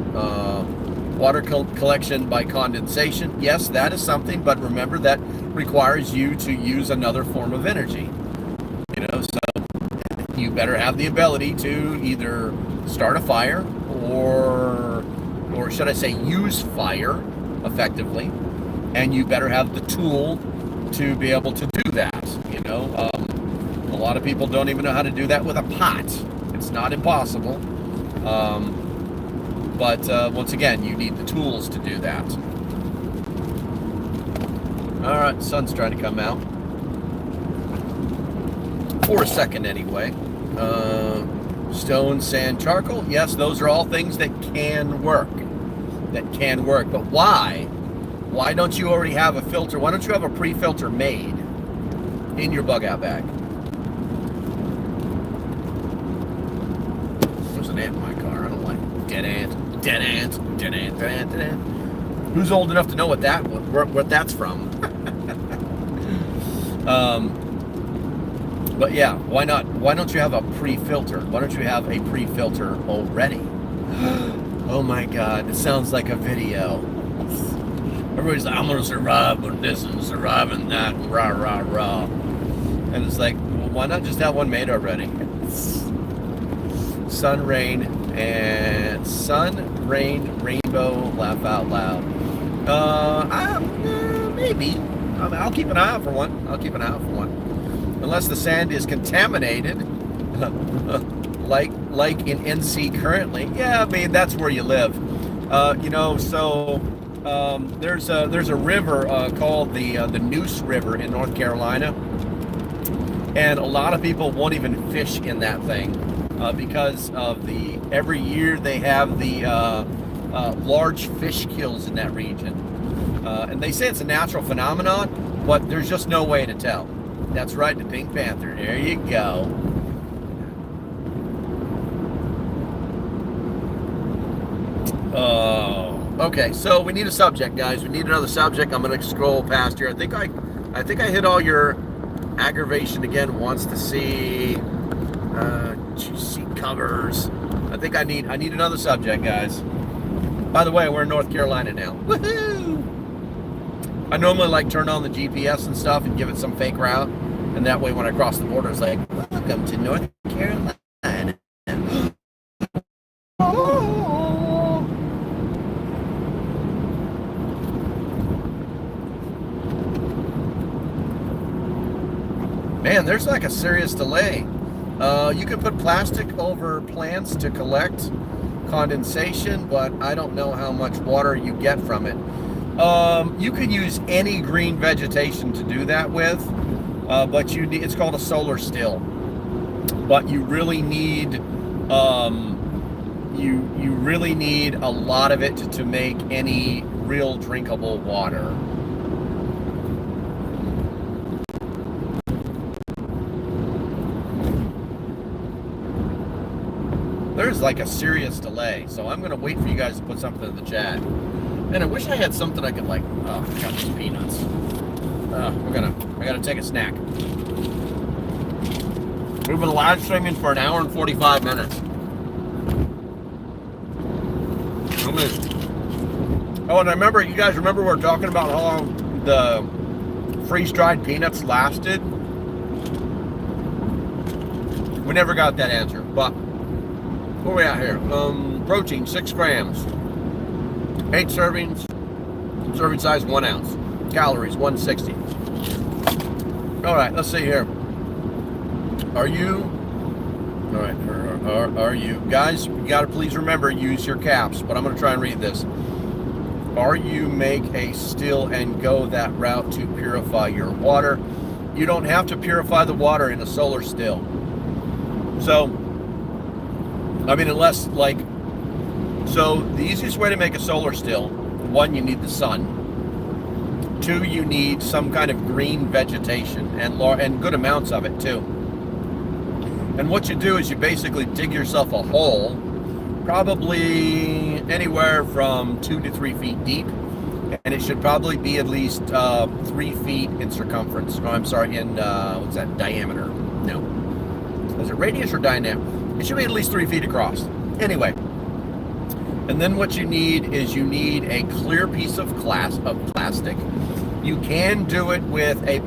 Water collection by condensation. Yes, that is something, but remember that requires you to use another form of energy. You know, so you better have the ability to either start a fire or should I say use fire effectively, and you better have the tool to be able to do that. You know, a lot of people don't even know how to do that with a pot. It's not impossible. But once again, you need the tools to do that. All right, sun's trying to come out. For a second anyway. Stone, sand, charcoal. Yes, those are all things that can work. But why? Why don't you already have a filter? Why don't you have a pre-filter made in your bug out bag? There's an ant in my car. I don't like it. Dead ant. Who's old enough to know what that's from? But yeah, why not? Why don't you have a pre-filter? Why don't you have a pre-filter already? Oh my God, it sounds like a video. Everybody's like, I'm gonna survive with this and survive in that, and rah, rah, rah. And it's like, well, why not just have one made already? Sun, rain, rainbow, laugh out loud. Maybe. I'll keep an eye out for one. Unless the sand is contaminated, like in NC currently. Yeah, I mean, that's where you live. You know, so there's a river called the Neuse River in North Carolina, and a lot of people won't even fish in that thing because of every year they have the large fish kills in that region, and they say it's a natural phenomenon, but there's just no way to tell. That's right, the Pink Panther. There you go. Oh, okay. So we need a subject, guys. We need another subject. I'm gonna scroll past here. I think I hit all your aggravation again. Wants to see seat covers. I think I need another subject, guys. By the way, we're in North Carolina now. Woohoo! I normally like turn on the GPS and stuff and give it some fake route, and that way when I cross the border, it's like, welcome to North Carolina. Oh. Man, there's like a serious delay. You can put plastic over plants to collect condensation, but I don't know how much water you get from it. You could use any green vegetation to do that with, but it's called a solar still. But you really need you really need a lot of it to make any real drinkable water. There's like a serious delay, so I'm gonna wait for you guys to put something in the chat. Man, I wish I had something I could like. Oh, I got these peanuts. I gotta take a snack. We've been live streaming for an hour and 45 minutes. Oh, and you guys remember we were talking about how long the freeze-dried peanuts lasted? We never got that answer, but where are we at here? Protein, 6 grams. 8 servings. Serving size, 1 ounce. Calories, 160. All right, let's see here. Are you guys? You gotta please remember, use your caps. But I'm gonna try and read this. Are you make a still and go that route to purify your water? You don't have to purify the water in a solar still. So, I mean, unless like, so the easiest way to make a solar still, one, you need the sun. 2, you need some kind of green vegetation and good amounts of it too. And what you do is you basically dig yourself a hole, probably anywhere from 2 to 3 feet deep, and it should probably be at least 3 feet in circumference. Oh, I'm sorry, in what's that, diameter? No, is it radius or diameter? It should be at least 3 feet across. Anyway, and then what you need is you need a clear piece of plastic. You can do it with a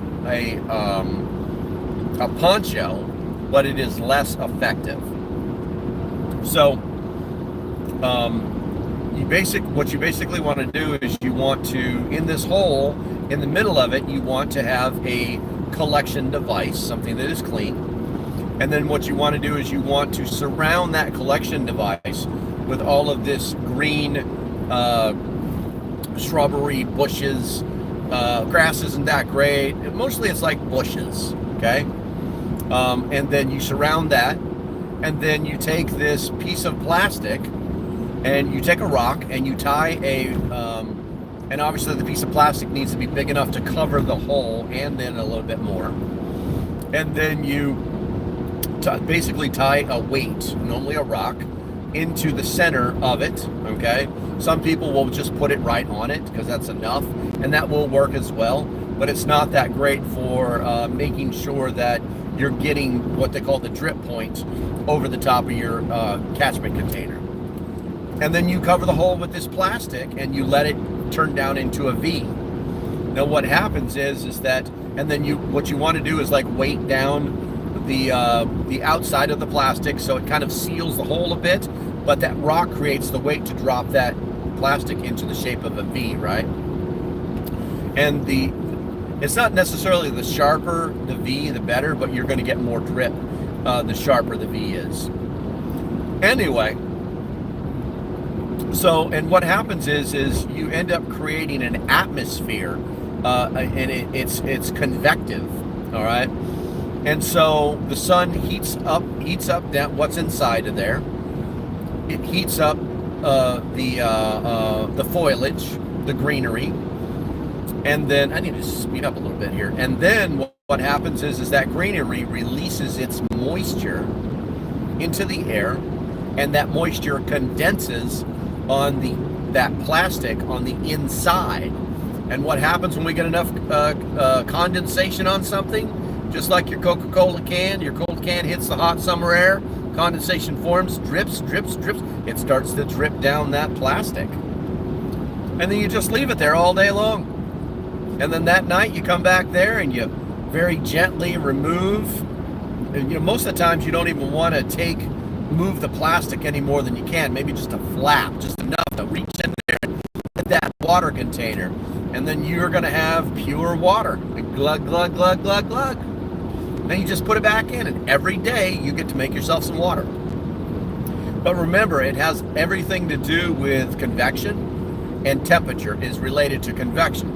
poncho, but it is less effective. So what you basically want to do is you want to, in this hole, in the middle of it, you want to have a collection device, something that is clean. And then what you want to do is you want to surround that collection device with all of this green shrubbery, bushes. Grass isn't that great. Mostly it's like bushes, okay? And then you surround that, and then you take this piece of plastic and you take a rock and you tie and obviously the piece of plastic needs to be big enough to cover the hole and then a little bit more. And then you basically tie a weight, normally a rock, into the center of it, okay? Some people will just put it right on it because that's enough, and that will work as well, but it's not that great for making sure that you're getting what they call the drip point over the top of your catchment container. And then you cover the hole with this plastic and you let it turn down into a V. Now what happens is that, and then what you want to do is like weight down the outside of the plastic so it kind of seals the hole a bit, but that rock creates the weight to drop that plastic into the shape of a V, right? And it's not necessarily the sharper the V, the better, but you're going to get more drip the sharper the V is. Anyway, so, and what happens is you end up creating an atmosphere, and it's convective, all right? And so the sun heats up what's inside of there. It heats up the foliage, the greenery, and then I need to speed up a little bit here. And then what happens is that greenery releases its moisture into the air, and that moisture condenses on that plastic on the inside. And what happens when we get enough condensation on something? Just like your Coca-Cola can, your cold can hits the hot summer air, condensation forms, drips, drips, drips. It starts to drip down that plastic. And then you just leave it there all day long. And then that night you come back there and you very gently remove. And most of the times you don't even want to move the plastic any more than you can. Maybe just a flap, just enough to reach in there and get that water container. And then you're going to have pure water. Glug, glug, glug, glug, glug. Then you just put it back in, and every day you get to make yourself some water. But remember, it has everything to do with convection, and temperature is related to convection.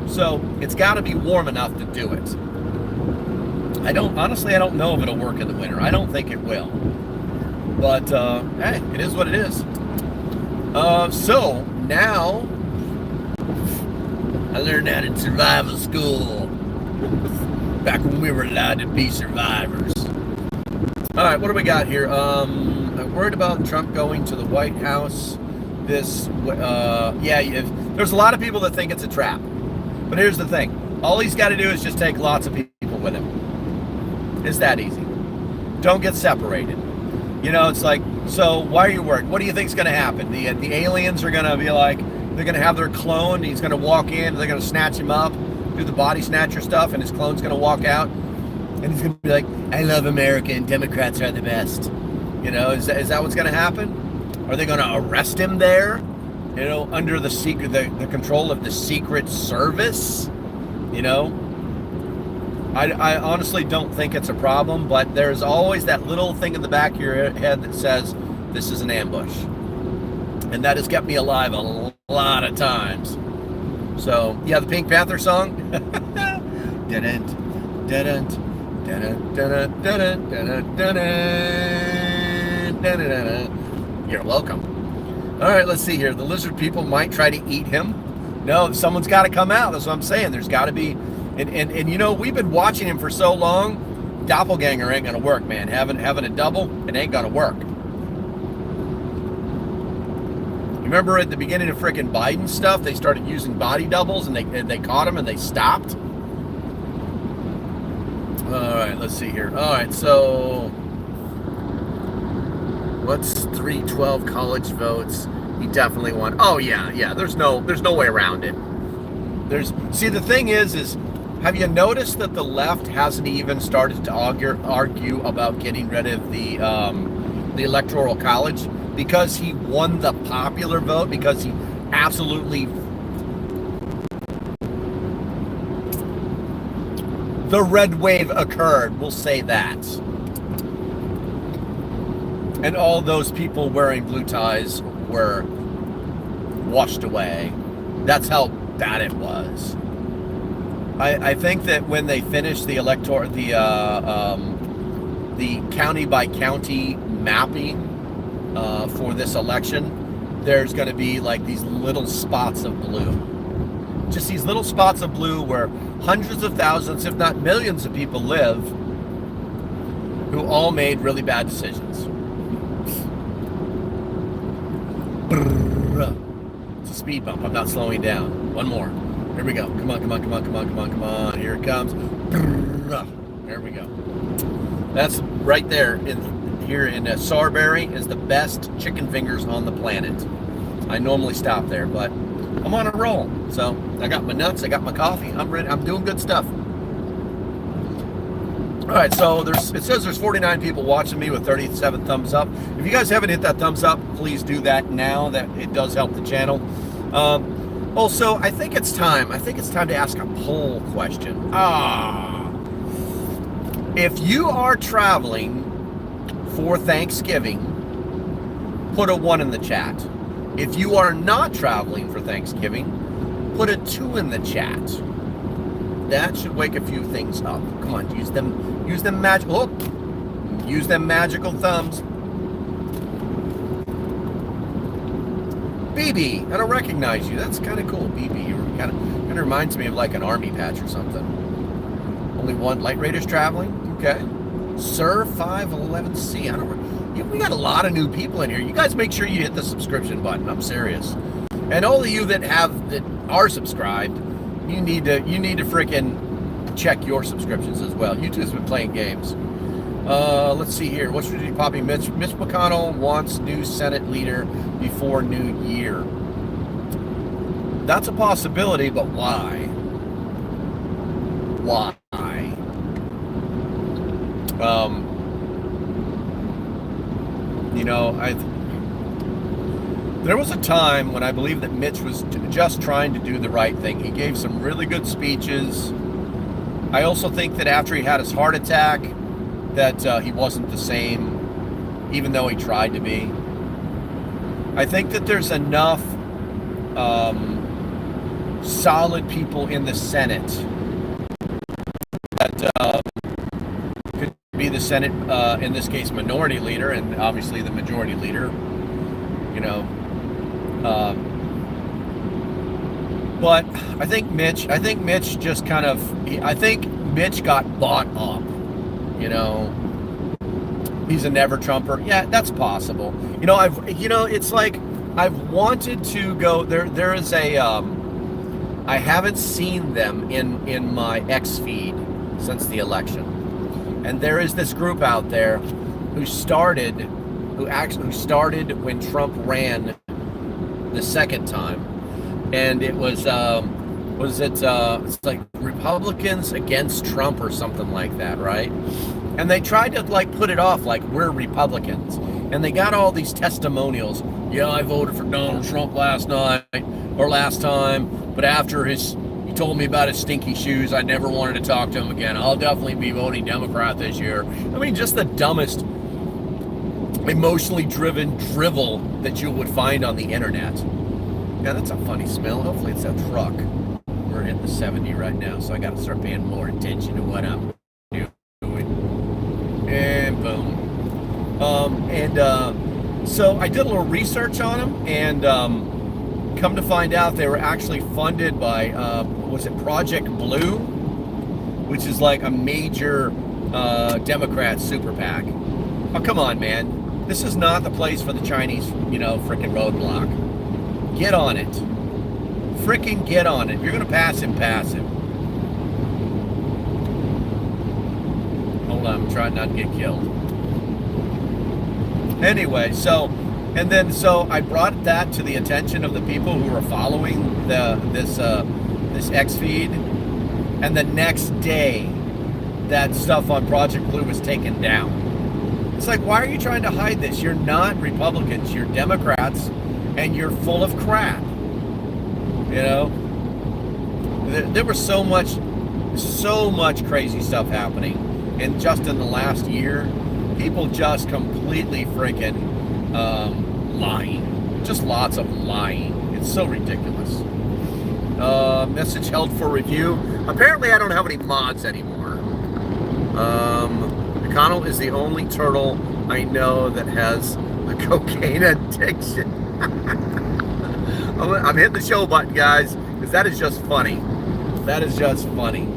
So it's got to be warm enough to do it. Honestly, I don't know if it'll work in the winter. I don't think it will. But, hey, it is what it is. So now, I learned that in survival school. Back when we were allowed to be survivors. All right, what do we got here? I'm worried about Trump going to the White House. There's a lot of people that think it's a trap. But here's the thing. All he's got to do is just take lots of people with him. It's that easy. Don't get separated. It's like, so why are you worried? What do you think's going to happen? The aliens are going to be like, they're going to have their clone. He's going to walk in. They're going to snatch him up, do the body snatcher stuff, and his clone's going to walk out. And he's going to be like, I love America and Democrats are the best. Is that what's going to happen? Are they going to arrest him there? Under the control of the Secret Service? I honestly don't think it's a problem, but there's always that little thing in the back of your head that says this is an ambush. And that has kept me alive a lot of times. So, yeah, the Pink Panther song. Didn't. You're welcome. All right, let's see here. The lizard people might try to eat him. No, someone's got to come out. That's what I'm saying. There's got to be, and you know, we've been watching him for so long. Doppelganger ain't gonna work, man. Having a double, it ain't gonna work. You remember at the beginning of frickin' Biden stuff, they started using body doubles, and they caught him and they stopped. All right, let's see here. All right, so what's 312 college votes? He definitely won. Oh yeah. There's no way around it. See, the thing is have you noticed that the left hasn't even started to argue about getting rid of the electoral college because he won the popular vote, because he absolutely, the red wave occurred, we'll say that. And all those people wearing blue ties were washed away. That's how bad it was. I think that when they finish the county by county mapping for this election, there's going to be like these little spots of blue. Just these little spots of blue where hundreds of thousands, if not millions of people live who all made really bad decisions. It's a speed bump. I'm not slowing down. One more. Here we go. Come on. Here it comes. There we go. That's right there. Here in Sarberry is the best chicken fingers on the planet. I normally stop there, but I'm on a roll. So I got my nuts. I got my coffee. I'm ready. I'm doing good stuff. All right, so it says there's 49 people watching me with 37 thumbs up. If you guys haven't hit that thumbs up, please do that now. That it does help the channel. Also, I think it's time to ask a poll question. If you are traveling for Thanksgiving, put a 1 in the chat. If you are not traveling for Thanksgiving, put a 2 in the chat. That should wake a few things up. Come on, use them magical thumbs. BB, I don't recognize you. That's kind of cool, BB. You kind of reminds me of like an army patch or something. Only one Light Raiders traveling. Okay. Sir 511C. We got a lot of new people in here. You guys make sure you hit the subscription button. I'm serious. And all of you that are subscribed, you need to frickin' check your subscriptions as well. YouTube's been playing games. Let's see here. What should be popping? Mitch McConnell wants new Senate leader before New Year. That's a possibility, but why? Why? You know, there was a time when I believe that Mitch was just trying to do the right thing. He gave some really good speeches. I also think that after he had his heart attack, that he wasn't the same, even though he tried to be. I think that there's enough solid people in the Senate that could be the Senate, in this case, minority leader, and obviously the majority leader, you know. But I think Mitch just kind of, I think Mitch got bought up. You know, he's a never Trumper. Yeah, that's possible. You know, it's like I've wanted to go there. There is a, I haven't seen them in my X feed since the election, and there is this group out there who started when Trump ran the second time, and it was it's like Republicans against Trump or something like that, right? And they tried to like put it off like we're Republicans, and they got all these testimonials. Yeah, I voted for Donald Trump last night or last time, but after he told me about his stinky shoes, I never wanted to talk to him again. I'll definitely be voting Democrat this year. I mean, just the dumbest, emotionally driven drivel that you would find on the internet. Yeah, that's a funny smell. Hopefully it's a truck. We're hitting the 70 right now, so I got to start paying more attention to what I'm doing. And boom. So I did a little research on him, and Come to find out, they were actually funded by, was it Project Blue? Which is like a major Democrat super PAC. Oh, come on, man. This is not the place for the Chinese, frickin' roadblock. Get on it. Frickin' get on it. If you're going to pass him, pass him. Hold on, I'm trying not to get killed. Anyway, so I brought that to the attention of the people who were following this X feed, and the next day, that stuff on Project Blue was taken down. It's like, why are you trying to hide this? You're not Republicans, you're Democrats, and you're full of crap. There was so much crazy stuff happening, and just in the last year, people just completely freaking lying. Just lots of lying. It's so ridiculous. Message held for review. Apparently, I don't have any mods anymore. McConnell is the only turtle I know that has a cocaine addiction. I'm hitting the show button, guys, because that is just funny. That is just funny.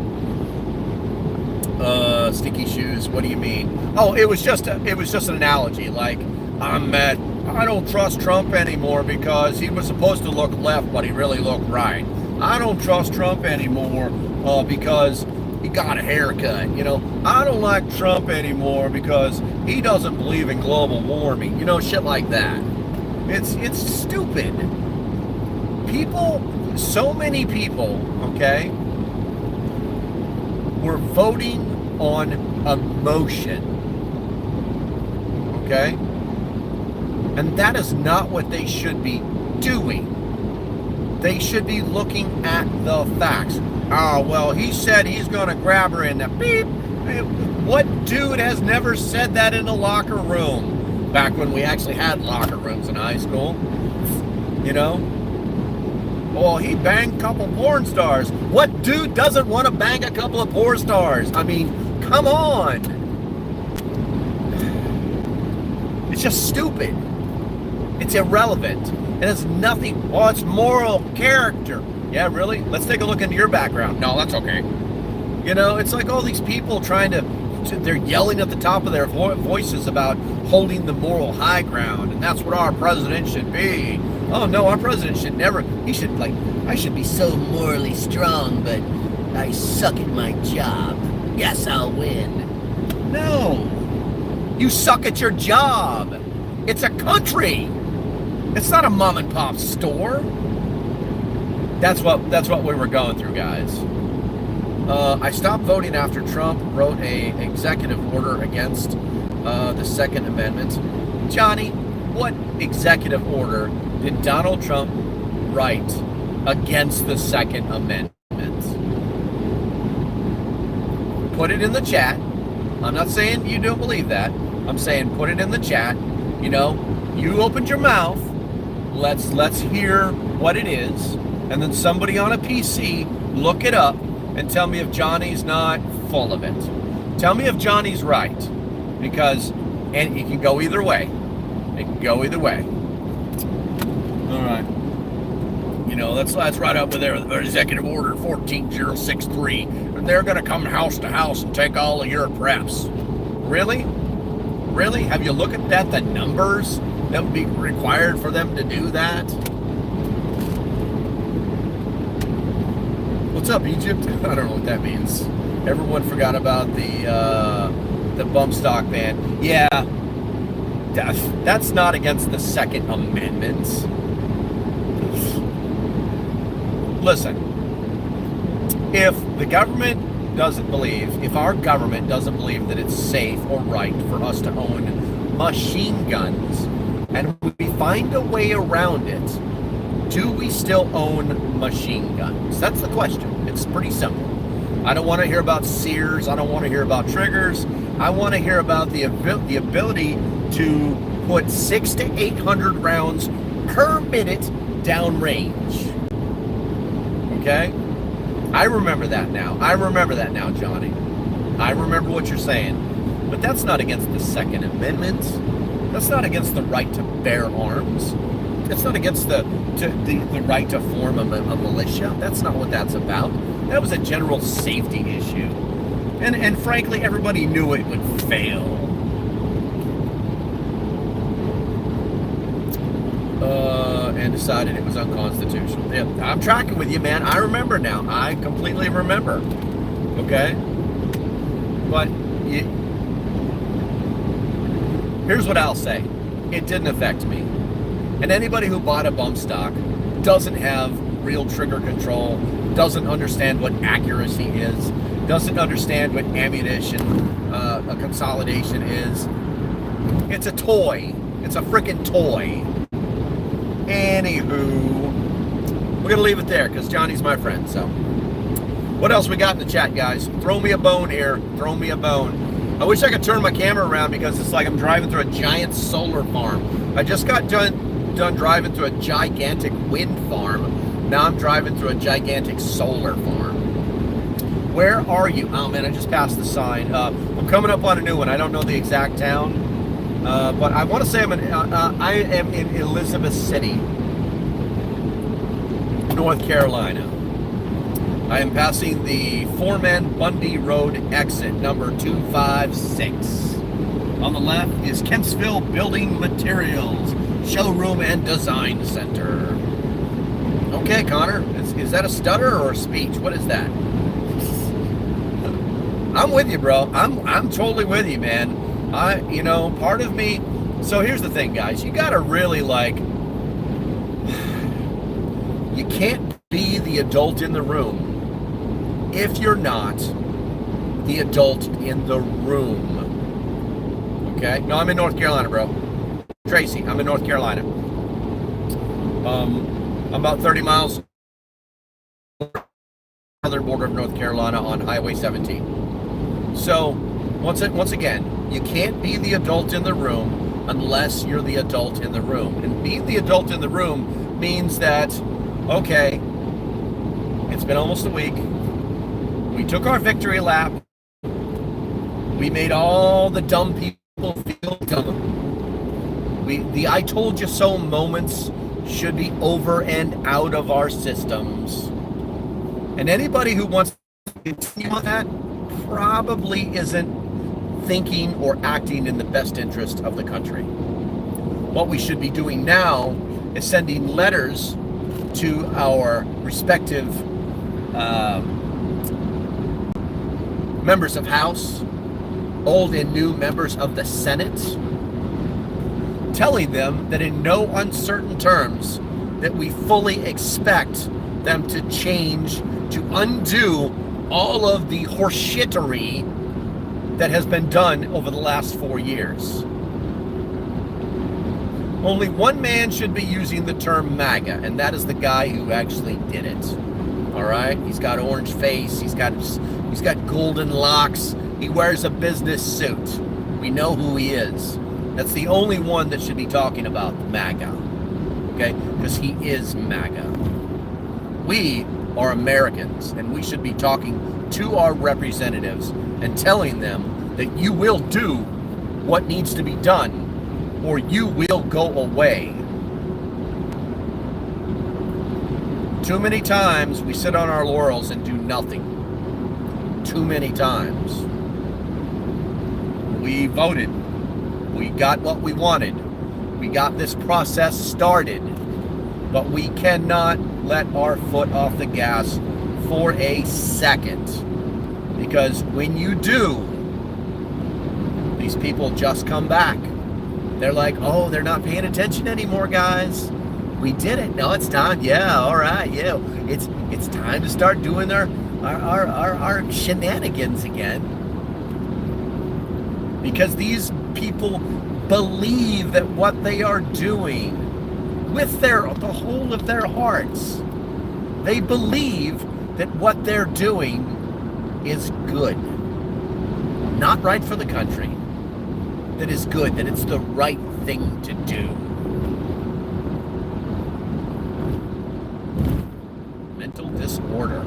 Sticky shoes. What do you mean? Oh, it was just an analogy. Like, I don't trust Trump anymore because he was supposed to look left, but he really looked right. I don't trust Trump anymore because he got a haircut. I don't like Trump anymore because he doesn't believe in global warming. Shit like that. It's stupid. So many people, okay, were voting on emotion, okay? And that is not what they should be doing. They should be looking at the facts. Oh, well, he said he's going to grab her in the beep. What dude has never said that in a locker room? Back when we actually had locker rooms in high school, Well, he banged a couple porn stars. What dude doesn't want to bang a couple of porn stars? I mean, come on. It's just stupid. It's irrelevant. It has nothing. Oh, it's moral character. Yeah, really? Let's take a look into your background. No, that's okay. It's like all these people they're yelling at the top of their voices about holding the moral high ground, and that's what our president should be. Oh no, our president should never, I should be so morally strong, but I suck at my job. Guess I'll win. No, you suck at your job. It's a country. It's not a mom and pop store. That's what we were going through, guys. I stopped voting after Trump wrote a executive order against the Second Amendment. Johnny, what executive order did Donald Trump write against the Second Amendment? Put it in the chat. I'm not saying you don't believe that. I'm saying put it in the chat. You opened your mouth. Let's hear what it is, and then somebody on a PC look it up and tell me if Johnny's not full of it. Tell me if Johnny's right, because it can go either way. It can go either way. All right. That's right up with their executive order 14063. They're going to come house to house and take all of your preps. Really? Really? Have you looked at the numbers that would be required for them to do that? What's up, Egypt? I don't know what that means. Everyone forgot about the bump stock ban. Yeah, that's not against the Second Amendment. Listen, if our government doesn't believe that it's safe or right for us to own machine guns, and we find a way around it, do we still own machine guns? That's the question. It's pretty simple. I don't want to hear about Sears. I don't want to hear about triggers. I want to hear about the ability to put 600 to 800 rounds per minute downrange. Okay? I remember that now. Johnny. I remember what you're saying. But that's not against the Second Amendment. That's not against the right to bear arms. It's not against the right to form a militia. That's not what that's about. That was a general safety issue. And frankly, everybody knew it would fail. And decided it was unconstitutional. Yeah, I'm tracking with you, man. I remember now. I completely remember. Okay? But here's what I'll say. It didn't affect me. And anybody who bought a bump stock doesn't have real trigger control, doesn't understand what accuracy is, doesn't understand what ammunition a consolidation is. It's a toy. It's a freaking toy. Anywho, we're going to leave it there because Johnny's my friend. So, what else we got in the chat, guys? Throw me a bone here. Throw me a bone. I wish I could turn my camera around because it's like I'm driving through a giant solar farm. I just got done driving through a gigantic wind farm. Now I'm driving through a gigantic solar farm. Where are you? Oh man, I just passed the sign. I'm coming up on a new one. I don't know the exact town. But I want to say I am in Elizabeth City, North Carolina. I am passing the Foreman Bundy Road exit, number 256. On the left is Kentsville Building Materials, Showroom and Design Center. Okay, Connor, is that a stutter or a speech? What is that? I'm with you, bro. I'm totally with you, man. Part of me, so here's the thing, guys, you gotta really you can't be the adult in the room if you're not the adult in the room. Okay? No, I'm in North Carolina, bro. Tracy, I'm in North Carolina. I'm about 30 miles southern border of North Carolina on Highway 17. So, once again, you can't be the adult in the room unless you're the adult in the room. And being the adult in the room means that, okay, it's been almost a week. We took our victory lap. We made all the dumb people feel dumb. The I told you so moments should be over and out of our systems. And anybody who wants to continue on that probably isn't thinking or acting in the best interest of the country. What we should be doing now is sending letters to our respective members of House, old and new members of the Senate, telling them that in no uncertain terms that we fully expect them to change, to undo all of the horseshittery that has been done over the last 4 years. Only one man should be using the term MAGA, and that is the guy who actually did it. All right? He's got orange face. He's got golden locks. He wears a business suit. We know who he is. That's the only one that should be talking about MAGA. Okay? Because he is MAGA. We are Americans, and we should be talking to our representatives and telling them that you will do what needs to be done or you will go away. Too many times we sit on our laurels and do nothing. Too many times. We voted. We got what we wanted. We got this process started. But we cannot let our foot off the gas for a second. Because when you do, these people just come back. They're like, oh, they're not paying attention anymore, guys. We did it. No, it's time. Yeah, all right. Yeah, it's time to start doing our shenanigans again. Because these people believe that what they are doing with the whole of their hearts, they believe that what they're doing is good. Not right for the country. That is good, that it's the right thing to do. Mental disorder.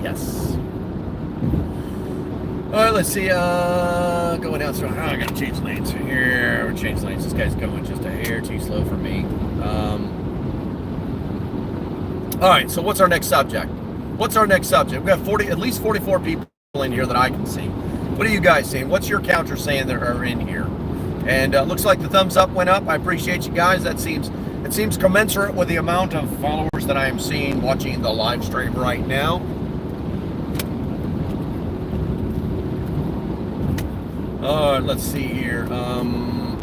Yes. All right, let's see. Going down. I gotta change lanes here. Change lanes. This guy's going just a air too slow for me. All right, so what's our next subject? What's our next subject? We have at least 44 people in here that I can see. What are you guys saying? What's your counter saying that are in here? And looks like the thumbs up went up. I appreciate you guys. It seems commensurate with the amount of followers that I am seeing watching the live stream right now. Let's see here.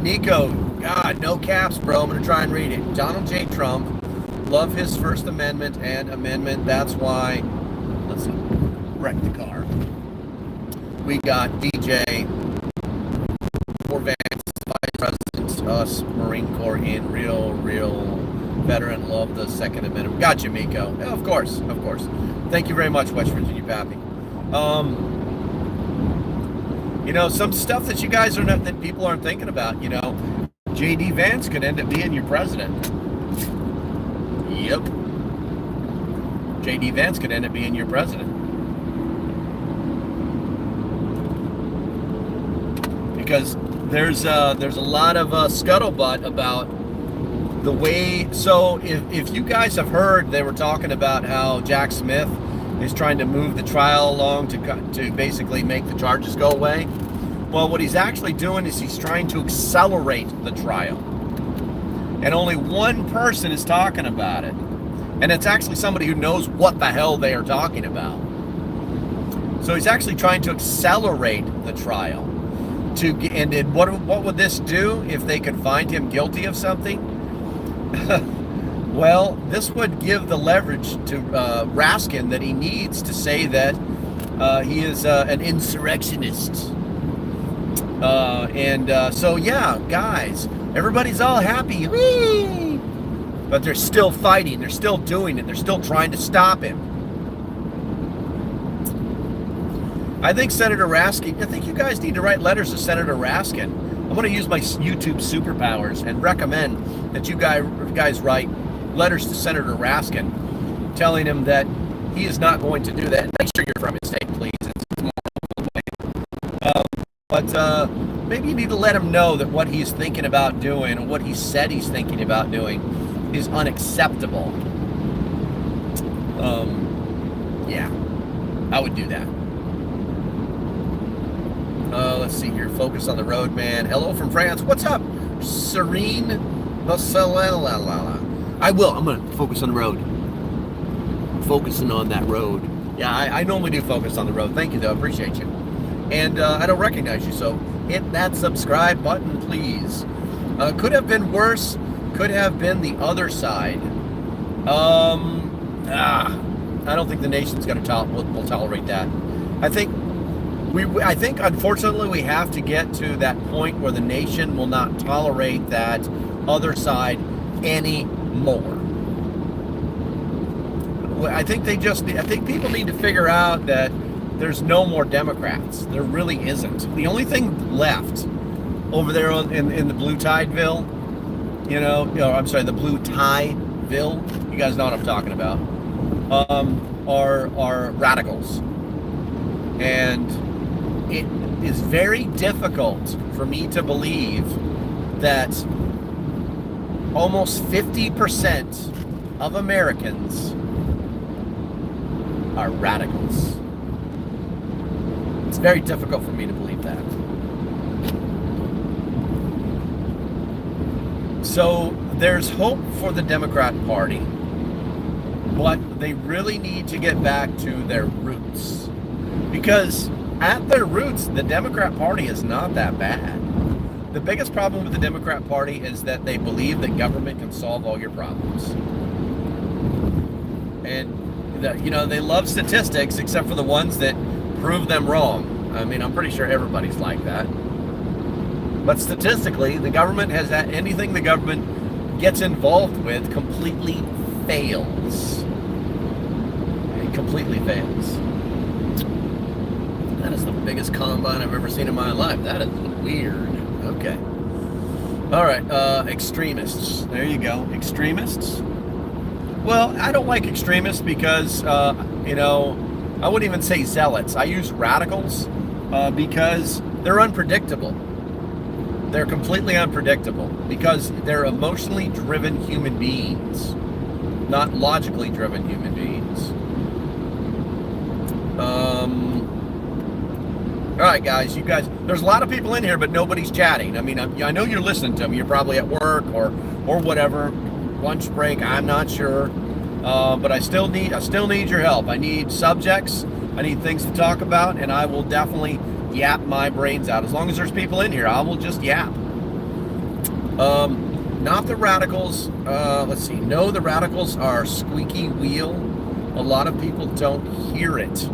Nico, God, no caps, bro. I'm gonna try and read it. Donald J. Trump, love his First Amendment and amendment. That's why. Let's see. Wreck the car. We got DJ. For Vance, Vice President, us, Marine Corps in real veteran, love the Second Amendment. Got you, Miko. Yeah, of course. Thank you very much, West Virginia Pappy. You know, some stuff that you guys that people aren't thinking about, you know, J.D. Vance could end up being your president. Yep. J.D. Vance could end up being your president. Because there's a lot of scuttlebutt about the way. So if you guys have heard, they were talking about how Jack Smith is trying to move the trial along to basically make the charges go away. Well, what he's actually doing is he's trying to accelerate the trial. And only one person is talking about it. And it's actually somebody who knows what the hell they are talking about. So he's actually trying to accelerate the trial. And what would this do if they could find him guilty of something? Well, this would give the leverage to Raskin that he needs to say that he is an insurrectionist. So yeah, guys, everybody's all happy. Whee! But they're still fighting. They're still doing it. They're still trying to stop him. I think Senator Raskin, I think you guys need to write letters to Senator Raskin. I'm going to use my YouTube superpowers and recommend that you guys write letters to Senator Raskin telling him that he is not going to do that. Make sure you're from his state, please. But maybe you need to let him know that what he's thinking about doing and what he said he's thinking about doing is unacceptable. Yeah, I would do that. Let's see here. Focus on the road, man. Hello from France. What's up? Serene. I will. I'm going to focus on the road. Focusing on that road. Yeah, I normally do focus on the road. Thank you, though. I appreciate you. And I don't recognize you, so hit that subscribe button, please. Could have been worse. Could have been the other side. I don't think the nation's going to will tolerate that. I think unfortunately we have to get to that point where the nation will not tolerate that other side anymore. I think people need to figure out that there's no more Democrats. There really isn't. The only thing left over there in the Blue Tideville, the Blue Tieville, you guys know what I'm talking about, are radicals. And it is very difficult for me to believe that almost 50% of Americans are radicals. It's very difficult for me to believe that. So there's hope for the Democrat Party, but they really need to get back to their roots. Because at their roots, the Democrat Party is not that bad. The biggest problem with the Democrat Party is that they believe that government can solve all your problems. And, they love statistics except for the ones that prove them wrong. I mean, I'm pretty sure everybody's like that. But statistically, the government has that, anything the government gets involved with completely fails. It completely fails. That is the biggest combine I've ever seen in my life. That is weird. Okay. All right. Extremists. There you go. Extremists. Well, I don't like extremists because, I wouldn't even say zealots. I use radicals because they're unpredictable. They're completely unpredictable because they're emotionally driven human beings, not logically driven human beings. All right, guys, you guys, there's a lot of people in here, but nobody's chatting. I mean, I know you're listening to them. You're probably at work or whatever, lunch break. I'm not sure, but I still need your help. I need subjects. I need things to talk about, and I will definitely yap my brains out. As long as there's people in here, I will just yap. Not the radicals. Let's see. No, the radicals are squeaky wheel. A lot of people don't hear it.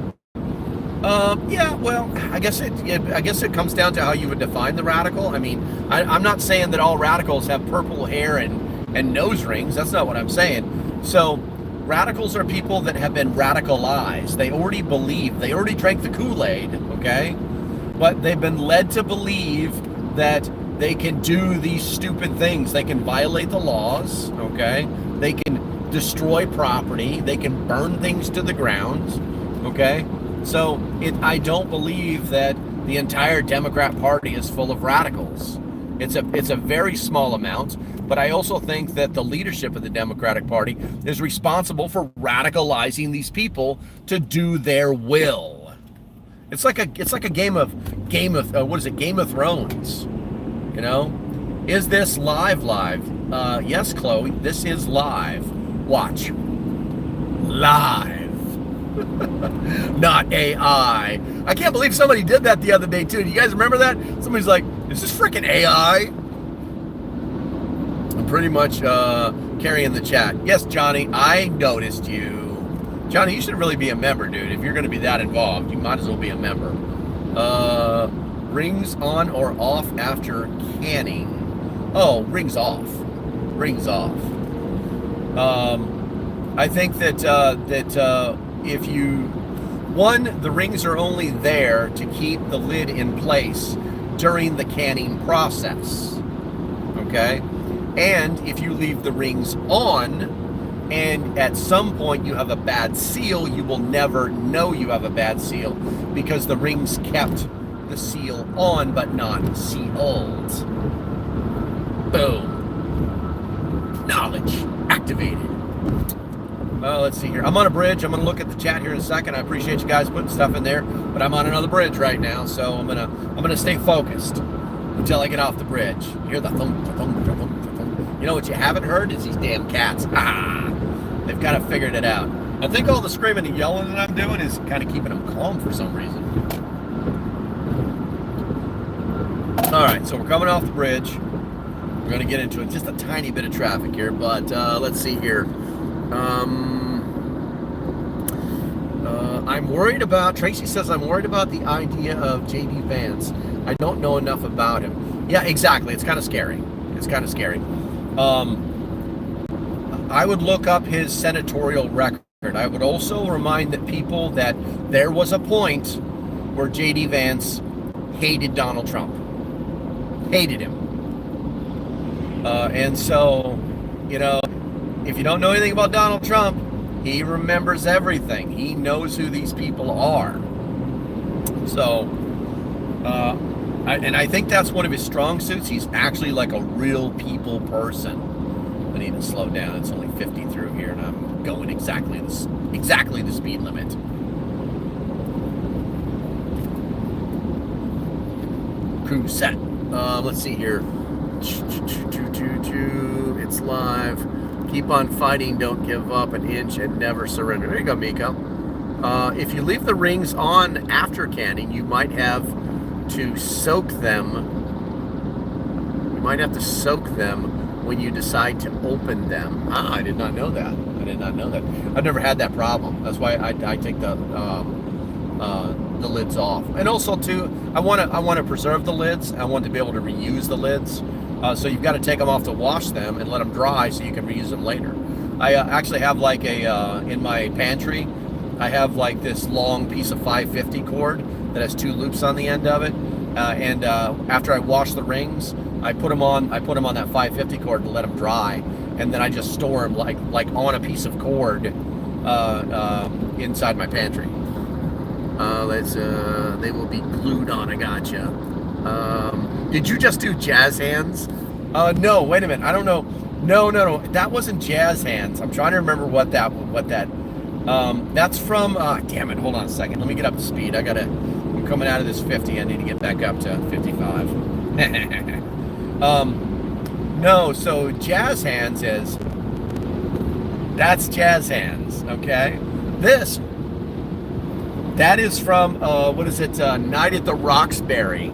Yeah, well, I guess it comes down to how you would define the radical. I mean, I'm not saying that all radicals have purple hair and nose rings. That's not what I'm saying. So radicals are people that have been radicalized. They already believe, they already drank the Kool-Aid, okay? But they've been led to believe that they can do these stupid things. They can violate the laws, okay? They can destroy property. They can burn things to the ground, okay? So I don't believe that the entire Democrat Party is full of radicals. It's a very small amount, but I also think that the leadership of the Democratic Party is responsible for radicalizing these people to do their will. It's like a game of what is it? Game of Thrones. You know? Is this live? Yes, Chloe, this is live. Watch. Live. Not AI. I can't believe somebody did that the other day too. Do you guys remember that? Somebody's like, is this freaking AI? I'm pretty much carrying the chat. Yes, Johnny, I noticed you. Johnny, you should really be a member, dude. If you're going to be that involved, you might as well be a member. Rings on or off after canning? Oh, rings off. Rings off. I think that if the rings are only there to keep the lid in place during the canning process, okay? And if you leave the rings on and at some point you have a bad seal, you will never know you have a bad seal because the rings kept the seal on but not sealed. Boom. Knowledge activated. Let's see here. I'm on a bridge. I'm going to look at the chat here in a second. I appreciate you guys putting stuff in there, but I'm on another bridge right now, so I'm gonna stay focused until I get off the bridge. You hear the thump, thump, thump, thump, thump. You know what you haven't heard is these damn cats. They've kind of figured it out. I think all the screaming and yelling that I'm doing is kind of keeping them calm for some reason. All right, so we're coming off the bridge. We're going to get into just a tiny bit of traffic here, but let's see here. I'm worried about, Tracy says, I'm worried about the idea of J.D. Vance. I don't know enough about him. Yeah, exactly. It's kind of scary. It's kind of scary. I would look up his senatorial record. I would also remind the people that there was a point where J.D. Vance hated Donald Trump. Hated him. And so, you know, if you don't know anything about Donald Trump, he remembers everything. He knows who these people are. So, I think that's one of his strong suits. He's actually like a real people person. I need to slow down. It's only 50 through here, and I'm going exactly the speed limit. Crew set. Let's see here. It's live. Keep on fighting, don't give up an inch, and never surrender. There you go, Miko. If you leave the rings on after canning, you might have to soak them. You might have to soak them when you decide to open them. I did not know that. I did not know that. I've never had that problem. That's why I take the lids off. And also, too, I want to preserve the lids. I want to be able to reuse the lids. So you've got to take them off to wash them and let them dry so you can reuse them later. I actually have like in my pantry, I have like this long piece of 550 cord that has 2 loops on the end of it. And after I wash the rings, I put them on that 550 cord and let them dry. And then I just store them like on a piece of cord inside my pantry. They will be glued on. I gotcha. Did you just do jazz hands? No, wait a minute. I don't know. No. That wasn't jazz hands. I'm trying to remember what that. That's from. Damn it. Hold on a second. Let me get up to speed. I'm coming out of this 50. I need to get back up to 55. No. So jazz hands is. That's jazz hands. Okay. That is from. What is it? Night at the Roxbury.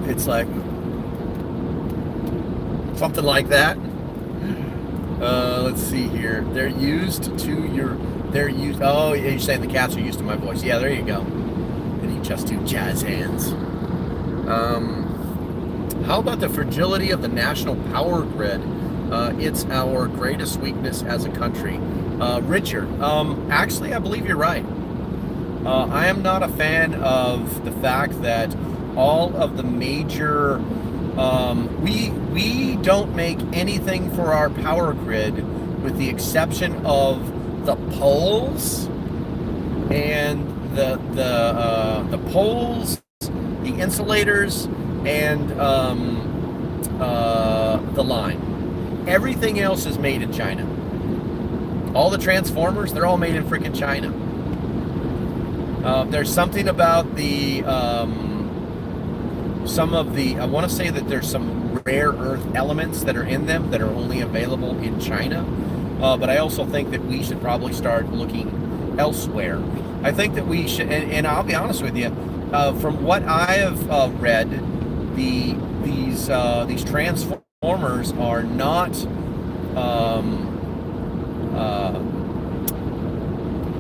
It's like something like that. Let's see here. They're used. Oh, you're saying the cats are used to my voice. Yeah, there you go. And you just do jazz hands. How about the fragility of the national power grid? It's our greatest weakness as a country. Richard, actually, I believe you're right. I am not a fan of the fact that all of the major, we don't make anything for our power grid with the exception of the poles and the poles, the insulators, and the line. Everything else is made in China. All the transformers, they're all made in freaking China. There's something about I want to say that there's some rare earth elements that are in them that are only available in China. But I also think that we should probably start looking elsewhere. I think that we should, and I'll be honest with you, from what I have read, these transformers are not,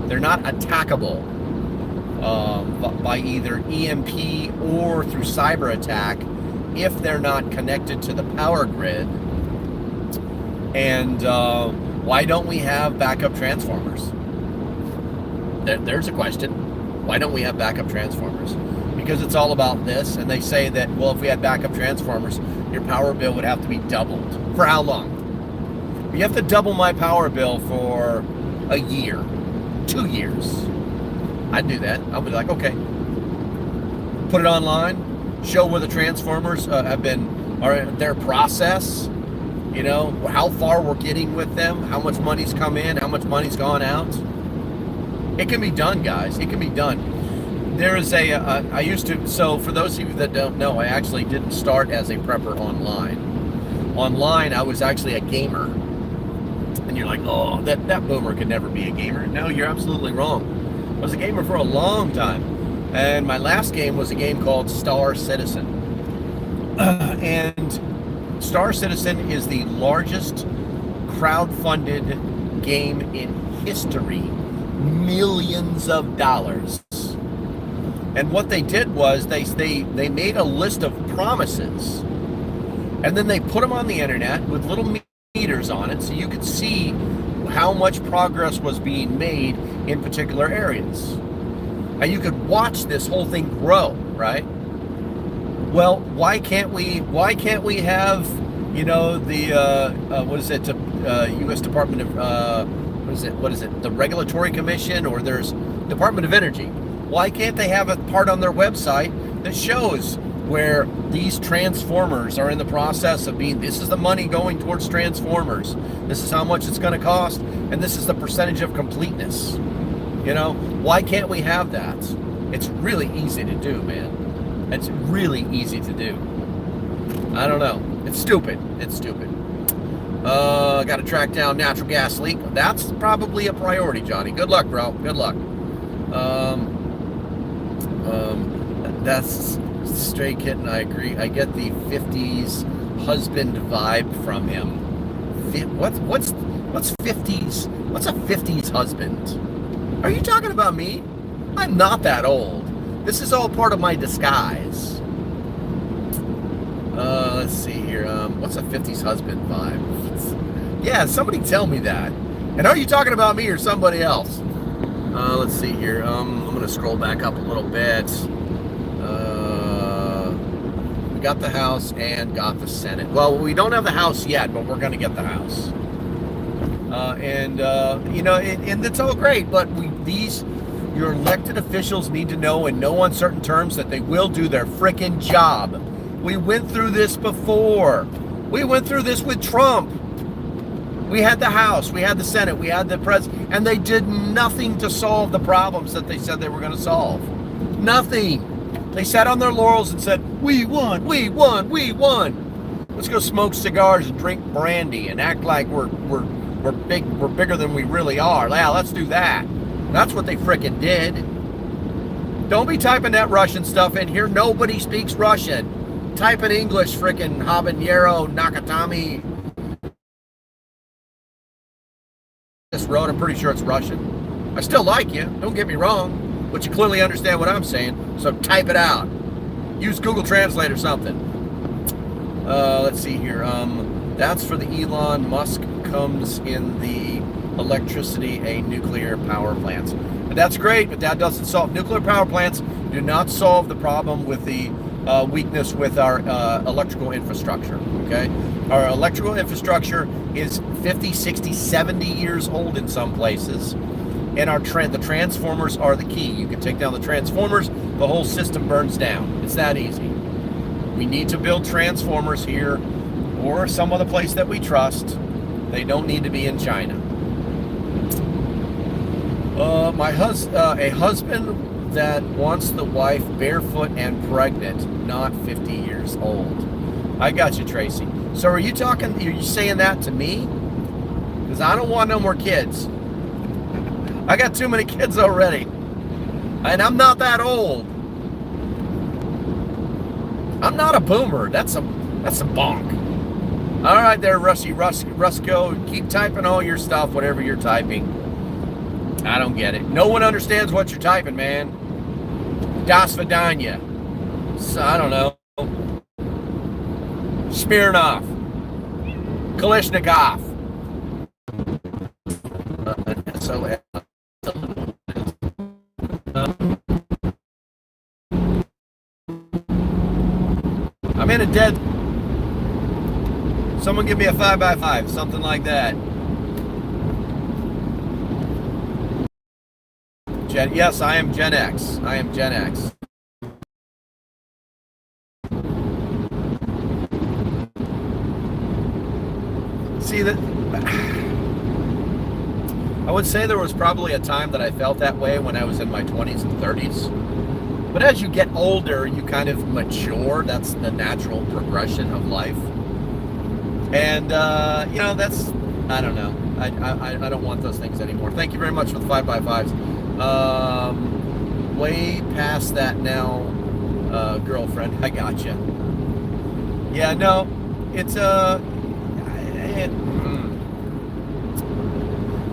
they're not attackable by either EMP or through cyber attack if they're not connected to the power grid. And why don't we have backup transformers? There's a question. Why don't we have backup transformers? Because it's all about this, and they say that, well, if we had backup transformers, your power bill would have to be doubled. For how long? You have to double my power bill for a year, 2 years. I'd do that. I'd be like, okay, put it online, show where the transformers are their process, how far we're getting with them, how much money's come in, how much money's gone out. It can be done, guys. It can be done. There is I used to, so for those of you that don't know, I actually didn't start as a prepper online. Online, I was actually a gamer. And you're like, oh, that boomer could never be a gamer. No, you're absolutely wrong. I was a gamer for a long time. And my last game was a game called Star Citizen. And Star Citizen is the largest crowd-funded game in history. Millions of dollars. And what they did was they made a list of promises, and then they put them on the internet with little meters on it, so you could see how much progress was being made in particular areas, and you could watch this whole thing grow, right? Well, why can't we have the U.S. Department of the Regulatory Commission, or there's Department of Energy? Why can't they have a part on their website that shows where these transformers are in the process of being, this is the money going towards transformers, this is how much it's going to cost, and this is the percentage of completeness? Why can't we have that? It's really easy to do, man. It's really easy to do. I don't know. It's stupid. Got to track down natural gas leak. That's probably a priority, Johnny. Good luck, bro. Good luck. That's Stray Kitten. I agree. I get the 50s husband vibe from him. What's 50s? What's a 50s husband? Are you talking about me? I'm not that old. This is all part of my disguise. Let's see here. What's a 50s husband vibe? Yeah, somebody tell me that. And are you talking about me or somebody else? Let's see here. I'm going to scroll back up a little bit. We got the House and got the Senate. Well, we don't have the House yet, but we're going to get the House. And it's all great, but Your elected officials need to know in no uncertain terms that they will do their frickin' job. We went through this before. We went through this with Trump. We had the House, we had the Senate, we had the President, and they did nothing to solve the problems that they said they were going to solve. Nothing. They sat on their laurels and said, we won, we won, we won. Let's go smoke cigars and drink brandy and act like we're bigger than we really are. Yeah, let's do that. That's what they frickin' did. Don't be typing that Russian stuff in here. Nobody speaks Russian. Type in English, frickin' habanero, nakatami. This road, I'm pretty sure it's Russian. I still like you, don't get me wrong, but you clearly understand what I'm saying, so type it out. Use Google Translate or something. Let's see here. That's for the Elon Musk comes in the electricity, a nuclear power plants. But that's great, but that doesn't solve. Nuclear power plants do not solve the problem with the weakness with our electrical infrastructure, okay? Our electrical infrastructure is 50, 60, 70 years old in some places, and the transformers are the key. You can take down the transformers, the whole system burns down. It's that easy. We need to build transformers here or some other place that we trust. They don't need to be in China. A husband that wants the wife barefoot and pregnant, not 50 years old. I got you, Tracy. So are you saying that to me? Because I don't want no more kids. I got too many kids already. And I'm not that old. I'm not a boomer. That's a bonk. All right there, Rusco. Keep typing all your stuff, whatever you're typing. I don't get it. No one understands what you're typing, man. Das Vidanya. So, I don't know. Smirnov. Kalishnikov. SOS. I'm in a dead. Someone give me a 5x5, something like that. Yes, I am Gen X. I am Gen X. See that? I would say there was probably a time that I felt that way when I was in my 20s and 30s. But as you get older, you kind of mature. That's the natural progression of life. And, that's, I don't know. I don't want those things anymore. Thank you very much for the 5x5s. Way past that now, girlfriend. I got you. Yeah, no, it's,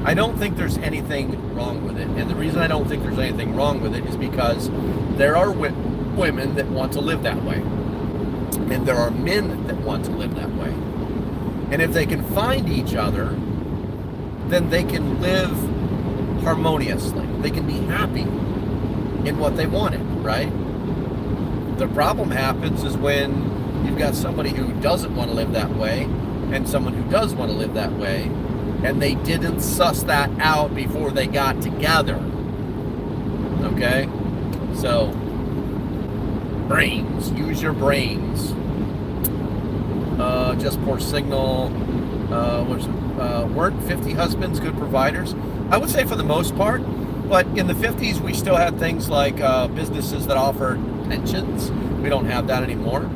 I don't think there's anything wrong with it. And the reason I don't think there's anything wrong with it is because there are women that want to live that way. And there are men that want to live that way. And if they can find each other, then they can live harmoniously. They can be happy in what they wanted, right? The problem happens is when you've got somebody who doesn't want to live that way and someone who does want to live that way, and they didn't suss that out before they got together. Okay? So, brains. Use your brains. Just poor signal. Weren't 50 husbands good providers? I would say for the most part, but in the 50s we still had things like businesses that offered pensions. We don't have that anymore.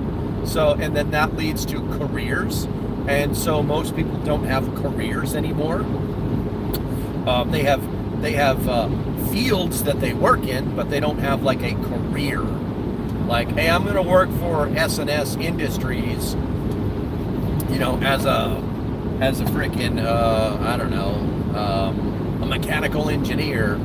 So, and then that leads to careers, and so most people don't have careers anymore. They have fields that they work in, but they don't have like a career. Like, hey, I'm going to work for S&S Industries, as a freaking a mechanical engineer,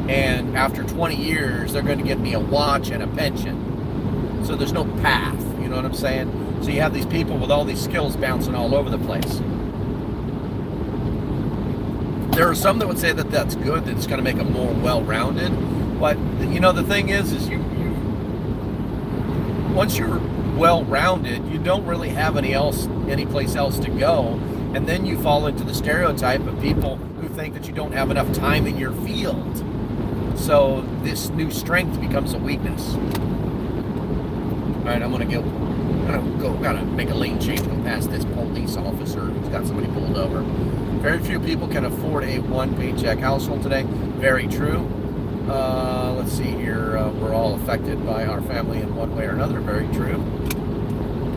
and after 20 years they're going to give me a watch and a pension. So there's no path, you know what I'm saying? So you have these people with all these skills bouncing all over the place. There are some that would say that that's good, that it's going to make them more well-rounded. But the thing is you once you're well-rounded, you don't really have any place else to go. And then you fall into the stereotype of people who think that you don't have enough time in your field. So this new strength becomes a weakness. All right, gotta make a lane change, go past this police officer who's got somebody pulled over. Very few people can afford a one-paycheck household today. Very true. Let's see here. We're all affected by our family in one way or another. Very true.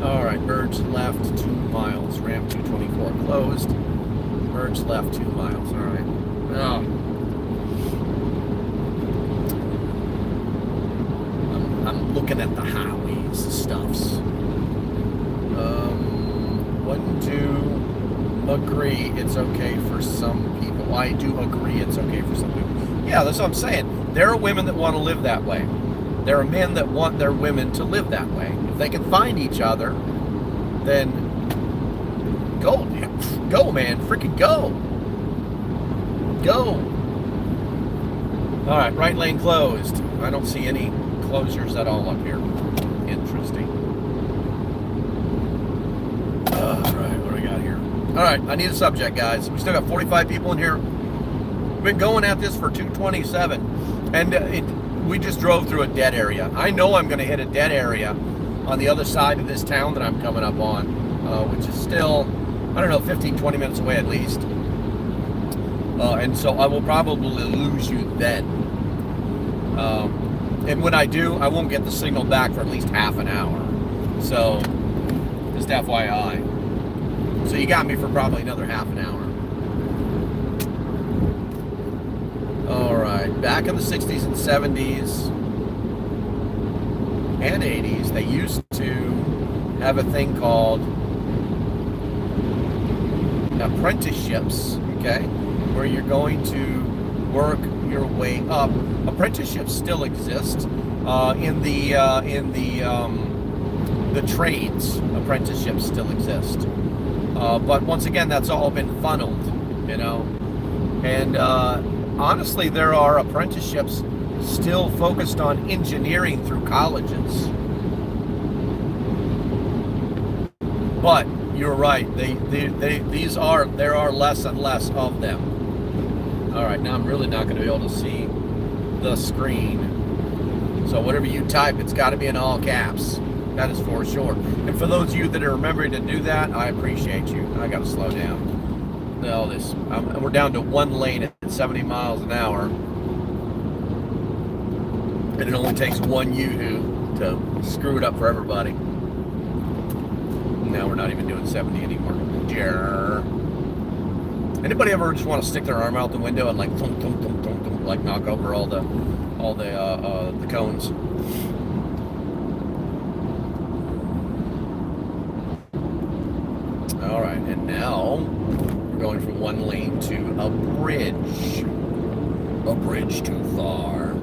All right, merge left 2 miles. Ram 224 closed. Merge left 2 miles. All right. Oh. I'm looking at the highways stuffs. 1, 2. Agree it's okay for some people. I do agree it's okay for some people. Yeah, that's what I'm saying. There are women that want to live that way. There are men that want their women to live that way. If they can find each other, then go, man, freaking go. Go. All right, right lane closed. I don't see any closures at all up here. Interesting. All right, what do we got here? All right, I need a subject, guys. We still got 45 people in here. We've been going at this for 2:27, and we just drove through a dead area. I know I'm going to hit a dead area on the other side of this town that I'm coming up on, which is still, I don't know, 15, 20 minutes away at least. And so I will probably lose you then. And when I do, I won't get the signal back for at least half an hour. So, just FYI. So you got me for probably another half an hour. All right, back in the 60s and 70s and 80s, they used to have a thing called apprenticeships, okay, where you're going to work your way up. Apprenticeships still exist in the trades. Apprenticeships still exist, but once again, that's all been funneled, you know. And honestly, there are apprenticeships still focused on engineering through colleges. But you're right. There are less and less of them. All right, now I'm really not going to be able to see the screen. So whatever you type, it's got to be in all caps. That is for sure. And for those of you that are remembering to do that, I appreciate you. I got to slow down. No, we're down to 1 lane at 70 miles an hour. And it only takes one yoo-hoo to screw it up for everybody. Now we're not even doing 70 anymore. Jarr. Anybody ever just want to stick their arm out the window and like thump, thump, thump, thump, thump, like knock over all the cones? All right, and now we're going from 1 lane to a bridge. A bridge too far.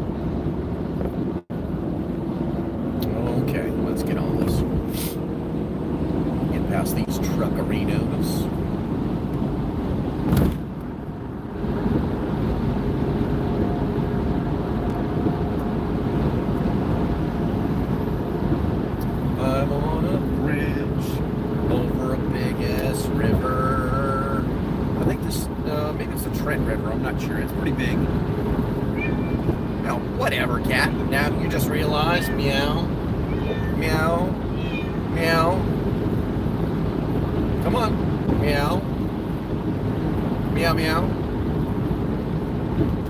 Okay, let's get on this. Get past these truckerinos. I'm on a bridge over a big-ass river. I think this, maybe it's the Trent River. I'm not sure. It's pretty big. Now, whatever, cat. Now you just realized, meow, meow, meow. Come on, meow, meow, meow.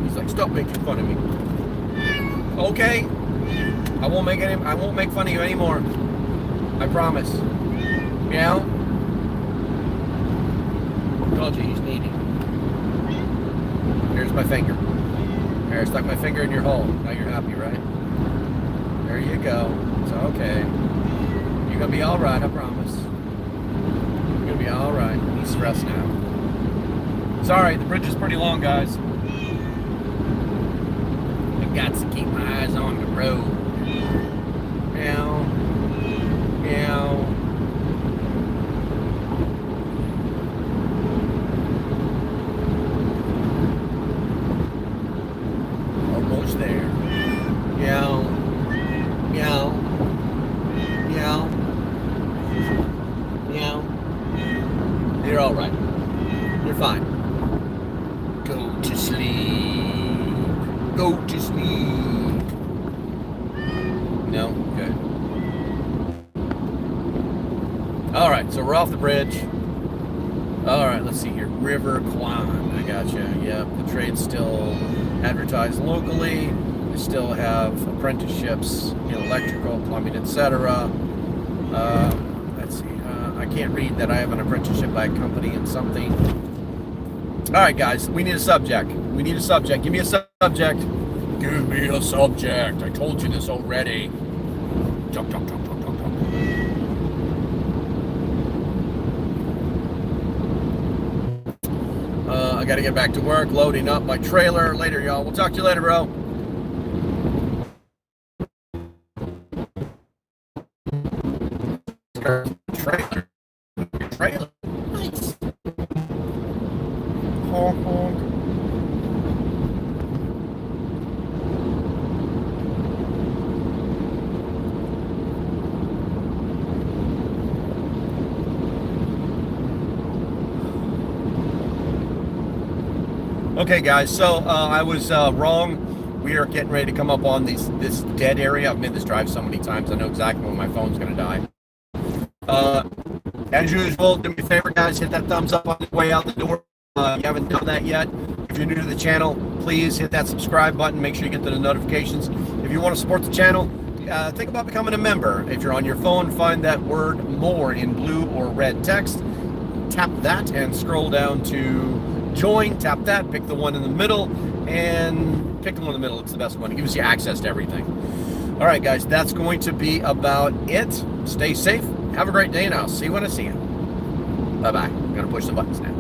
He's like, stop making fun of me. Okay, I won't make fun of you anymore. I promise. Meow. Told you he's needy. Here's my finger. There, I stuck my finger in your hole. Now you're happy, right? There you go. It's okay. You're gonna be all right, I promise. You're gonna be all right. He's stressed now. Sorry, the bridge is pretty long, guys. I got to keep my eyes on the road. Meow. Meow. Almost there. Meow. Meow. Meow. Meow. You're all right. You're fine. Go to sleep. Go to sleep. So we're off the bridge. All right, let's see here. River Kwan. I gotcha. Yep, the trade's still advertised locally. We still have apprenticeships in electrical, plumbing, etc. Let's see. I can't read that I have an apprenticeship by a company in something. All right, guys, we need a subject. We need a subject. Give me a subject. Give me a subject. I told you this already. Jump, jump, jump, jump, jump, jump. I got to get back to work, loading up my trailer. Later, y'all. We'll talk to you later, bro. Trailer. Trailer. Nice. Honk, honk. Okay, guys, so I was wrong. We are getting ready to come up on this dead area. I've made this drive so many times, I know exactly when my phone's going to die. As usual, do me a favor, guys, hit that thumbs up on the way out the door. If you haven't done that yet, if you're new to the channel, please hit that subscribe button. Make sure you get the notifications. If you want to support the channel, think about becoming a member. If you're on your phone, find that word "more" in blue or red text. Tap that and scroll down to join. Tap that, pick the one in the middle, and pick the one in the middle. It's the best one. It gives you access to everything. All right, guys, that's going to be about it. Stay safe. Have a great day, and I'll see you when I see you. Bye-bye. I'm going to push the buttons now.